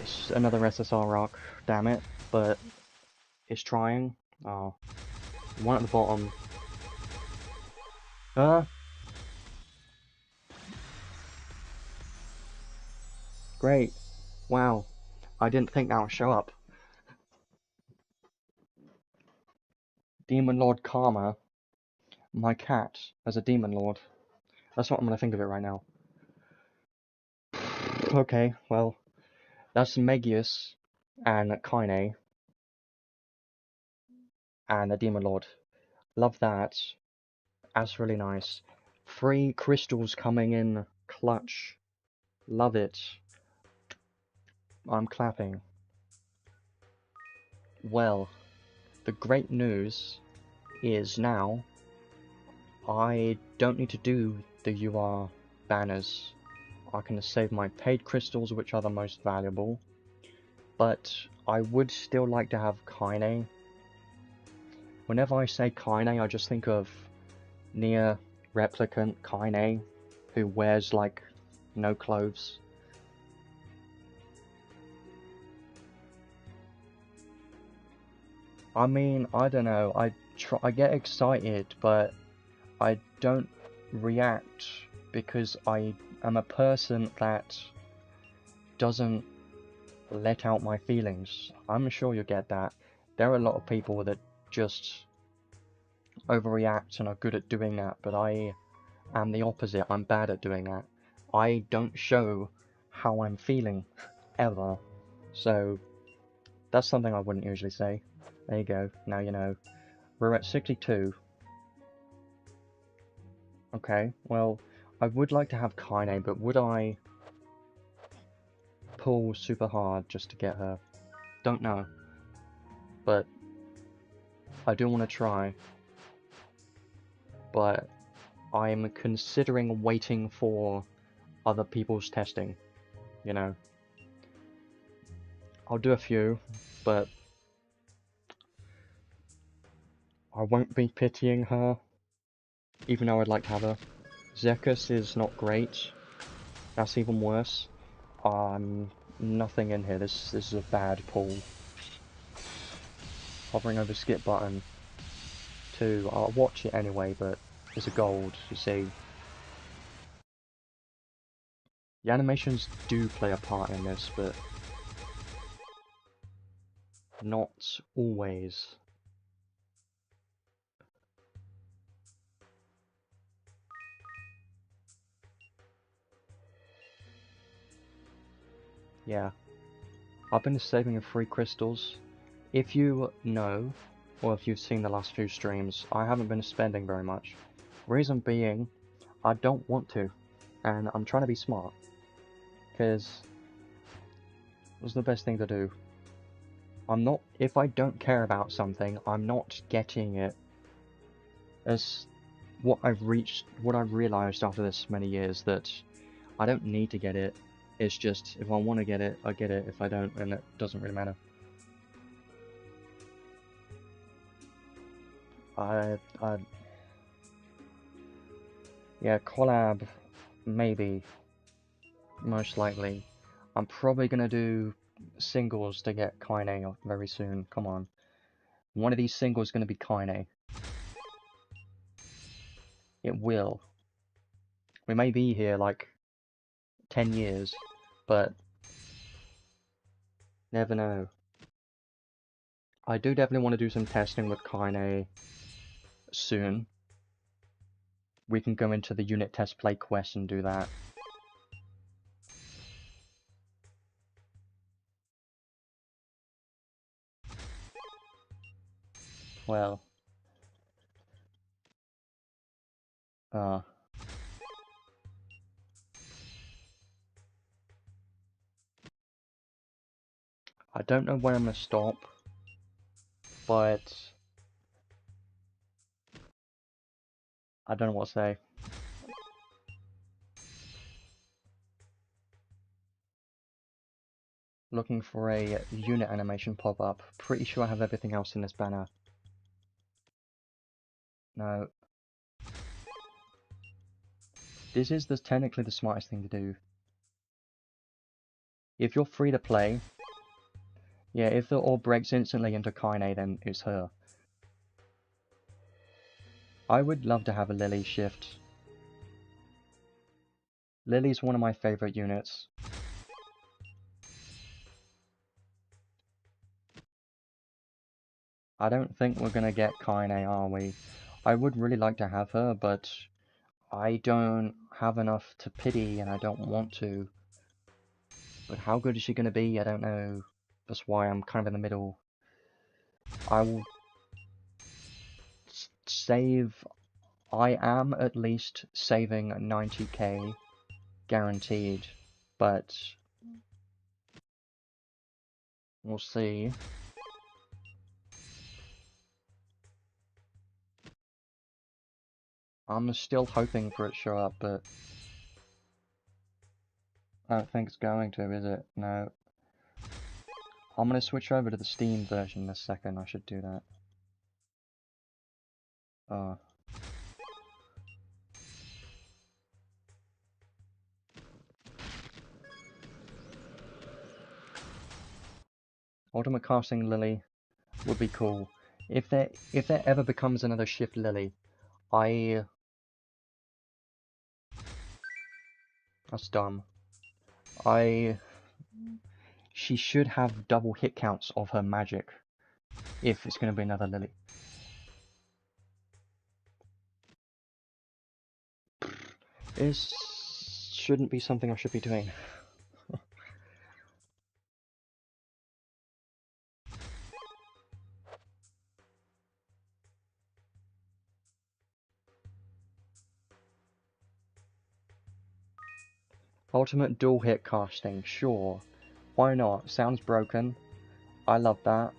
it's another SSR arc, damn it, but it's trying. Oh, 1 at the bottom. Great. Wow. I didn't think that would show up. Demon Lord Karma. My cat as a Demon Lord. That's what I'm gonna think of it right now. Okay, well, that's Megius and Kynei and the Demon Lord. Love that. That's really nice. 3 crystals coming in clutch. Love it. I'm clapping. Well, the great news is now I don't need to do the UR banners. I can save my paid crystals, which are the most valuable, but I would still like to have Kynei. Whenever I say Kynei, I just think of near replicant Kynei, who wears like no clothes. I mean, I don't know, I get excited, but I don't react because I am a person that doesn't let out my feelings. I'm sure you get that. There are a lot of people that just overreact and are good at doing that, but I am the opposite. I'm bad at doing that. I don't show how I'm feeling, ever. So, that's something I wouldn't usually say. There you go, now you know. We're at 62. Okay, well, I would like to have Kynei, but would I pull super hard just to get her? Don't know. But I do want to try. But I'm considering waiting for other people's testing, you know. I'll do a few, but I won't be pitying her, even though I'd like to have her. Zekus is not great. That's even worse. Nothing in here. This is a bad pull. Hovering over skip button. 2. I'll watch it anyway, but it's a gold, you see. The animations do play a part in this, but not always. Yeah. I've been saving 3 crystals. If you know, or if you've seen the last few streams, I haven't been spending very much. Reason being, I don't want to, and I'm trying to be smart, because it was the best thing to do. If I don't care about something, I'm not getting it. As what I've realized after this many years, that I don't need to get it. It's just, if I want to get it, I get it. If I don't, then it doesn't really matter. Yeah, collab, maybe, most likely. I'm probably gonna do singles to get Kynei very soon. Come on. One of these singles is gonna be Kynei. It will. We may be here like 10 years, but never know. I do definitely want to do some testing with Kynei soon. We can go into the unit test play quest and do that. Well, I don't know when I'm gonna stop, but I don't know what to say. Looking for a unit animation pop-up. Pretty sure I have everything else in this banner. No. This is technically the smartest thing to do. If you're free to play, yeah, if the orb breaks instantly into Kynei, then it's her. I would love to have a Lily shift. Lily's one of my favorite units. I don't think we're gonna get Kynei, are we? I would really like to have her, but I don't have enough to pity, and I don't want to. But how good is she gonna be? I don't know. That's why I'm kind of in the middle. I will save. I am at least saving 90k guaranteed, but we'll see. I'm still hoping for it to show up, but I don't think it's going to, is it? No. I'm gonna switch over to the Steam version in a second. I should do that. Ultimate casting Lily would be cool. If there ever becomes another Shift Lily, that's dumb. She should have double hit counts of her magic, if it's gonna be another Lily. This shouldn't be something I should be doing. Ultimate dual hit casting, sure. Why not? Sounds broken. I love that.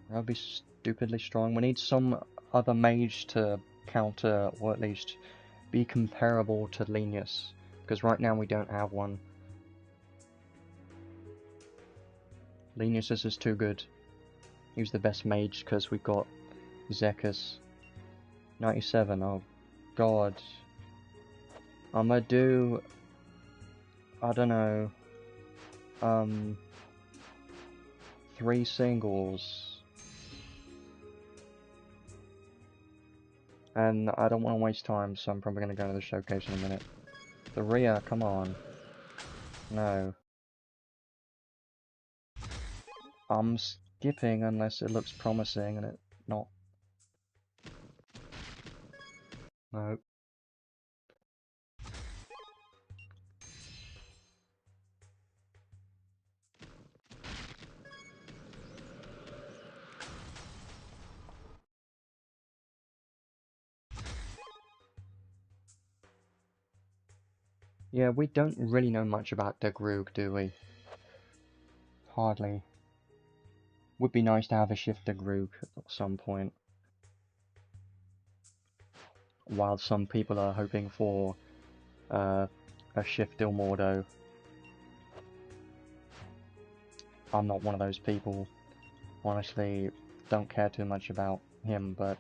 That would be stupidly strong. We need some other mage to counter, or at least be comparable to Linus, because right now we don't have one. Linus is just too good. He was the best mage because we got Zekus. 97, oh god. I'ma do... I don't know... 3 singles. And I don't want to waste time, so I'm probably going to go to the showcase in a minute. The Rhea, come on. No. I'm skipping unless it looks promising and it not. No. Yeah, we don't really know much about Degrug, do we? Hardly. Would be nice to have a shift Degrug at some point. While some people are hoping for a shift Ilmordo. I'm not one of those people. Honestly, don't care too much about him, but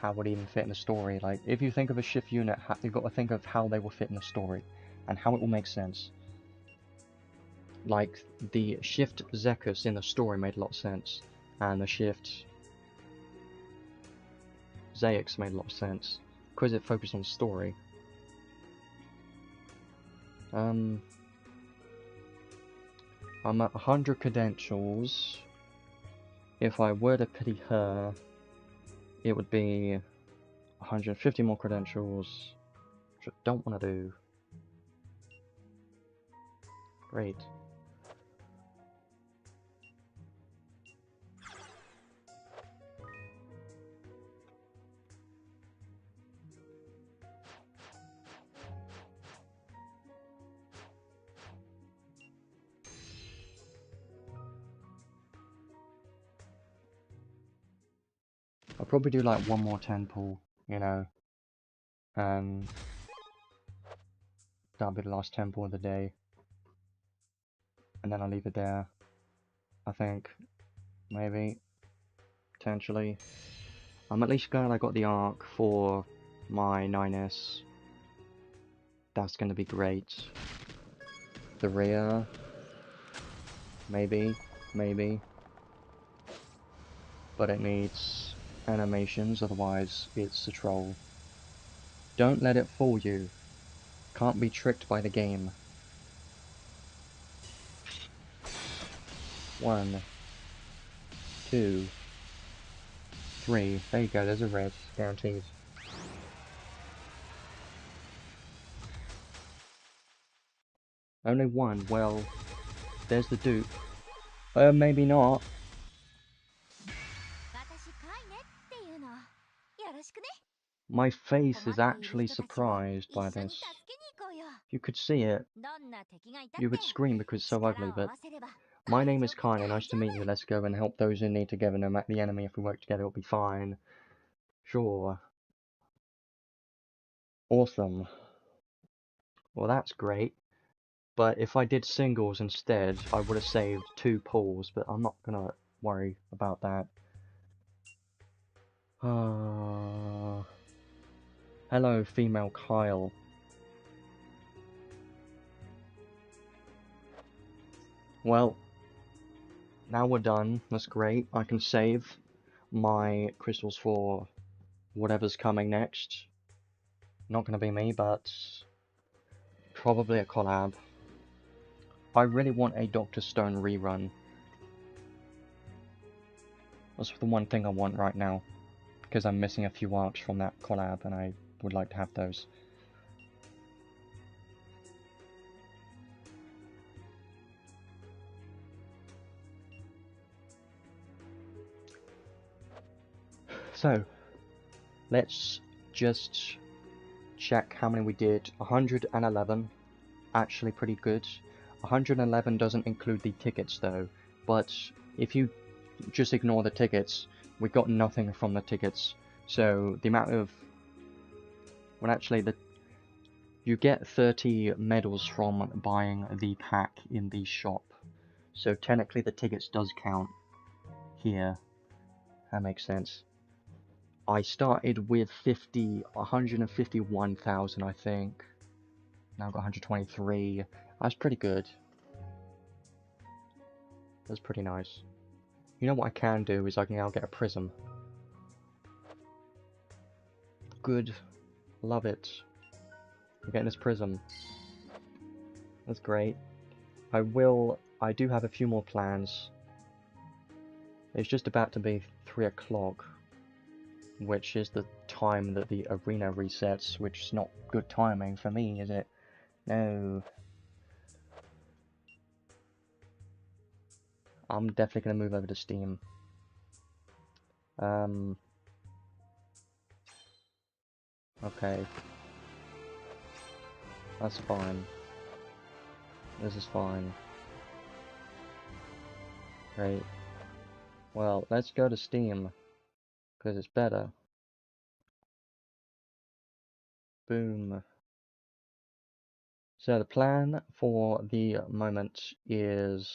how would he even fit in the story? Like, if you think of a shift unit, you've got to think of how they will fit in the story, and how it will make sense. Like, the shift Zekus in the story made a lot of sense, and the shift Zayx made a lot of sense, because it focused on story. I'm at 100 credentials. If I were to pity her, it would be 150 more credentials, which I don't want to do. Great. I'll probably do like one more 10 pull, you know, and that'll be the last 10 pull of the day, and then I'll leave it there, I think, maybe, potentially. I'm at least glad I got the arc for my 9S, that's gonna be great. The Rhea, maybe, but it needs animations, otherwise it's a troll. Don't let it fool you. Can't be tricked by the game. 1, 2, 3. There you go, there's a red, guaranteed. Only 1, well, there's the dupe. Maybe not. My face is actually surprised by this. If you could see it, you would scream because it's so ugly, but... My name is Kynei, nice to meet you, let's go and help those in need together, no matter the enemy, if we work together it'll be fine. Sure. Awesome. Well, that's great. But if I did singles instead, I would have saved 2 pulls, but I'm not gonna worry about that. Hello, female Kyle. Well, now we're done. That's great. I can save my crystals for whatever's coming next. Not gonna be me, but probably a collab. I really want a Dr. Stone rerun. That's the one thing I want right now, because I'm missing a few arcs from that collab and I would like to have those. So, let's just check how many we did. 111, actually pretty good. 111 doesn't include the tickets though, but if you just ignore the tickets, we got nothing from the tickets. So the amount of Well, actually, you get 30 medals from buying the pack in the shop. So technically the tickets does count here. That makes sense. I started with 151,000 I think. Now I've got 123. That's pretty good. That's pretty nice. You know what I can do is I can now get a prism. Good. Love it. I'm getting this prism. That's great. I do have a few more plans. It's just about to be 3 o'clock, which is the time that the arena resets, which is not good timing for me, is it? No. I'm definitely going to move over to Steam. Okay. That's fine. This is fine. Great. Well, let's go to Steam, because it's better. Boom. So the plan for the moment is...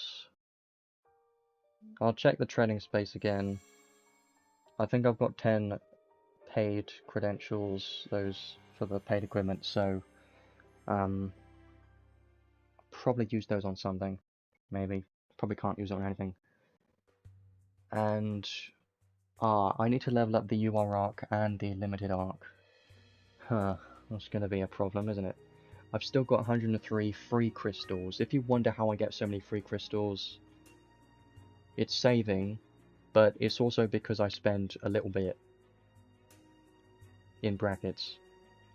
I'll check the trading space again. I think I've got 10 paid credentials, those for the paid equipment, so probably use those on something. Maybe. Probably can't use it on anything. And I need to level up the UR arc and the limited arc. Huh, that's gonna be a problem, isn't it? I've still got 103 free crystals. If you wonder how I get so many free crystals, it's saving, but it's also because I spend a little bit. In brackets.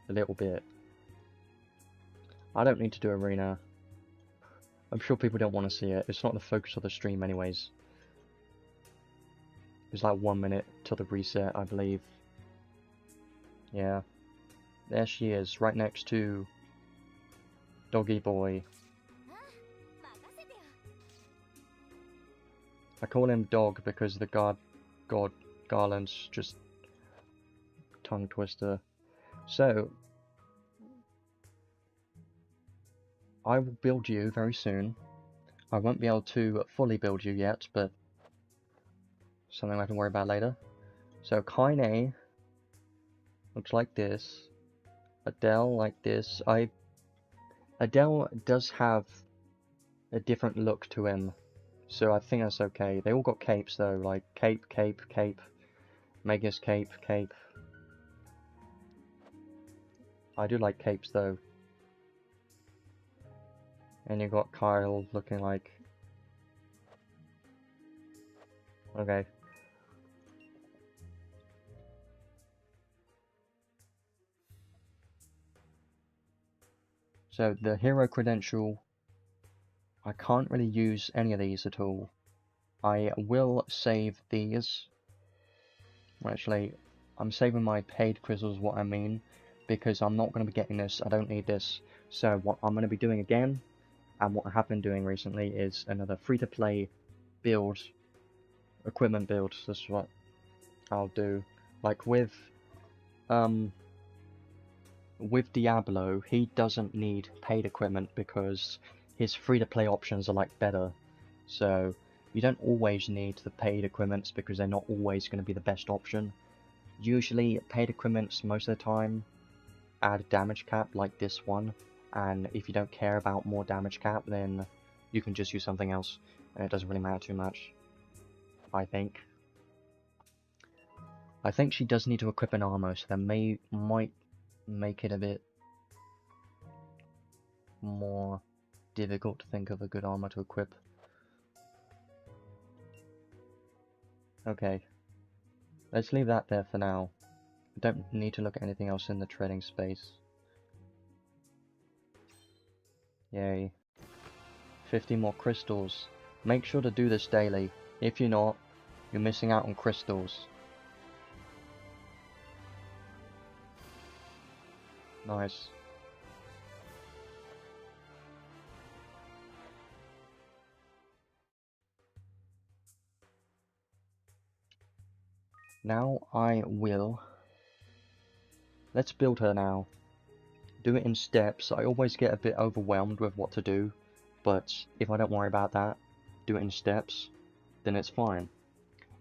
A little bit. I don't need to do arena. I'm sure people don't want to see it. It's not the focus of the stream anyways. It's like 1 minute till the reset, I believe. Yeah. There she is, right next to Doggy Boy. I call him Dog because the God Garland's just tongue twister. So I will build you very soon. I won't be able to fully build you yet, but something I can worry about later. So Kynei looks like this. Adel like this. Adel does have a different look to him, so I think that's okay. They all got capes though, like cape, cape, cape, Magus cape, cape. I do like capes though. And you got Kyle looking like... Okay. So the hero credential, I can't really use any of these at all. I will save these. Well, actually, I'm saving my paid crystals, what I mean, because I'm not going to be getting this. I don't need this. So what I'm going to be doing again, and what I have been doing recently, is another free-to-play build, equipment build. This is what I'll do. Like with Diablo, he doesn't need paid equipment because his free-to-play options are like better. So you don't always need the paid equipments because they're not always going to be the best option. Usually paid equipments most of the time add damage cap like this one, and if you don't care about more damage cap then you can just use something else and it doesn't really matter too much, I think. I think she does need to equip an armor, so that might make it a bit more difficult to think of a good armor to equip. Okay, let's leave that there for now. I don't need to look at anything else in the trading space. Yay. 50 more crystals. Make sure to do this daily. If you're not, you're missing out on crystals. Nice. Now I will... Let's build her now. Do it in steps. I always get a bit overwhelmed with what to do, but if I don't worry about that, do it in steps, then it's fine.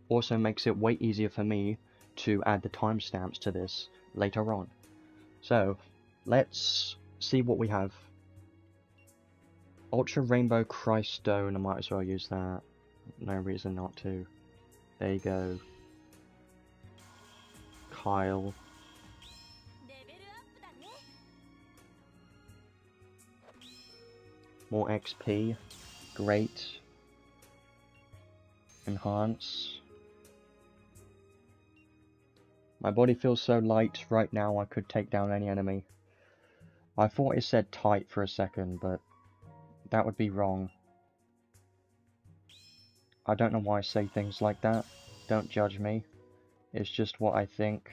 Also makes it way easier for me to add the timestamps to this later on. So, let's see what we have. Ultra Rainbow Christ Stone, I might as well use that. No reason not to. There you go. Kyle. More XP. Great. Enhance. My body feels so light right now I could take down any enemy. I thought it said tight for a second, but that would be wrong. I don't know why I say things like that. Don't judge me. It's just what I think.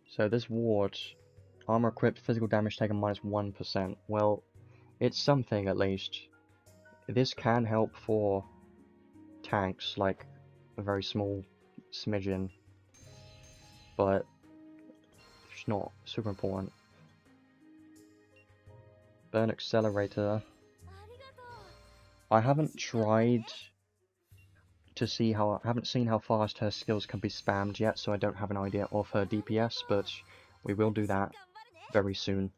So this ward, armor equipped, physical damage taken minus 1%. Well, it's something at least. This can help for tanks, like a very small smidgen, but it's not super important. Burn Accelerator. I haven't tried to see how, I haven't seen how fast her skills can be spammed yet, so I don't have an idea of her DPS, but we will do that very soon.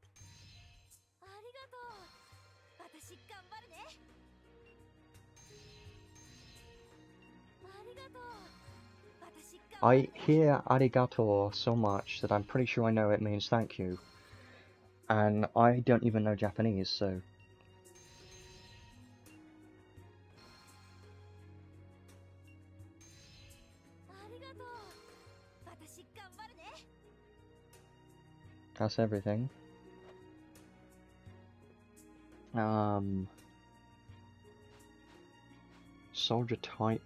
I hear arigato so much that I'm pretty sure I know it means thank you. And I don't even know Japanese, so... That's everything. Soldier type.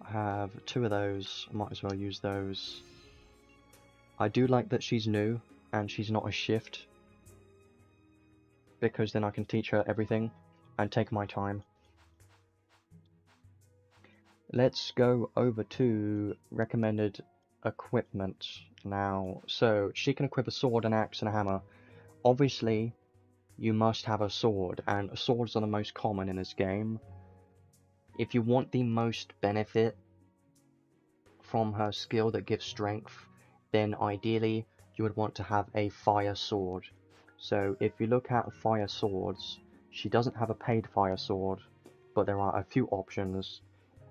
I have 2 of those. I might as well use those. I do like that she's new and she's not a shift, because then I can teach her everything and take my time. Let's go over to recommended equipment now. So she can equip a sword, an axe, and a hammer. Obviously, you must have a sword, and swords are the most common in this game. If you want the most benefit from her skill that gives strength, then ideally you would want to have a fire sword. So if you look at fire swords, she doesn't have a paid fire sword, but there are a few options.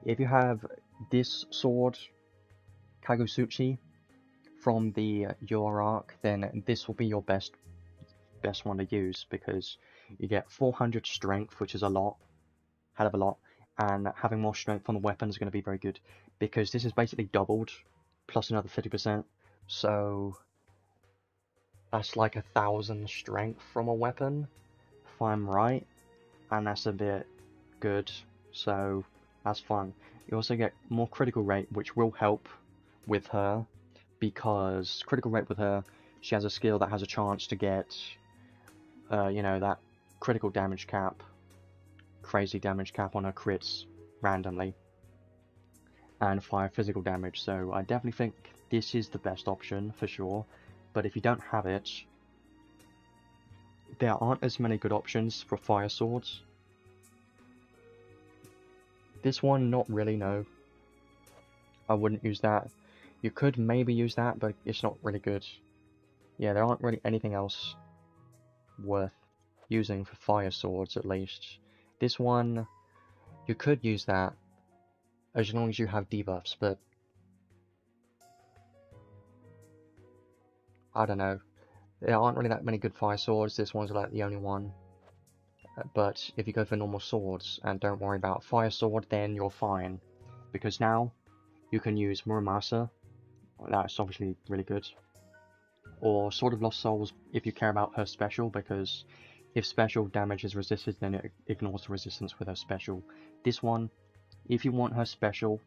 If you have this sword, Kagutsuchi, from the Your arc, then this will be your best one to use, because you get 400 strength, which is a lot, hell of a lot, and having more strength on the weapon is going to be very good, because this is basically doubled, plus another 50%, so that's like 1,000 strength from a weapon, if I'm right, and that's a bit good, so that's fun. You also get more critical rate, which will help with her, because critical rate with her, she has a skill that has a chance to get, you know, that critical damage cap, crazy damage cap on her crits randomly, and 5 physical damage, so I definitely think this is the best option for sure. But if you don't have it, there aren't as many good options for fire swords. This one, not really, no. I wouldn't use that. You could maybe use that, but it's not really good. Yeah, there aren't really anything else worth using for fire swords, at least. This one, you could use that, as long as you have debuffs, but I don't know. There aren't really that many good fire swords. This one's like the only one. But if you go for normal swords and don't worry about fire sword, then you're fine, because now you can use Muramasa. That's obviously really good. Or Sword of Lost Souls if you care about her special, because if special damage is resisted, then it ignores the resistance with her special. This one, if you want her special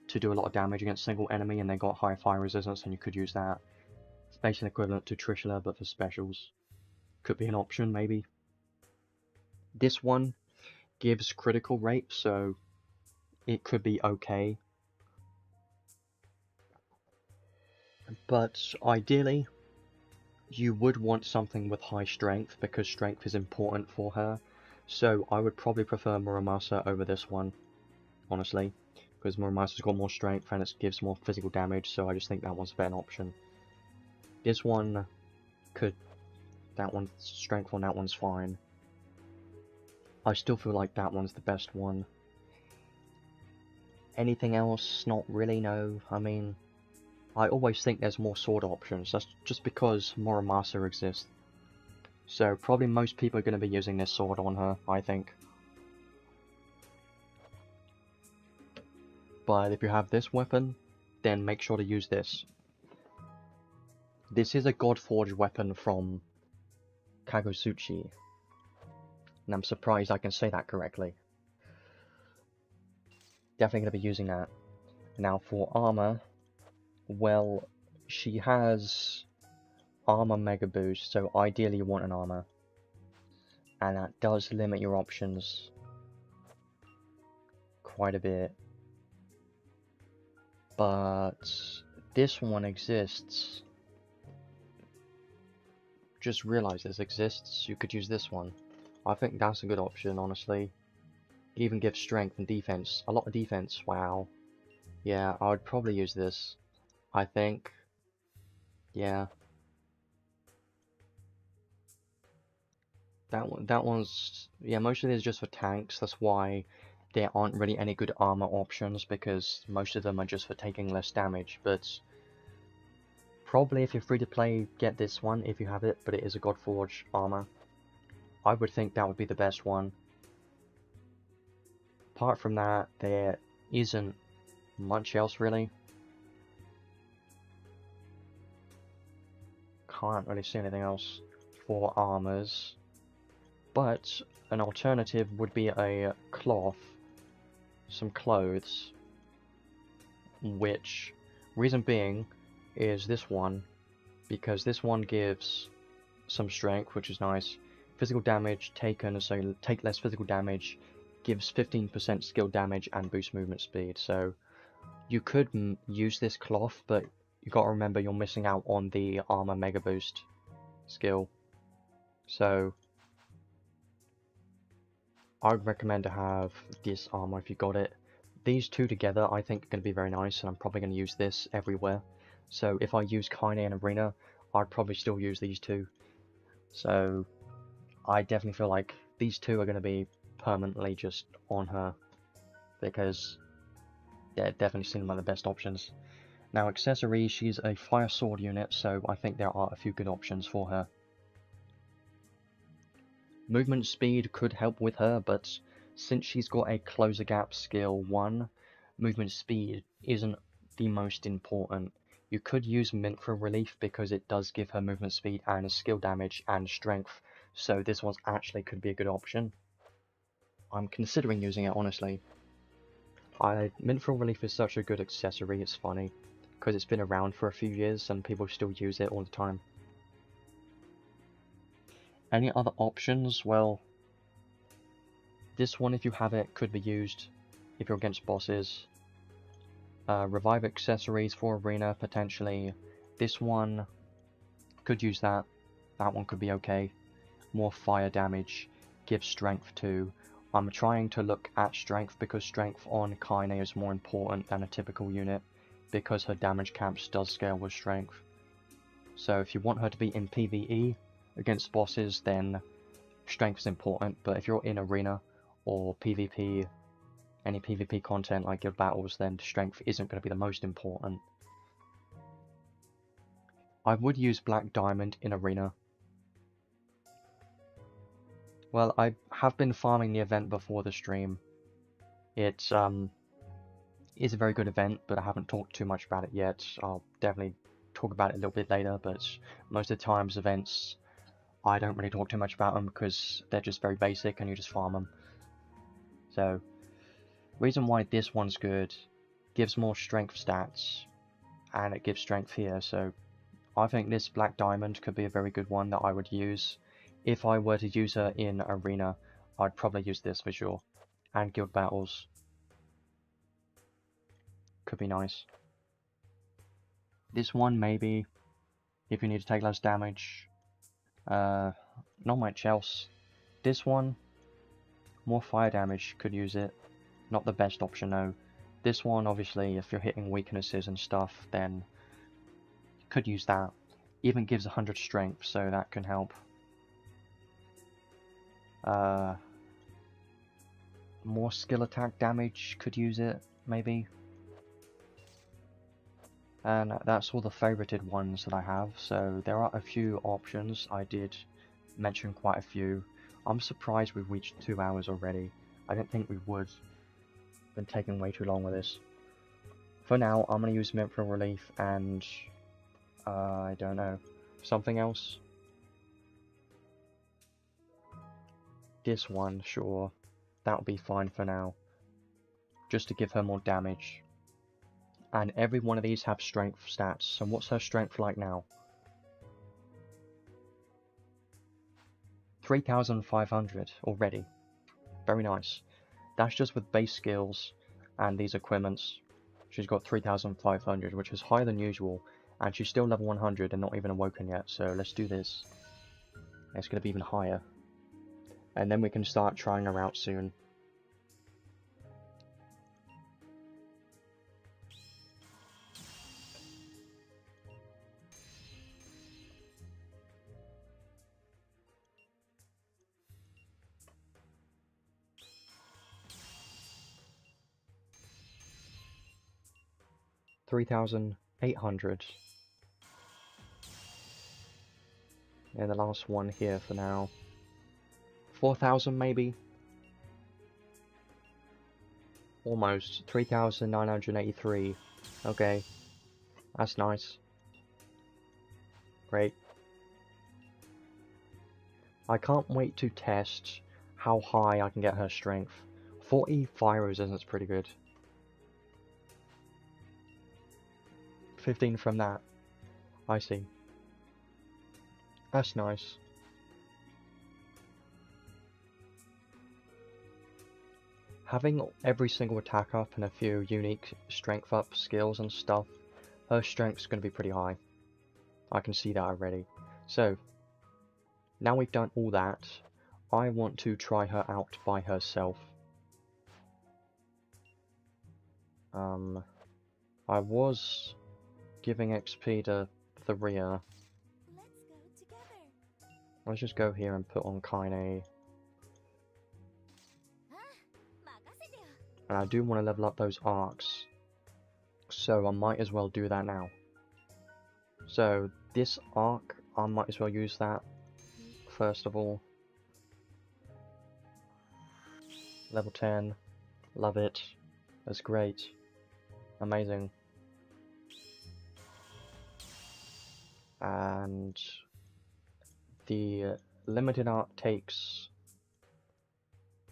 to do a lot of damage against single enemy and they got high fire resistance, then you could use that. It's basically equivalent to Trishula, but for specials. Could be an option, maybe. This one gives critical rate, so it could be okay. But ideally, you would want something with high strength because strength is important for her. So I would probably prefer Muramasa over this one, honestly, because Muramasa's got more strength and it gives more physical damage, so I just think that one's a better option. This one that one's strength on that one's fine. I still feel like that one's the best one. Anything else? Not really, no. I mean, I always think there's more sword options, that's just because Muramasa exists. So probably most people are going to be using this sword on her, I think. But if you have this weapon, then make sure to use this. This is a God-forged weapon from Kagutsuchi. And I'm surprised I can say that correctly. Definitely going to be using that. Now for armor, well, she has armor mega boost, so ideally you want an armor. And that does limit your options quite a bit. But this one exists. Just realized this exists, you could use this one. I think that's a good option, honestly. It even gives strength and defense. A lot of defense, wow. Yeah, I would probably use this. I think. Yeah. That one's... Yeah, most of it is just for tanks, that's why there aren't really any good armor options, because most of them are just for taking less damage, but... Probably if you're free to play, get this one if you have it, but it is a Godforged armor. I would think that would be the best one. Apart from that, there isn't much else really. Can't really see anything else for armors. But an alternative would be a cloth, some clothes, which, reason being, is this one, because this one gives some strength, which is nice. Physical damage taken, so take less physical damage, gives 15% skill damage and boost movement speed. So you could use this cloth, but you gotta remember you're missing out on the armor mega boost skill. So I'd recommend to have this armor if you got it. These two together I think are going to be very nice, and I'm probably going to use this everywhere. So if I use Kynei in Arena, I'd probably still use these two. So I definitely feel like these two are going to be permanently just on her, because they're definitely seem like the best options. Now accessories, she's a fire sword unit, so I think there are a few good options for her. Movement speed could help with her, but since she's got a closer gap skill 1, movement speed isn't the most important. You could use Mint for relief because it does give her movement speed and skill damage and strength, so this one actually could be a good option. I'm considering using it, honestly. Mint for relief is such a good accessory, it's funny, because it's been around for a few years and people still use it all the time. Any other options? Well, this one, if you have it, could be used if you're against bosses. Revive accessories for arena, potentially. This one, could use that. That one could be okay. More fire damage, gives strength too. I'm trying to look at strength because strength on Kynei is more important than a typical unit, because her damage caps does scale with strength. So if you want her to be in PvE against bosses, then strength is important, but if you're in arena or PvP, any PvP content like guild battles, then strength isn't going to be the most important. I would use Black Diamond in arena. Well, I have been farming the event before the stream. It is a very good event, but I haven't talked too much about it yet. I'll definitely talk about it a little bit later, but most of the times events, I don't really talk too much about them because they're just very basic and you just farm them. So, reason why this one's good, gives more strength stats, and it gives strength here, so I think this Black Diamond could be a very good one that I would use. If I were to use her in Arena, I'd probably use this for sure. And guild battles. Could be nice. This one, maybe, if you need to take less damage. Not much else. This one, more fire damage, could use it. Not the best option, though. This one, obviously, if you're hitting weaknesses and stuff, then could use that. Even gives 100 strength, so that can help. More skill attack damage, could use it, maybe. And that's all the favorited ones that I have, so there are a few options. I did mention quite a few. I'm surprised we've reached 2 hours already. I didn't think we would. Been taking way too long with this. For now, I'm going to use Mint for Relief and... I don't know. Something else? This one, sure. That'll be fine for now. Just to give her more damage. And every one of these have strength stats. So what's her strength like now? 3,500 already. Very nice. That's just with base skills and these equipments. She's got 3,500, which is higher than usual. And she's still level 100 and not even awoken yet. So let's do this. It's going to be even higher. And then we can start trying her out soon. $3,800. And the last one here for now. 4,000 maybe? Almost. 3,983. Okay. That's nice. Great. I can't wait to test how high I can get her strength. 40 fire resistance is pretty good. 15 from that. I see. That's nice. Having every single attack up and a few unique strength up skills and stuff, her strength's going to be pretty high. I can see that already. So, now we've done all that, I want to try her out by herself. I was giving XP to Tharia. Let's just go here and put on Kynei. And I do want to level up those arcs, so I might as well do that now. So this arc, I might as well use that first of all. Level 10, love it, that's great, amazing. And the limited arc takes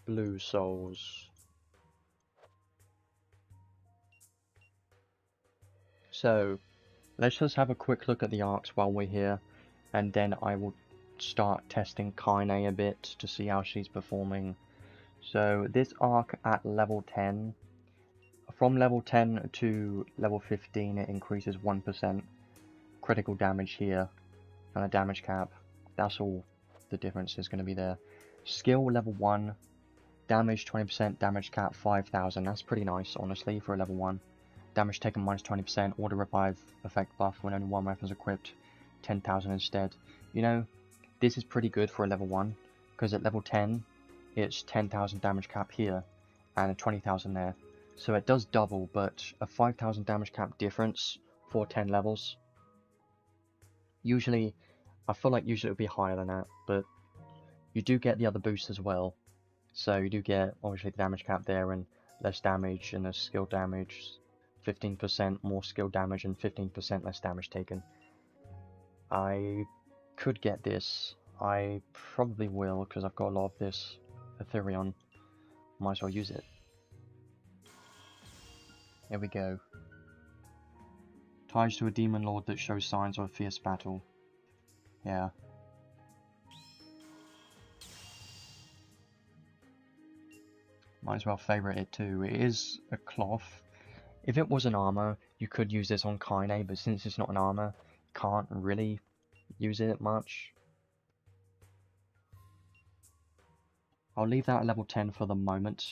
blue souls. So, let's just have a quick look at the arcs while we're here, and then I will start testing Kynei a bit to see how she's performing. So, this arc at level 10, from level 10 to level 15 it increases 1% critical damage here, and a damage cap. That's all the difference is going to be there. Skill level 1, damage 20%, damage cap 5,000, that's pretty nice honestly for a level 1. Damage taken minus 20%, auto revive effect buff when only one weapon is equipped, 10,000 instead. You know, this is pretty good for a level 1, because at level 10, it's 10,000 damage cap here, and a 20,000 there. So it does double, but a 5,000 damage cap difference for 10 levels. Usually, I feel like usually it would be higher than that, but you do get the other boosts as well. So you do get, obviously, the damage cap there, and less damage, and the skill damage, 15% more skill damage and 15% less damage taken. I could get this. I probably will, because I've got a lot of this Ethereon. Might as well use it. Here we go. Ties to a demon lord that shows signs of a fierce battle. Yeah. Might as well favourite it too. It is a cloth. If it was an armor, you could use this on Kynei, but since it's not an armor, you can't really use it much. I'll leave that at level 10 for the moment.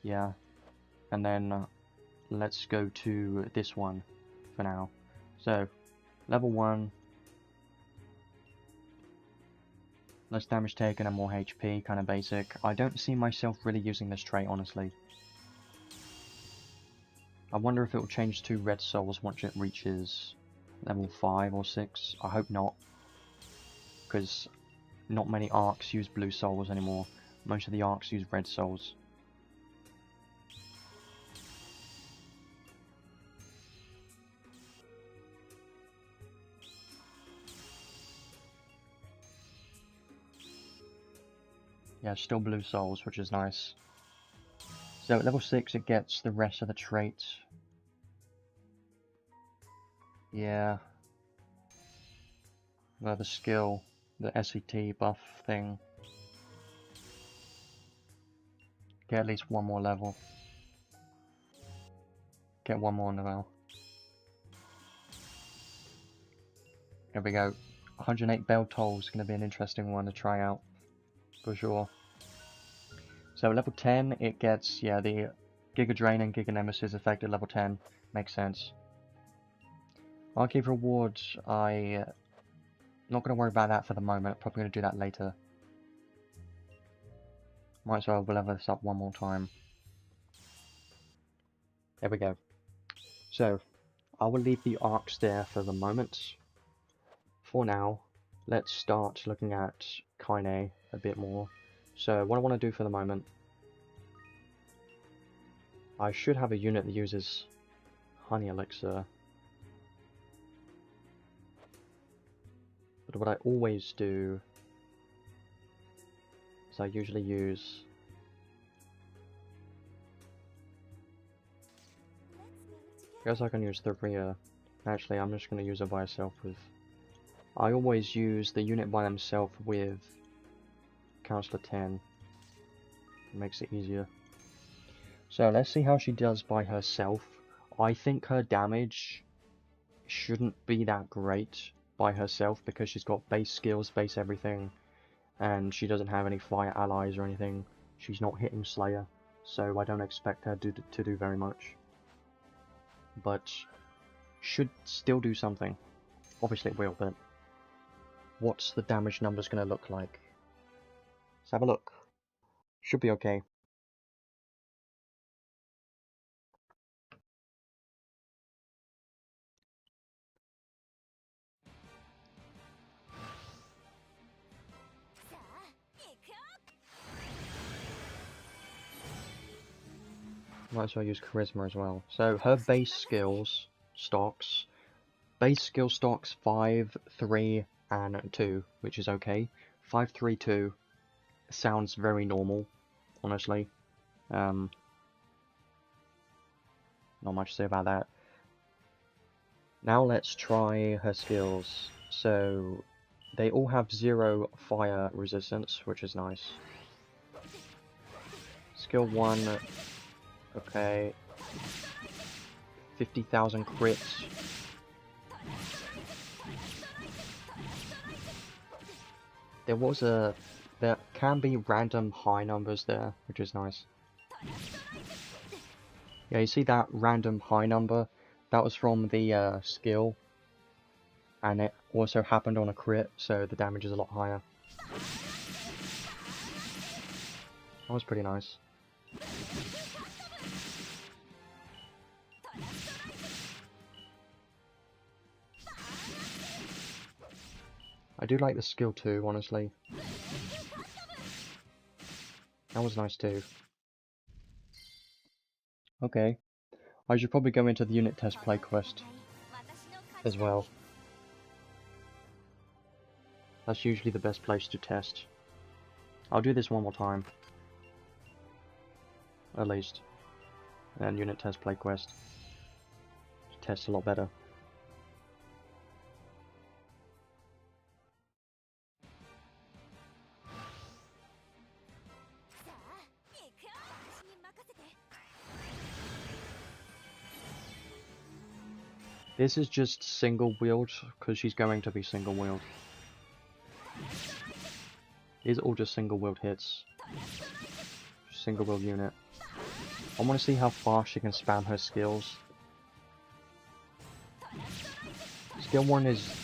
Yeah. And then let's go to this one for now. So, level 1. Less damage taken and more HP, kind of basic. I don't see myself really using this trait, honestly. I wonder if it will change to red souls once it reaches level 5 or 6. I hope not. Because not many arcs use blue souls anymore. Most of the arcs use red souls. Yeah, still blue souls, which is nice. So at level 6 it gets the rest of the traits. Yeah. Well, the skill, the SET buff thing. Get at least one more level. Get one more level. Here we go. 108 bell tolls is going to be an interesting one to try out. For sure. So at level 10 it gets, yeah, the Giga Drain and Giga Nemesis effect at level 10. Makes sense. Archive rewards, not going to worry about that for the moment. Probably going to do that later. Might as well level this up one more time. There we go. So, I will leave the arcs there for the moment. For now, let's start looking at Kynei a bit more. So, what I want to do for the moment, I should have a unit that uses Honey Elixir. But what I always do is I usually use I guess I can use the Rhea. Actually, I'm just going to use it by itself with... I always use the unit by themselves with Counselor 10. It makes it easier. So let's see how she does by herself. I think her damage shouldn't be that great by herself because she's got base skills, base everything, and she doesn't have any fire allies or anything. She's not hitting Slayer, so I don't expect her to do very much. But should still do something. Obviously it will, but what's the damage numbers going to look like? Let's have a look. Should be okay. Might as well use Charisma as well. So her base skills stocks. Base skill stocks 5, 3, and 2, which is okay. 5, 3, 2 sounds very normal, honestly. Not much to say about that. Now let's try her skills. So they all have 0 fire resistance, which is nice. Skill 1, okay. 50,000 crits. There can be random high numbers there, which is nice. Yeah, you see that random high number? That was from the skill, and it also happened on a crit, so the damage is a lot higher. That was pretty nice. I do like the skill too, honestly. That was nice too. Okay. I should probably go into the unit test play quest as well. That's usually the best place to test. I'll do this one more time. At least. And then unit test play quest. Tests a lot better. This is just single wheeled because she's going to be single wheeled. These are all just single wheeled hits. Single wheeled unit. I want to see how fast she can spam her skills. Skill 1 is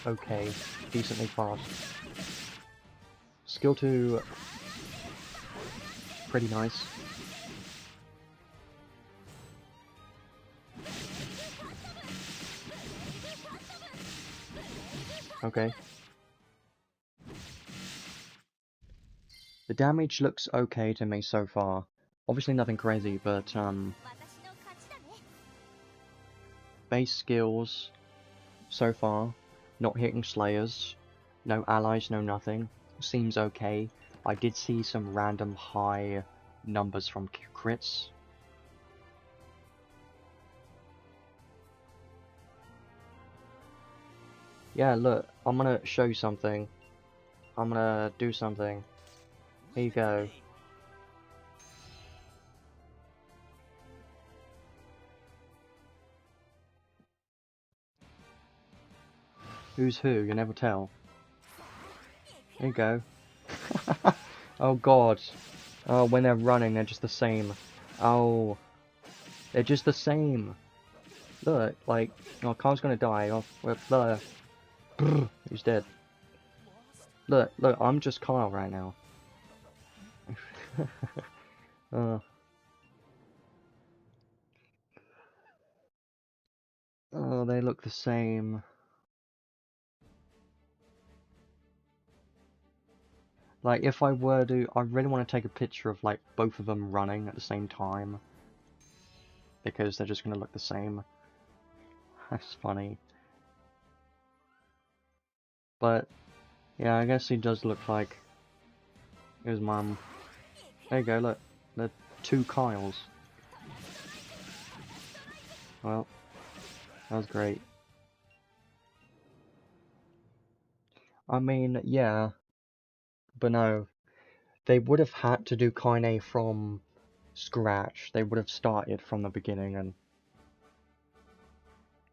okay, decently fast. Skill 2, pretty nice. Okay. The damage looks okay to me so far. Obviously nothing crazy, but base skills so far, not hitting slayers, no allies, no nothing. Seems okay. I did see some random high numbers from crits. Yeah, look, I'm gonna show you something. I'm gonna do something. Here you go. Who's who? You never tell. There you go. Oh god. Oh, when they're running, they're just the same. Oh. They're just the same. Look, like, oh, Kyle's gonna die. Oh, look. He's dead. Look, I'm just Kyle right now. Oh, they look the same. Like, if I were to... I really want to take a picture of, like, both of them running at the same time. Because they're just gonna look the same. That's funny. But, yeah, I guess he does look like his mum. There you go, look. They're two Kyles. Well, that was great. I mean, yeah. But no. They would have had to do Kynei from scratch. They would have started from the beginning and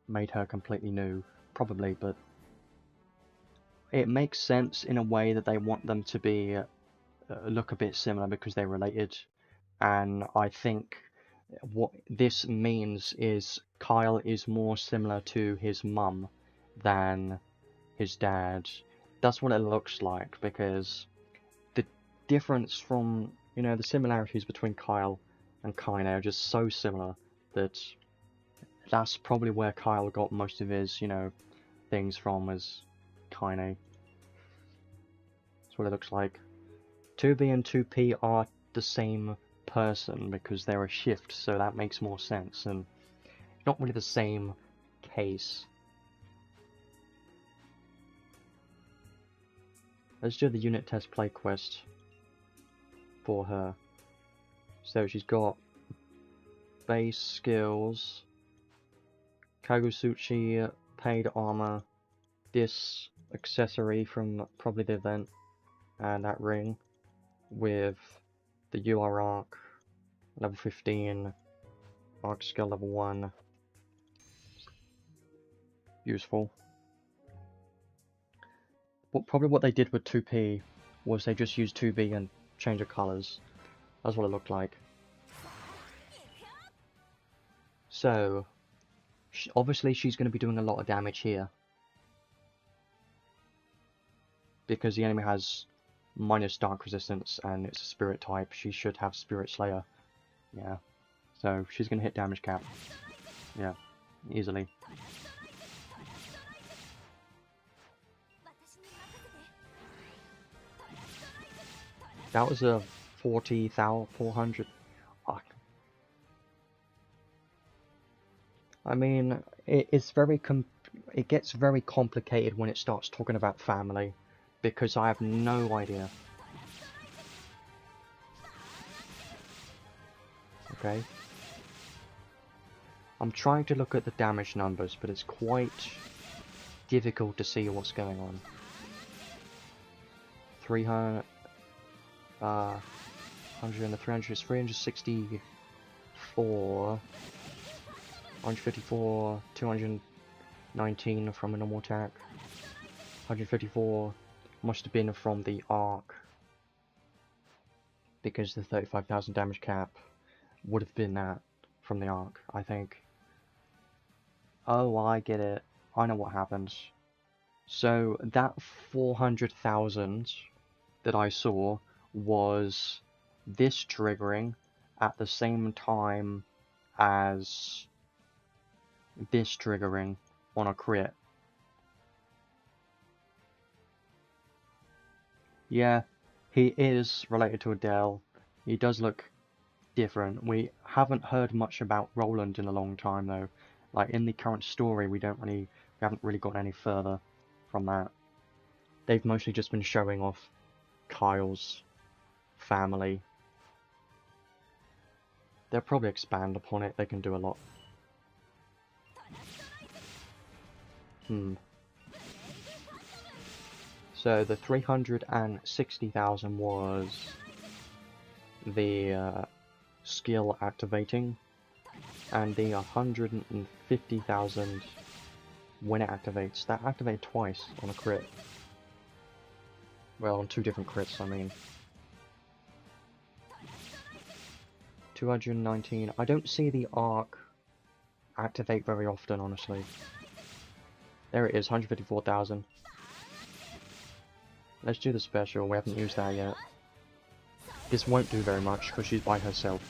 made her completely new. Probably, but... It makes sense in a way that they want them to be... look a bit similar because they're related. And I think what this means is Kyle is more similar to his mum than his dad. That's what it looks like, because the difference from, you know, the similarities between Kyle and Kynei are just so similar that that's probably where Kyle got most of his, you know, things from, as Kynei. That's what it looks like. 2B and 2P are the same person because they're a shift, so that makes more sense, and not really the same case. Let's do the unit test play quest for her. So she's got base skills, Kagusuchi paid armor, this accessory from probably the event, and that ring with the UR arc, level 15, arc skill level 1. Useful. Well, probably what they did with 2P was they just used 2B and change the colours. That's what it looked like. So, obviously she's going to be doing a lot of damage here. Because the enemy has minus dark resistance and it's a spirit type, she should have Spirit Slayer. Yeah. So, she's going to hit damage cap. Yeah, easily. That was a 40,400. I mean, it gets very complicated when it starts talking about family, because I have no idea. Okay. I'm trying to look at the damage numbers, but it's quite difficult to see what's going on. 300, 100 and the 300 is 364. 154, 219 from a normal attack. 154 must have been from the arc, because the 35,000 damage cap would have been that from the arc, I think. Oh, I get it. I know what happens. So that 400,000 that I saw was this triggering at the same time as this triggering on a crit. Yeah, he is related to Adel. He does look different. We haven't heard much about Roland in a long time though. Like in the current story we haven't really gotten any further from that. They've mostly just been showing off Kyle's family. They'll probably expand upon it, they can do a lot. So the 360,000 was the skill activating, and the 150,000 when it activates. That activated twice on a crit. Well, on two different crits, I mean. 219. I don't see the arc activate very often, honestly. There it is, 154,000. Let's do the special, we haven't used that yet. This won't do very much because she's by herself.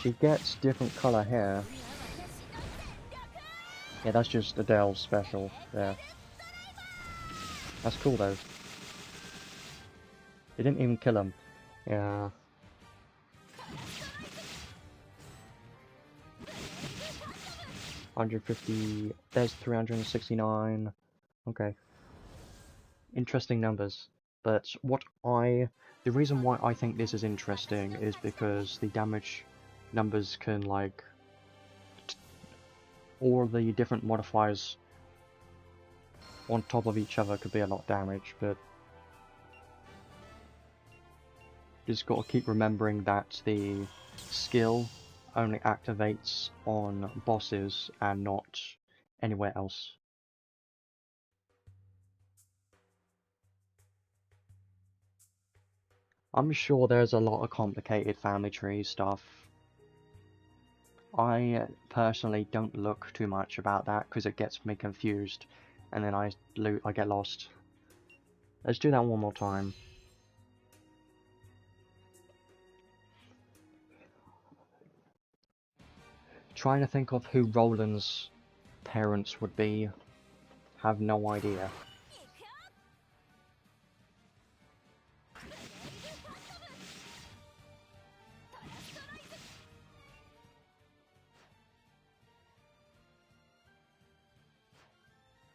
She gets different colour hair. Yeah, that's just Adel's special there. That's cool though. They didn't even kill him. Yeah. $150, there's 369. Okay. Interesting numbers. But the reason why I think this is interesting is because the damage numbers can, like, all the different modifiers on top of each other could be a lot of damage, but just gotta keep remembering that the skill only activates on bosses and not anywhere else. I'm sure there's a lot of complicated family tree stuff. I personally don't look too much about that because it gets me confused and then I get lost. Let's do that one more time. Trying to think of who Roland's parents would be. Have no idea.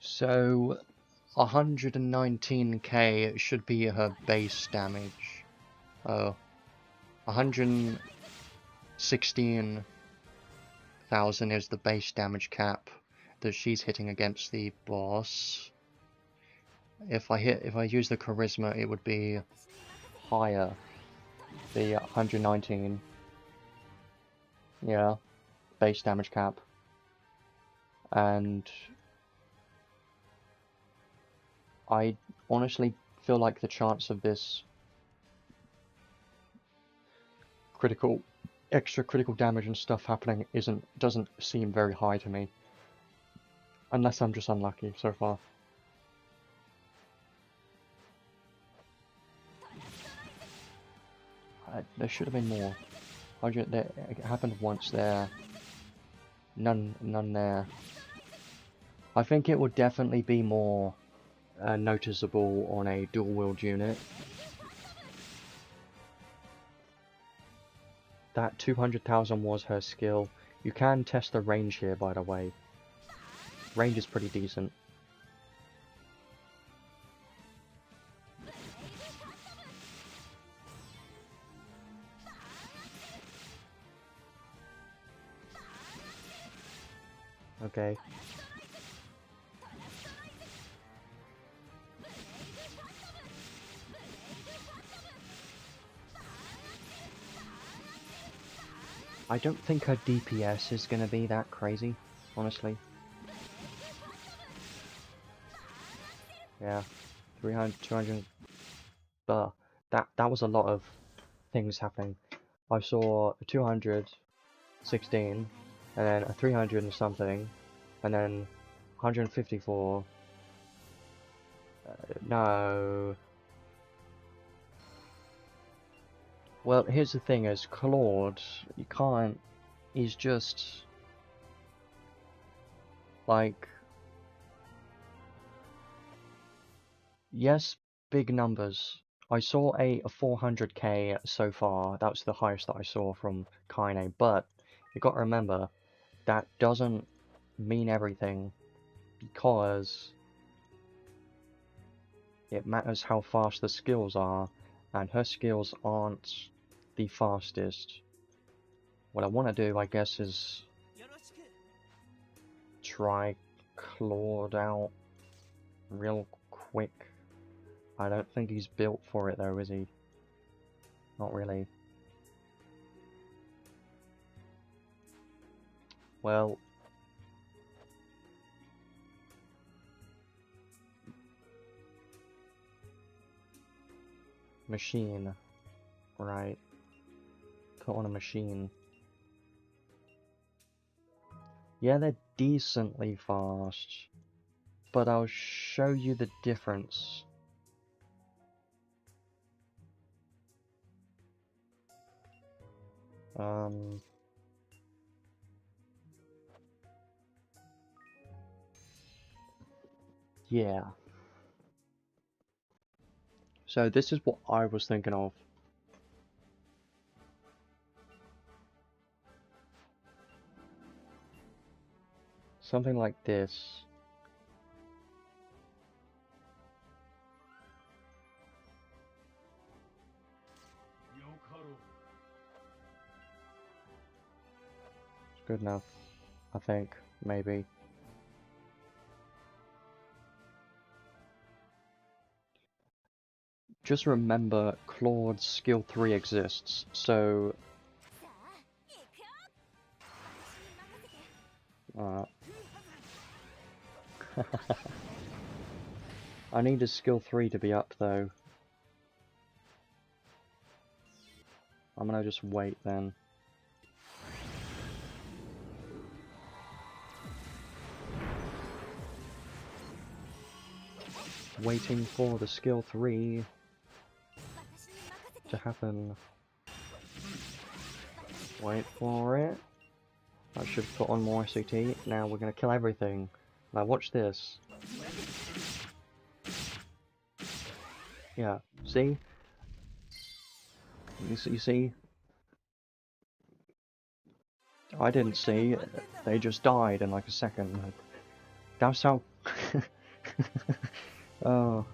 So 119k should be her base damage. Oh, 116,000 is the base damage cap that she's hitting against the boss. If I use the charisma, it would be higher. The 119. Yeah, base damage cap. And I honestly feel like the chance of this extra critical damage and stuff happening doesn't seem very high to me. Unless I'm just unlucky so far. There should have been more. It happened once there. None there. I think it would definitely be more noticeable on a dual-wield unit. That 200,000 was her skill. You can test the range here, by the way. Range is pretty decent. Okay. I don't think her DPS is gonna be that crazy, honestly. Yeah, 300, 200. That was a lot of things happening. I saw a 216, and then a 300 and something, and then 154. No. Well, here's the thing: is Claude, you can't. He's just like, yes, big numbers. I saw a 400k so far. That was the highest that I saw from Kynei, but you got to remember that doesn't mean everything, because it matters how fast the skills are, and her skills aren't the fastest. What I want to do, I guess, is try Claude out real quick. I don't think he's built for it though, is he? Not really. Well, machine. Right. Put on a machine. Yeah, they're decently fast, but I'll show you the difference. Yeah. So this is what I was thinking of. Something like this. It's good enough, I think, maybe. Just remember, Claude's skill 3 exists, so... I need his skill 3 to be up, though. I'm gonna just wait, then. Waiting for the skill 3 to happen. Wait for it. I should put on more SCT. Now we're gonna kill everything. Now watch this. Yeah, see? You see? I didn't see. They just died in like a second. That's how... Oh.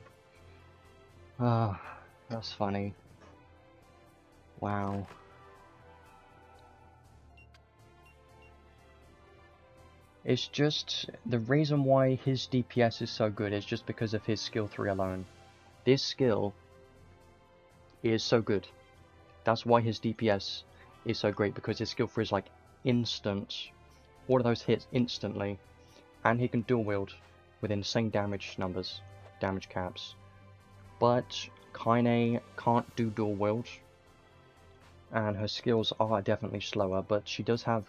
Ah, that's funny. Wow. It's just, the reason why his DPS is so good is just because of his skill 3 alone. This skill is so good. That's why his DPS is so great, because his skill 3 is like instant. All of those hits instantly. And he can dual wield with insane damage numbers, damage caps. But Kynei can't do dual wield. And her skills are definitely slower, but she does have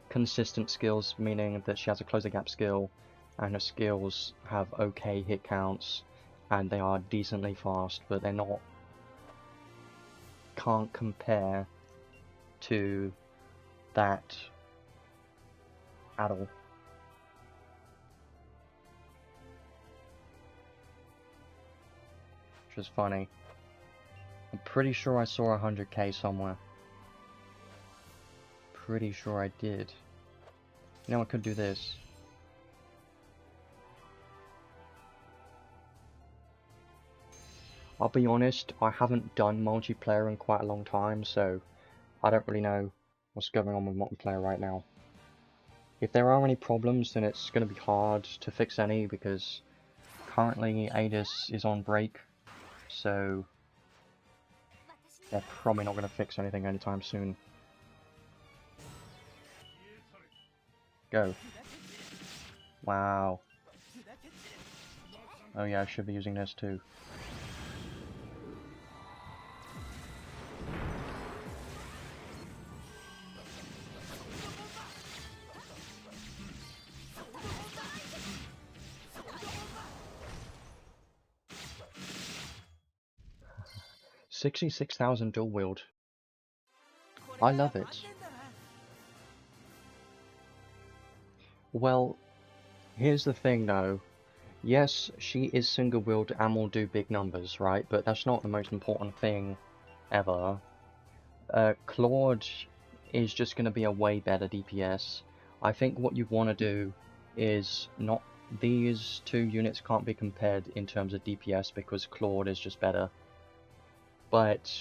consistent skills, meaning that she has a close the gap skill, and her skills have okay hit counts, and they are decently fast, but they're not... can't compare to that Adel. Which is funny. I'm pretty sure I saw 100k somewhere. Pretty sure I did. You know, I could do this. I'll be honest, I haven't done multiplayer in quite a long time, so I don't really know what's going on with multiplayer right now. If there are any problems, then it's going to be hard to fix any, because currently Adel is on break, so they're probably not going to fix anything anytime soon. Go. Wow. Oh yeah, I should be using this too. $66,000 dual wield. I love it. Well, here's the thing though. Yes, she is single wield and will do big numbers, right? But that's not the most important thing ever. Claude is just going to be a way better DPS. I think what you want to do is not... These two units can't be compared in terms of DPS because Claude is just better. But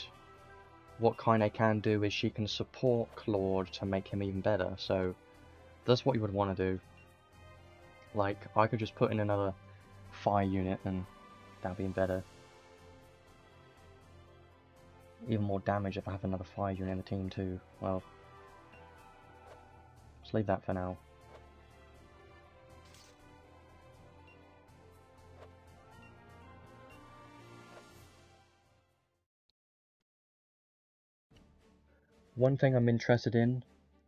what Kynei can do is she can support Claude to make him even better. So that's what you would want to do. Like, I could just put in another fire unit and that'd be better. Even more damage if I have another fire unit in the team too. Well, let's leave that for now. One thing I'm interested in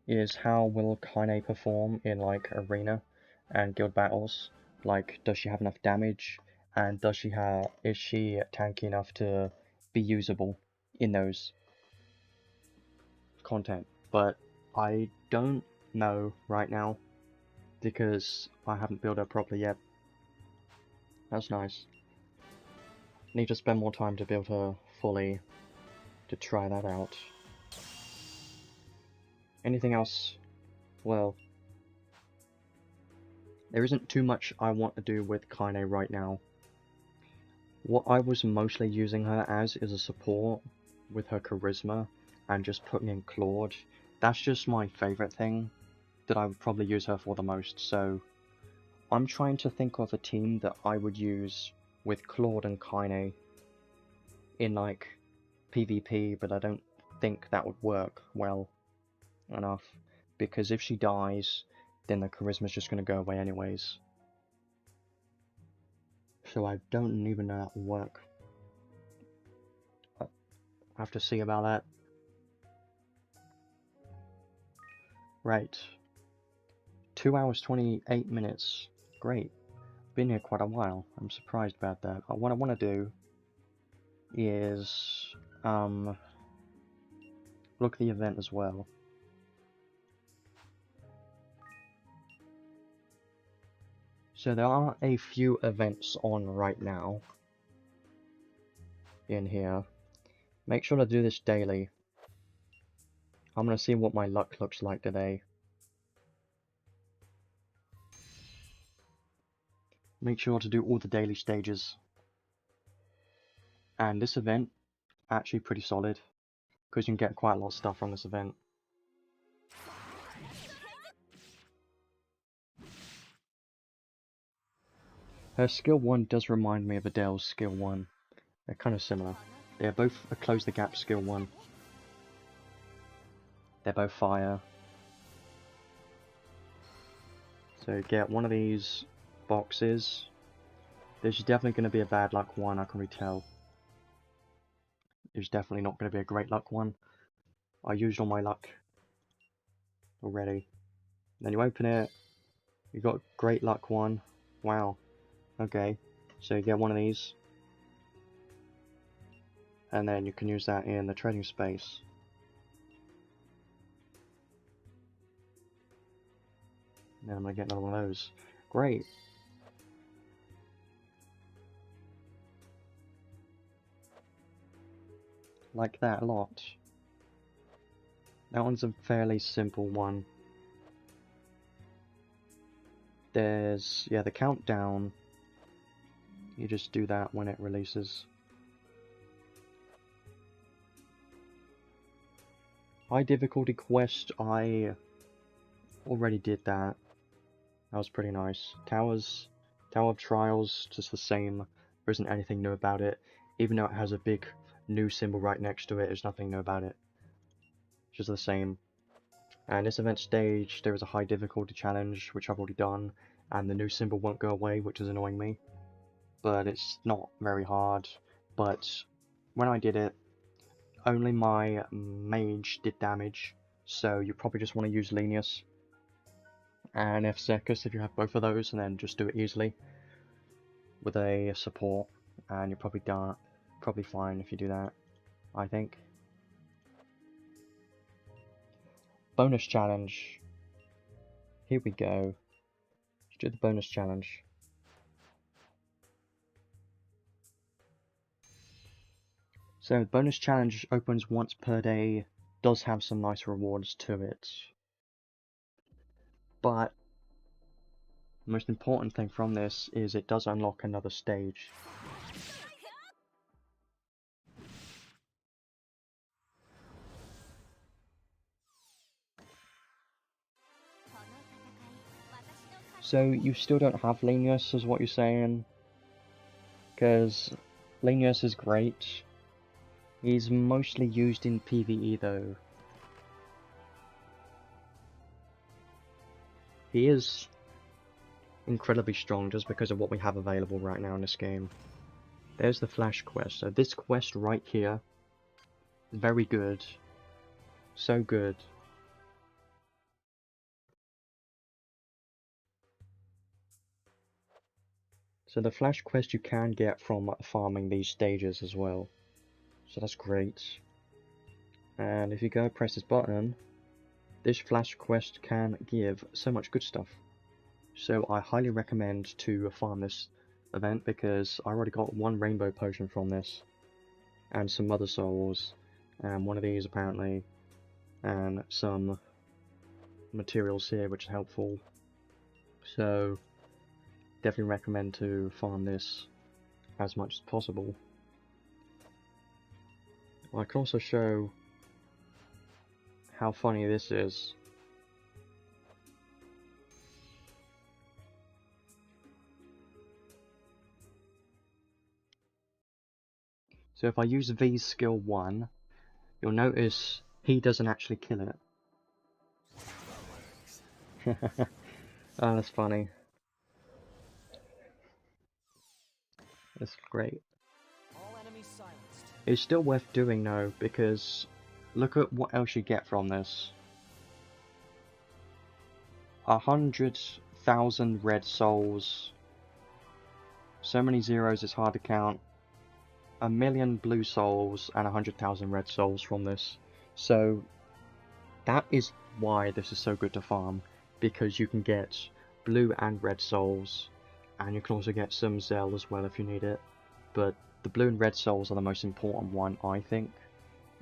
is how will Kynei perform in like arena and guild battles. Like, does she have enough damage, and is she tanky enough to be usable in those content? But I don't know right now because I haven't built her properly yet. That's nice. Need to spend more time to build her fully to try that out. Anything else? Well, there isn't too much I want to do with Kynei right now. What I was mostly using her as is a support with her charisma and just putting in Claude. That's just my favourite thing that I would probably use her for the most, so I'm trying to think of a team that I would use with Claude and Kynei in like PvP, but I don't think that would work well enough, because if she dies, then the charisma's just going to go away anyways. So I don't even know that will work. I have to see about that. Right. 2 hours 28 minutes. Great. Been here quite a while. I'm surprised about that. What I want to do is look at the event as well. So there are a few events on right now in here. Make sure to do this daily. I'm going to see what my luck looks like today. Make sure to do all the daily stages. And this event, actually pretty solid, because you can get quite a lot of stuff from this event. Her skill 1 does remind me of Adel's skill 1. They're kind of similar. They're both a close the gap skill 1. They're both fire. So get one of these boxes. There's definitely going to be a bad luck one, I can already tell. There's definitely not going to be a great luck one. I used all my luck already. Then you open it, you got great luck one. Wow. Okay, so you get one of these. And then you can use that in the trading space. And then I'm going to get another one of those. Great. Like that a lot. That one's a fairly simple one. There's, yeah, the countdown. You just do that when it releases. High difficulty quest, I already did that. That was pretty nice. Tower of Trials, just the same. There isn't anything new about it. Even though it has a big new symbol right next to it, there's nothing new about it. Just the same. And this event stage, there is a high difficulty challenge, which I've already done, and the new symbol won't go away, which is annoying me. But it's not very hard. But when I did it, only my mage did damage, so you probably just want to use Lenius and F-Secus if you have both of those, and then just do it easily with a support, and you're probably fine if you do that, I think. Bonus challenge. Here we go. Let's do the bonus challenge. So the bonus challenge opens once per day, does have some nice rewards to it. But the most important thing from this is it does unlock another stage. So you still don't have Lenius, is what you're saying? Because Lenius is great. He's mostly used in PvE though. He is incredibly strong just because of what we have available right now in this game. There's the Flash quest. So this quest right here is very good. So good. So the Flash quest you can get from farming these stages as well. So that's great. And if you go press this button, this Flash quest can give so much good stuff. So I highly recommend to farm this event because I already got one rainbow potion from this. And some mother souls. And one of these apparently. And some materials here which is helpful. So definitely recommend to farm this as much as possible. I can also show how funny this is. So if I use V's skill 1, you'll notice he doesn't actually kill it. Oh, that's funny. That's great. It's still worth doing though, because look at what else you get from this. 100,000 red souls. So many zeros it's hard to count. 1,000,000 blue souls and 100,000 red souls from this. So that is why this is so good to farm, because you can get blue and red souls, and you can also get some Zell as well if you need it. But the blue and red souls are the most important one, I think.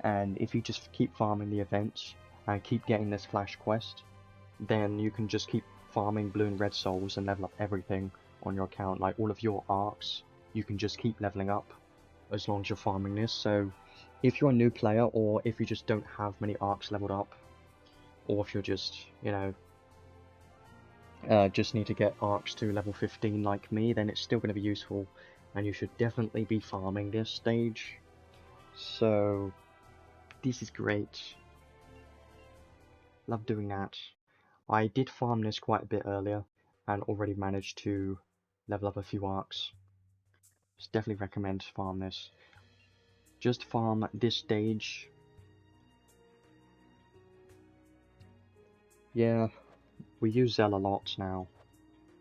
And if you just keep farming the events and keep getting this flash quest, then you can just keep farming blue and red souls and level up everything on your account. Like all of your arcs, you can just keep leveling up as long as you're farming this. So if you're a new player, or if you just don't have many arcs leveled up, or if you're just, you know, just need to get arcs to level 15 like me, then it's still going to be useful, and you should definitely be farming this stage. So this is great. Love doing that. I did farm this quite a bit earlier and already managed to level up a few arcs. So definitely recommend to farm this. Just farm this stage. Yeah, we use Zell a lot now,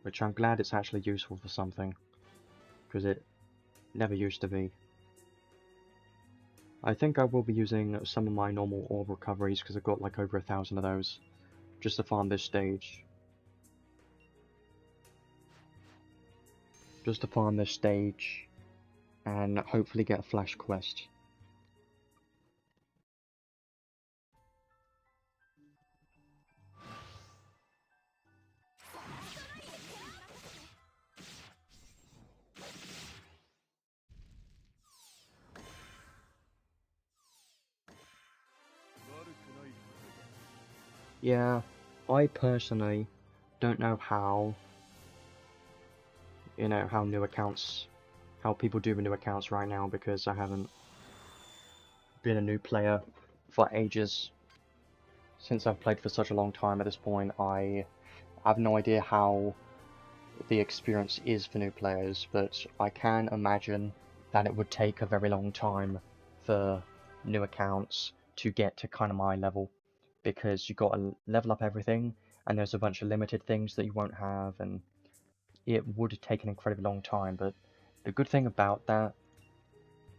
which I'm glad it's actually useful for something, because it never used to be. I think I will be using some of my normal orb recoveries, because I've got like over 1,000 of those, just to farm this stage. Just to farm this stage, and hopefully get a flash quest. Yeah, I personally don't know how, you know, how new accounts, how people do with new accounts right now, because I haven't been a new player for ages. since I've played for such a long time at this point, I have no idea how the experience is for new players, but I can imagine that it would take a very long time for new accounts to get to kind of my level, because you got to level up everything, and there's a bunch of limited things that you won't have, and it would take an incredibly long time. But the good thing about that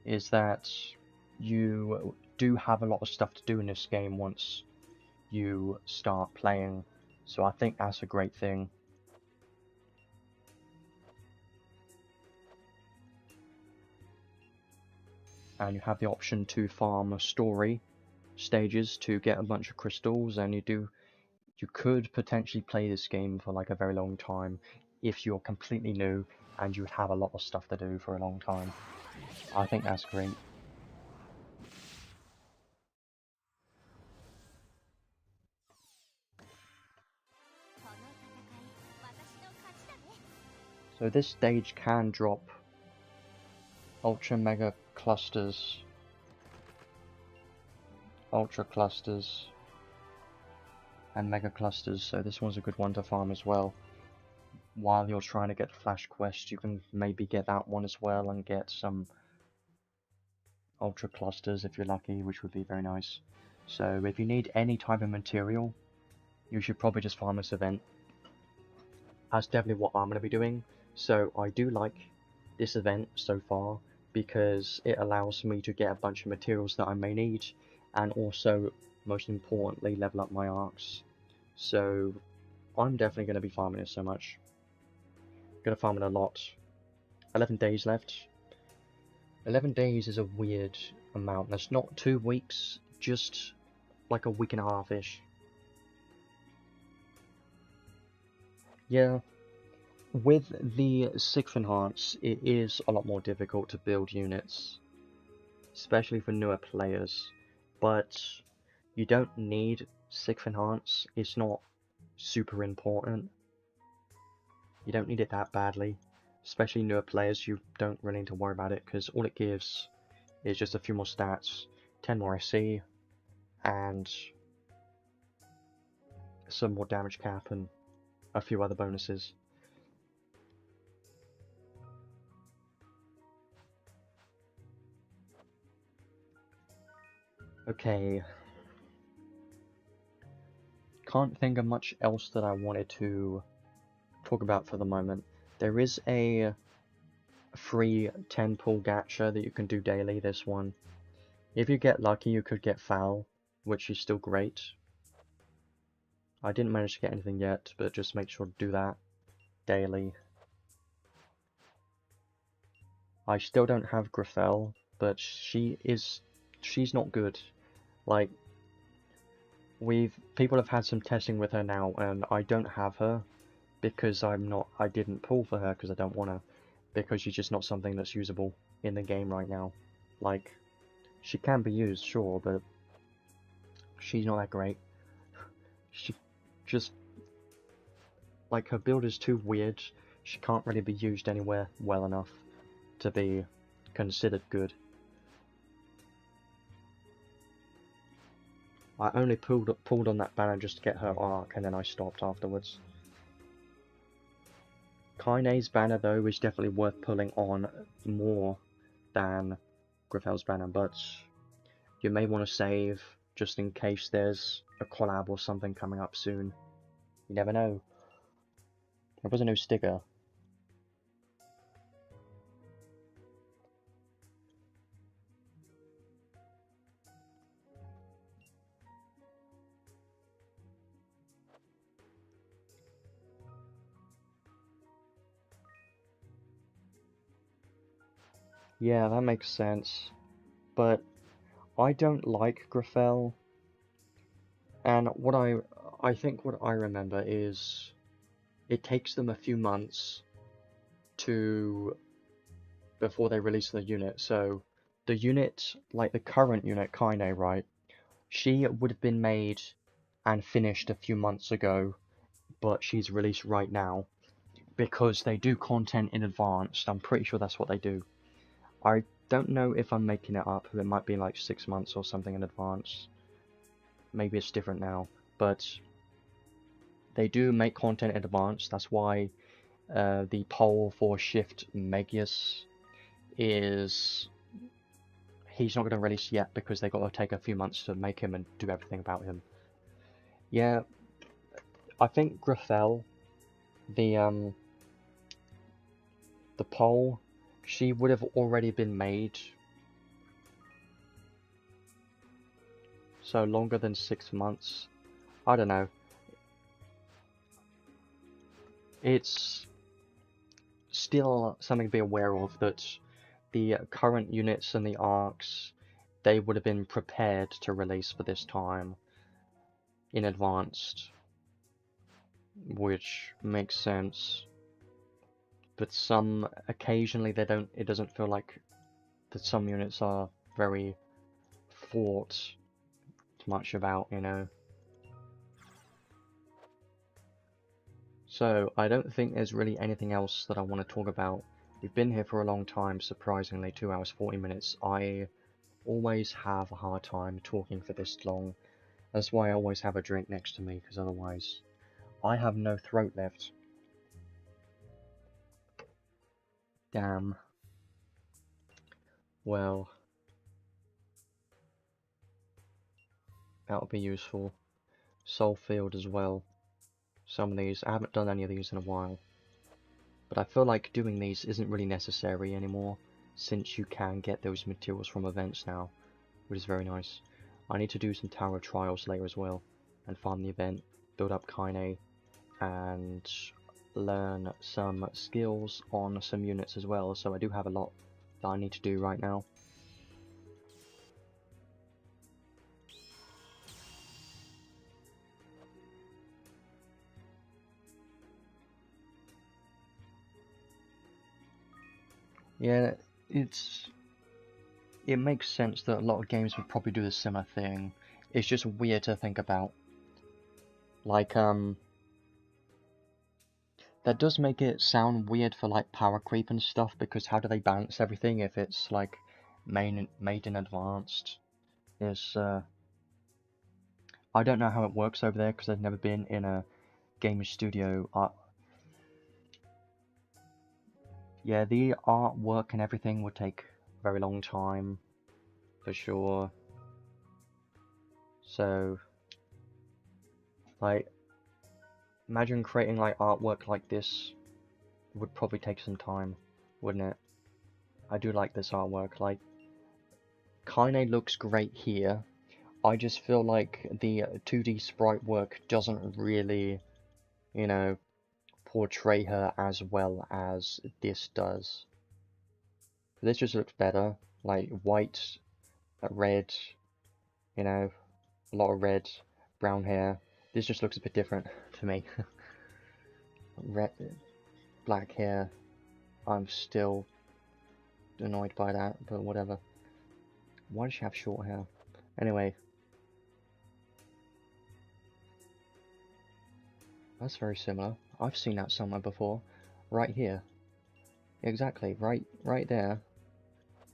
is that you do have a lot of stuff to do in this game once you start playing, so I think that's a great thing. And you have the option to farm story stages to get a bunch of crystals, and you could potentially play this game for like a very long time if you're completely new and you would have a lot of stuff to do for a long time. I think that's great. So this stage can drop ultra mega clusters, ultra clusters, and mega clusters, so this one's a good one to farm as well. While you're trying to get Flash Quest, you can maybe get that one as well and get some ultra clusters if you're lucky, which would be very nice. So if you need any type of material, you should probably just farm this event. That's definitely what I'm going to be doing. So I do like this event so far because it allows me to get a bunch of materials that I may need, and also, most importantly, level up my arcs. So I'm definitely going to be farming it so much. Going to farm it a lot. 11 days left. 11 days is a weird amount. That's not 2 weeks, just like a week and a half-ish. Yeah, with the 6th enhance, it is a lot more difficult to build units, especially for newer players, but you don't need 6th enhance. It's not super important. You don't need it that badly, especially newer players. You don't really need to worry about it, because all it gives is just a few more stats, 10 more SC, and some more damage cap and a few other bonuses. Okay, can't think of much else that I wanted to talk about for the moment. There is a free 10 pull gacha that you can do daily, this one. If you get lucky, you could get foul, which is still great. I didn't manage to get anything yet, but just make sure to do that daily. I still don't have Griffel, but she's not good. Like, people have had some testing with her now, and I don't have her because I didn't pull for her because I don't want to, because she's just not something that's usable in the game right now. Like, she can be used, sure, but she's not that great. She just, like, her build is too weird. She can't really be used anywhere well enough to be considered good. I only pulled on that banner just to get her arc, and then I stopped afterwards. Kynei's banner, though, is definitely worth pulling on more than Griffel's banner, but you may want to save just in case there's a collab or something coming up soon. You never know. There was a new sticker. Yeah, that makes sense. But I don't like Griffel, and I think what I remember is it takes them a few months before they release the unit. So the unit, like the current unit, Kynei, right? She would have been made and finished a few months ago, but she's released right now because they do content in advance. I'm pretty sure that's what they do. I don't know if I'm making it up. It might be like 6 months or something in advance. maybe it's different now, but they do make content in advance. That's why the poll for Shift Megius is he's not going to release yet because they got to take a few months to make him and do everything about him. Yeah, I think Graphel, the poll, she would have already been made. So longer than 6 months. I don't know. It's still something to be aware of, that the current units and the arcs, they would have been prepared to release for this time in advance, which makes sense. But some, occasionally they don't, it doesn't feel like that some units are very thought much about, you know. So I don't think there's really anything else that I want to talk about. We've been here for a long time, surprisingly, 2 hours 40 minutes. I always have a hard time talking for this long. That's why I always have a drink next to me, because otherwise I have no throat left. Damn. Well, that would be useful. Soul Field as well. Some of these, I haven't done any of these in a while. But I feel like doing these isn't really necessary anymore, since you can get those materials from events now, which is very nice. I need to do some Tower of Trials later as well, and farm the event, build up Kynei, and learn some skills on some units as well, so I do have a lot that I need to do right now. Yeah, it makes sense that a lot of games would probably do a similar thing. It's just weird to think about. Like, that does make it sound weird for, like, power creep and stuff, because how do they balance everything if it's, like, made in advanced? It's, I don't know how it works over there, because I've never been in a game studio. Yeah, the artwork and everything would take a very long time, for sure. So, like, imagine creating, like, artwork like this would probably take some time, wouldn't it? I do like this artwork. Like, Kynei looks great here. I just feel like the 2D sprite work doesn't really, you know, portray her as well as this does. This just looks better. Like, white, red, you know, a lot of red, brown hair. This just looks a bit different to me. Red, black hair. I'm still annoyed by that, but whatever. Why does she have short hair? Anyway. That's very similar. I've seen that somewhere before. Right here. Exactly, right there.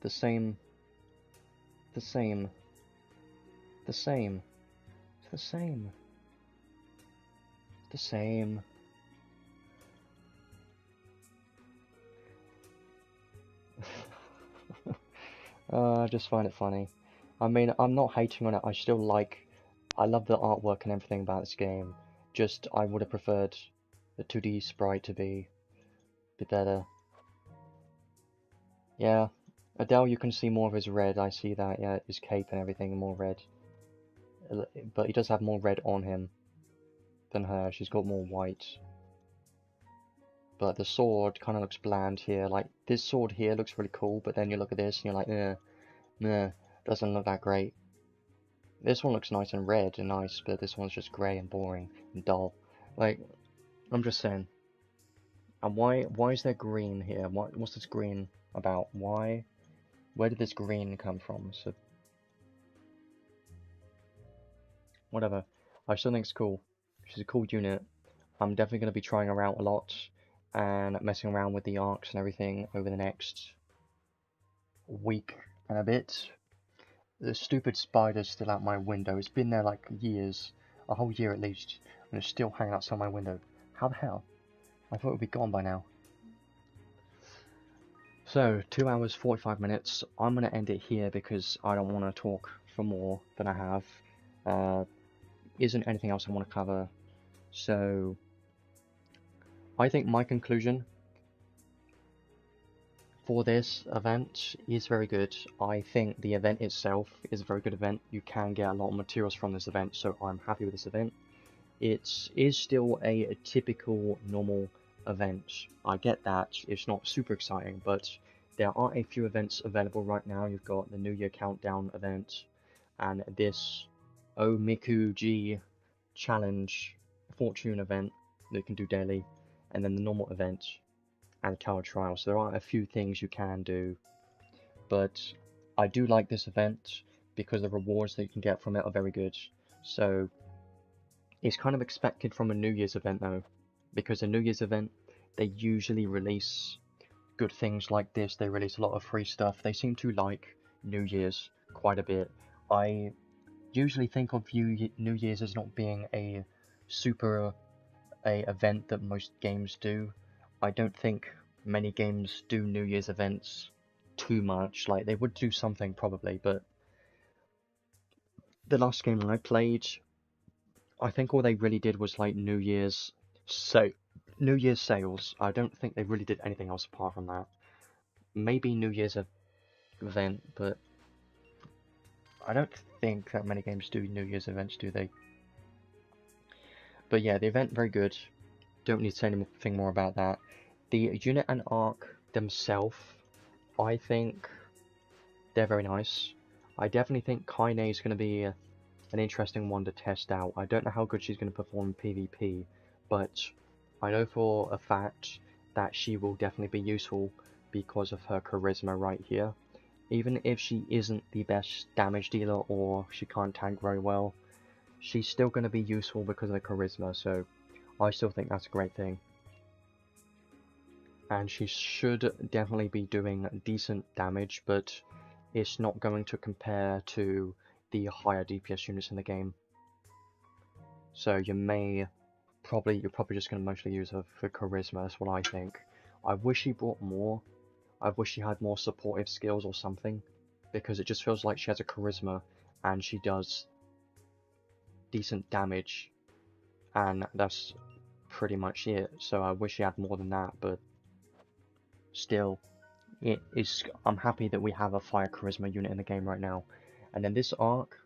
The same. The same. The same. The same. The same. I just find it funny. I mean, I'm not hating on it. I still like... I love the artwork and everything about this game. Just, I would have preferred the 2D sprite to be a bit better. Yeah. Adel, you can see more of his red. I see that, yeah. His cape and everything, more red. But he does have more red on him than her. She's got more white. But the sword kind of looks bland here. Like, this sword here looks really cool, but then you look at this and you're like, nah, doesn't look that great. This one looks nice and red and nice, but this one's just grey and boring and dull. Like, I'm just saying. And why is there green here? What's this green about? Why? Where did this green come from? So, whatever. I still think it's cool. She's a cool unit. I'm definitely going to be trying her out a lot and messing around with the arcs and everything over the next week and a bit. The stupid spider's still out my window. It's been there like years, a whole year at least, and it's still hanging outside my window. How the hell? I thought it would be gone by now. So, 2 hours 45 minutes. I'm going to end it here because I don't want to talk for more than I have. Isn't anything else I want to cover. So, I think my conclusion for this event is very good. I think the event itself is a very good event. You can get a lot of materials from this event, so I'm happy with this event. It is still a typical normal event. I get that it's not super exciting, but there are a few events available right now. You've got the New Year Countdown event and this Omikuji Challenge Fortune event that you can do daily, and then the normal event and tower trial. So there are a few things you can do, but I do like this event because the rewards that you can get from it are very good. So it's kind of expected from a New Year's event though, because a New Year's event, they usually release good things like this. They release a lot of free stuff. They seem to like New Year's quite a bit. I usually think of New Year's as not being a super event that most games do. I don't think many games do New Year's events too much. Like, they would do something probably, but the last game I played, I think all they really did was like New Year's sales. I don't think they really did anything else apart from that. Maybe New Year's event, but I don't think that many games do New Year's events, do they? But yeah, the event, very good. Don't need to say anything more about that. The unit and arc themselves, I think they're very nice. I definitely think Kynei is going to be an interesting one to test out. I don't know how good she's going to perform in PvP, but I know for a fact that she will definitely be useful because of her charisma right here. Even if she isn't the best damage dealer or she can't tank very well, she's still going to be useful because of her charisma, so I still think that's a great thing. And she should definitely be doing decent damage, but it's not going to compare to the higher DPS units in the game. So you're probably just going to mostly use her for charisma, that's what I think. I wish she brought more. I wish she had more supportive skills or something, because it just feels like she has a charisma and she does decent damage, and that's pretty much it. So I wish she had more than that, but still, I'm happy that we have a fire charisma unit in the game right now. And then this arc,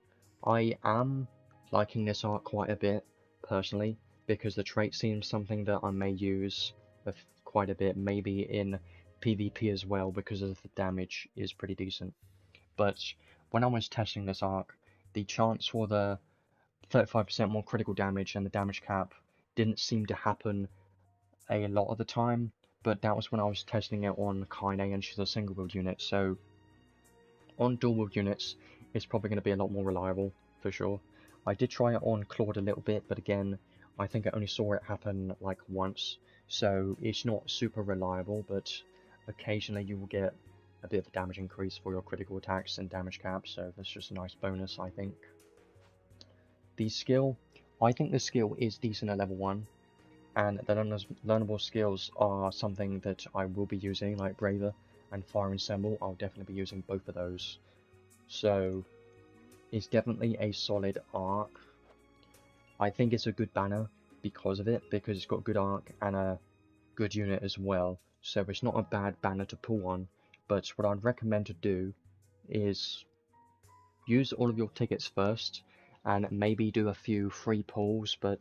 I am liking this arc quite a bit personally, because the trait seems something that I may use quite a bit, maybe in PvP as well, because of the damage is pretty decent. But when I was testing this arc, the chance for the 35% more critical damage and the damage cap didn't seem to happen a lot of the time, but that was when I was testing it on Kynei and she's a single build unit, so on dual build units it's probably going to be a lot more reliable, for sure. I did try it on Claude a little bit, but again, I think I only saw it happen like once, so it's not super reliable, but occasionally you will get a bit of a damage increase for your critical attacks and damage caps, so that's just a nice bonus, I think. The skill, I think the skill is decent at level 1, and the learnable skills are something that I will be using, like Braver and Fire Ensemble. I'll definitely be using both of those. So it's definitely a solid arc. I think it's a good banner because of it, because it's got good arc and a good unit as well. So it's not a bad banner to pull on, but what I'd recommend to do is use all of your tickets first and maybe do a few free pulls, but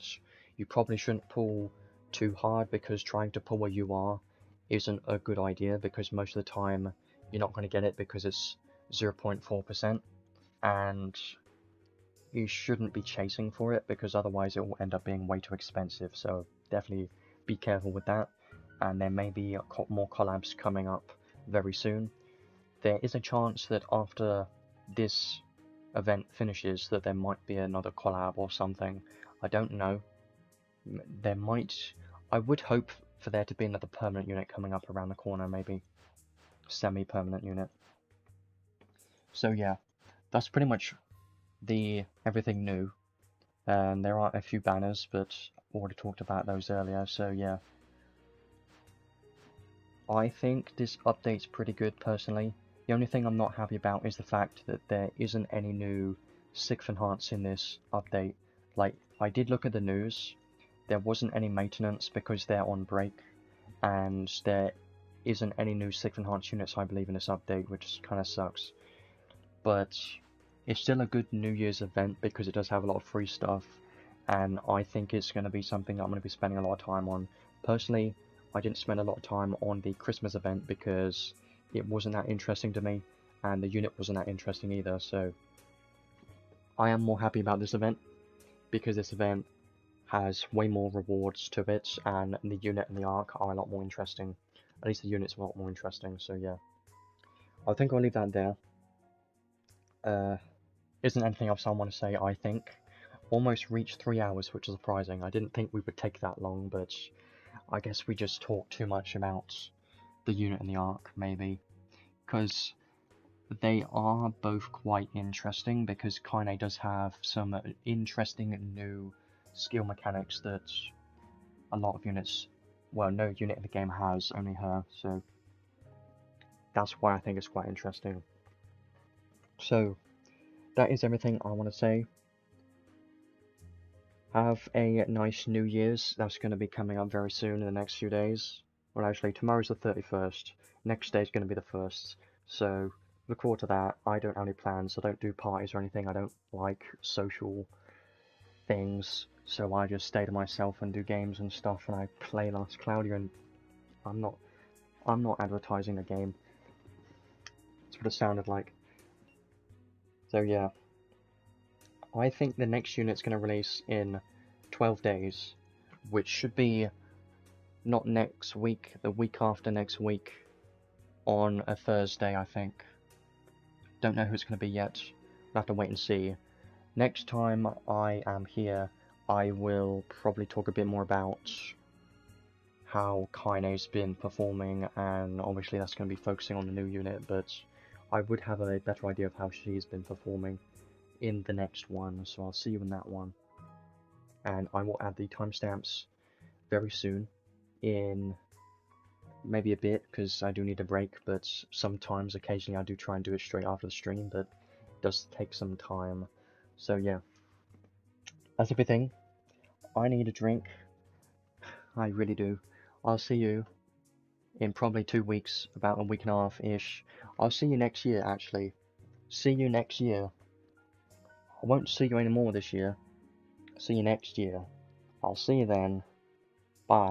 you probably shouldn't pull too hard, because trying to pull where you are isn't a good idea, because most of the time you're not going to get it because it's 0.4%, and you shouldn't be chasing for it, because otherwise it will end up being way too expensive. So definitely be careful with that, and there may be more collabs coming up very soon. There is a chance that after this event finishes that there might be another collab or something. I don't know. There might. I would hope for there to be another permanent unit coming up around the corner, maybe semi-permanent unit. So yeah, that's pretty much the everything new. And there are a few banners, but I already talked about those earlier, so yeah. I think this update's pretty good personally. The only thing I'm not happy about is the fact that there isn't any new 6th enhance in this update. Like, I did look at the news, there wasn't any maintenance because they're on break, and there isn't any new 6th enhance units I believe in this update, which kind of sucks. But it's still a good New Year's event because it does have a lot of free stuff, and I think it's going to be something I'm going to be spending a lot of time on. Personally, I didn't spend a lot of time on the Christmas event because it wasn't that interesting to me, and the unit wasn't that interesting either, so I am more happy about this event because this event has way more rewards to it, and the unit and the arc are a lot more interesting. At least the unit's a lot more interesting, so yeah. I think I'll leave that there. Isn't anything else I want to say, I think. Almost reached 3 hours, which is surprising. I didn't think we would take that long, but I guess we just talked too much about the unit and the arc, maybe. Because they are both quite interesting, because Kynei does have some interesting new skill mechanics that a lot of units, well, no unit in the game has, only her, so that's why I think it's quite interesting. So, that is everything I want to say. Have a nice New Year's. That's going to be coming up very soon in the next few days. Well, actually, tomorrow's the 31st. Next day is going to be the 1st. So, look forward to that. I don't have any plans. I don't do parties or anything. I don't like social things. So I just stay to myself and do games and stuff. And I play Last Cloudia. And I'm not advertising a game. That's what it sounded like. So yeah. I think the next unit's going to release in 12 days, which should be not next week, the week after next week, on a Thursday, I think. Don't know who it's going to be yet. We'll have to wait and see. Next time I am here, I will probably talk a bit more about how Kynei's been performing, and obviously that's going to be focusing on the new unit, but I would have a better idea of how she's been performing in the next one, so I'll see you in that one. And I will add the timestamps very soon, in maybe a bit, because I do need a break, but sometimes, occasionally, I do try and do it straight after the stream, but it does take some time. So yeah, that's everything. I need a drink. I really do. I'll see you in probably 2 weeks, about a week and a half-ish. I'll see you next year, actually. See you next year. I won't see you anymore this year. See you next year. I'll see you then.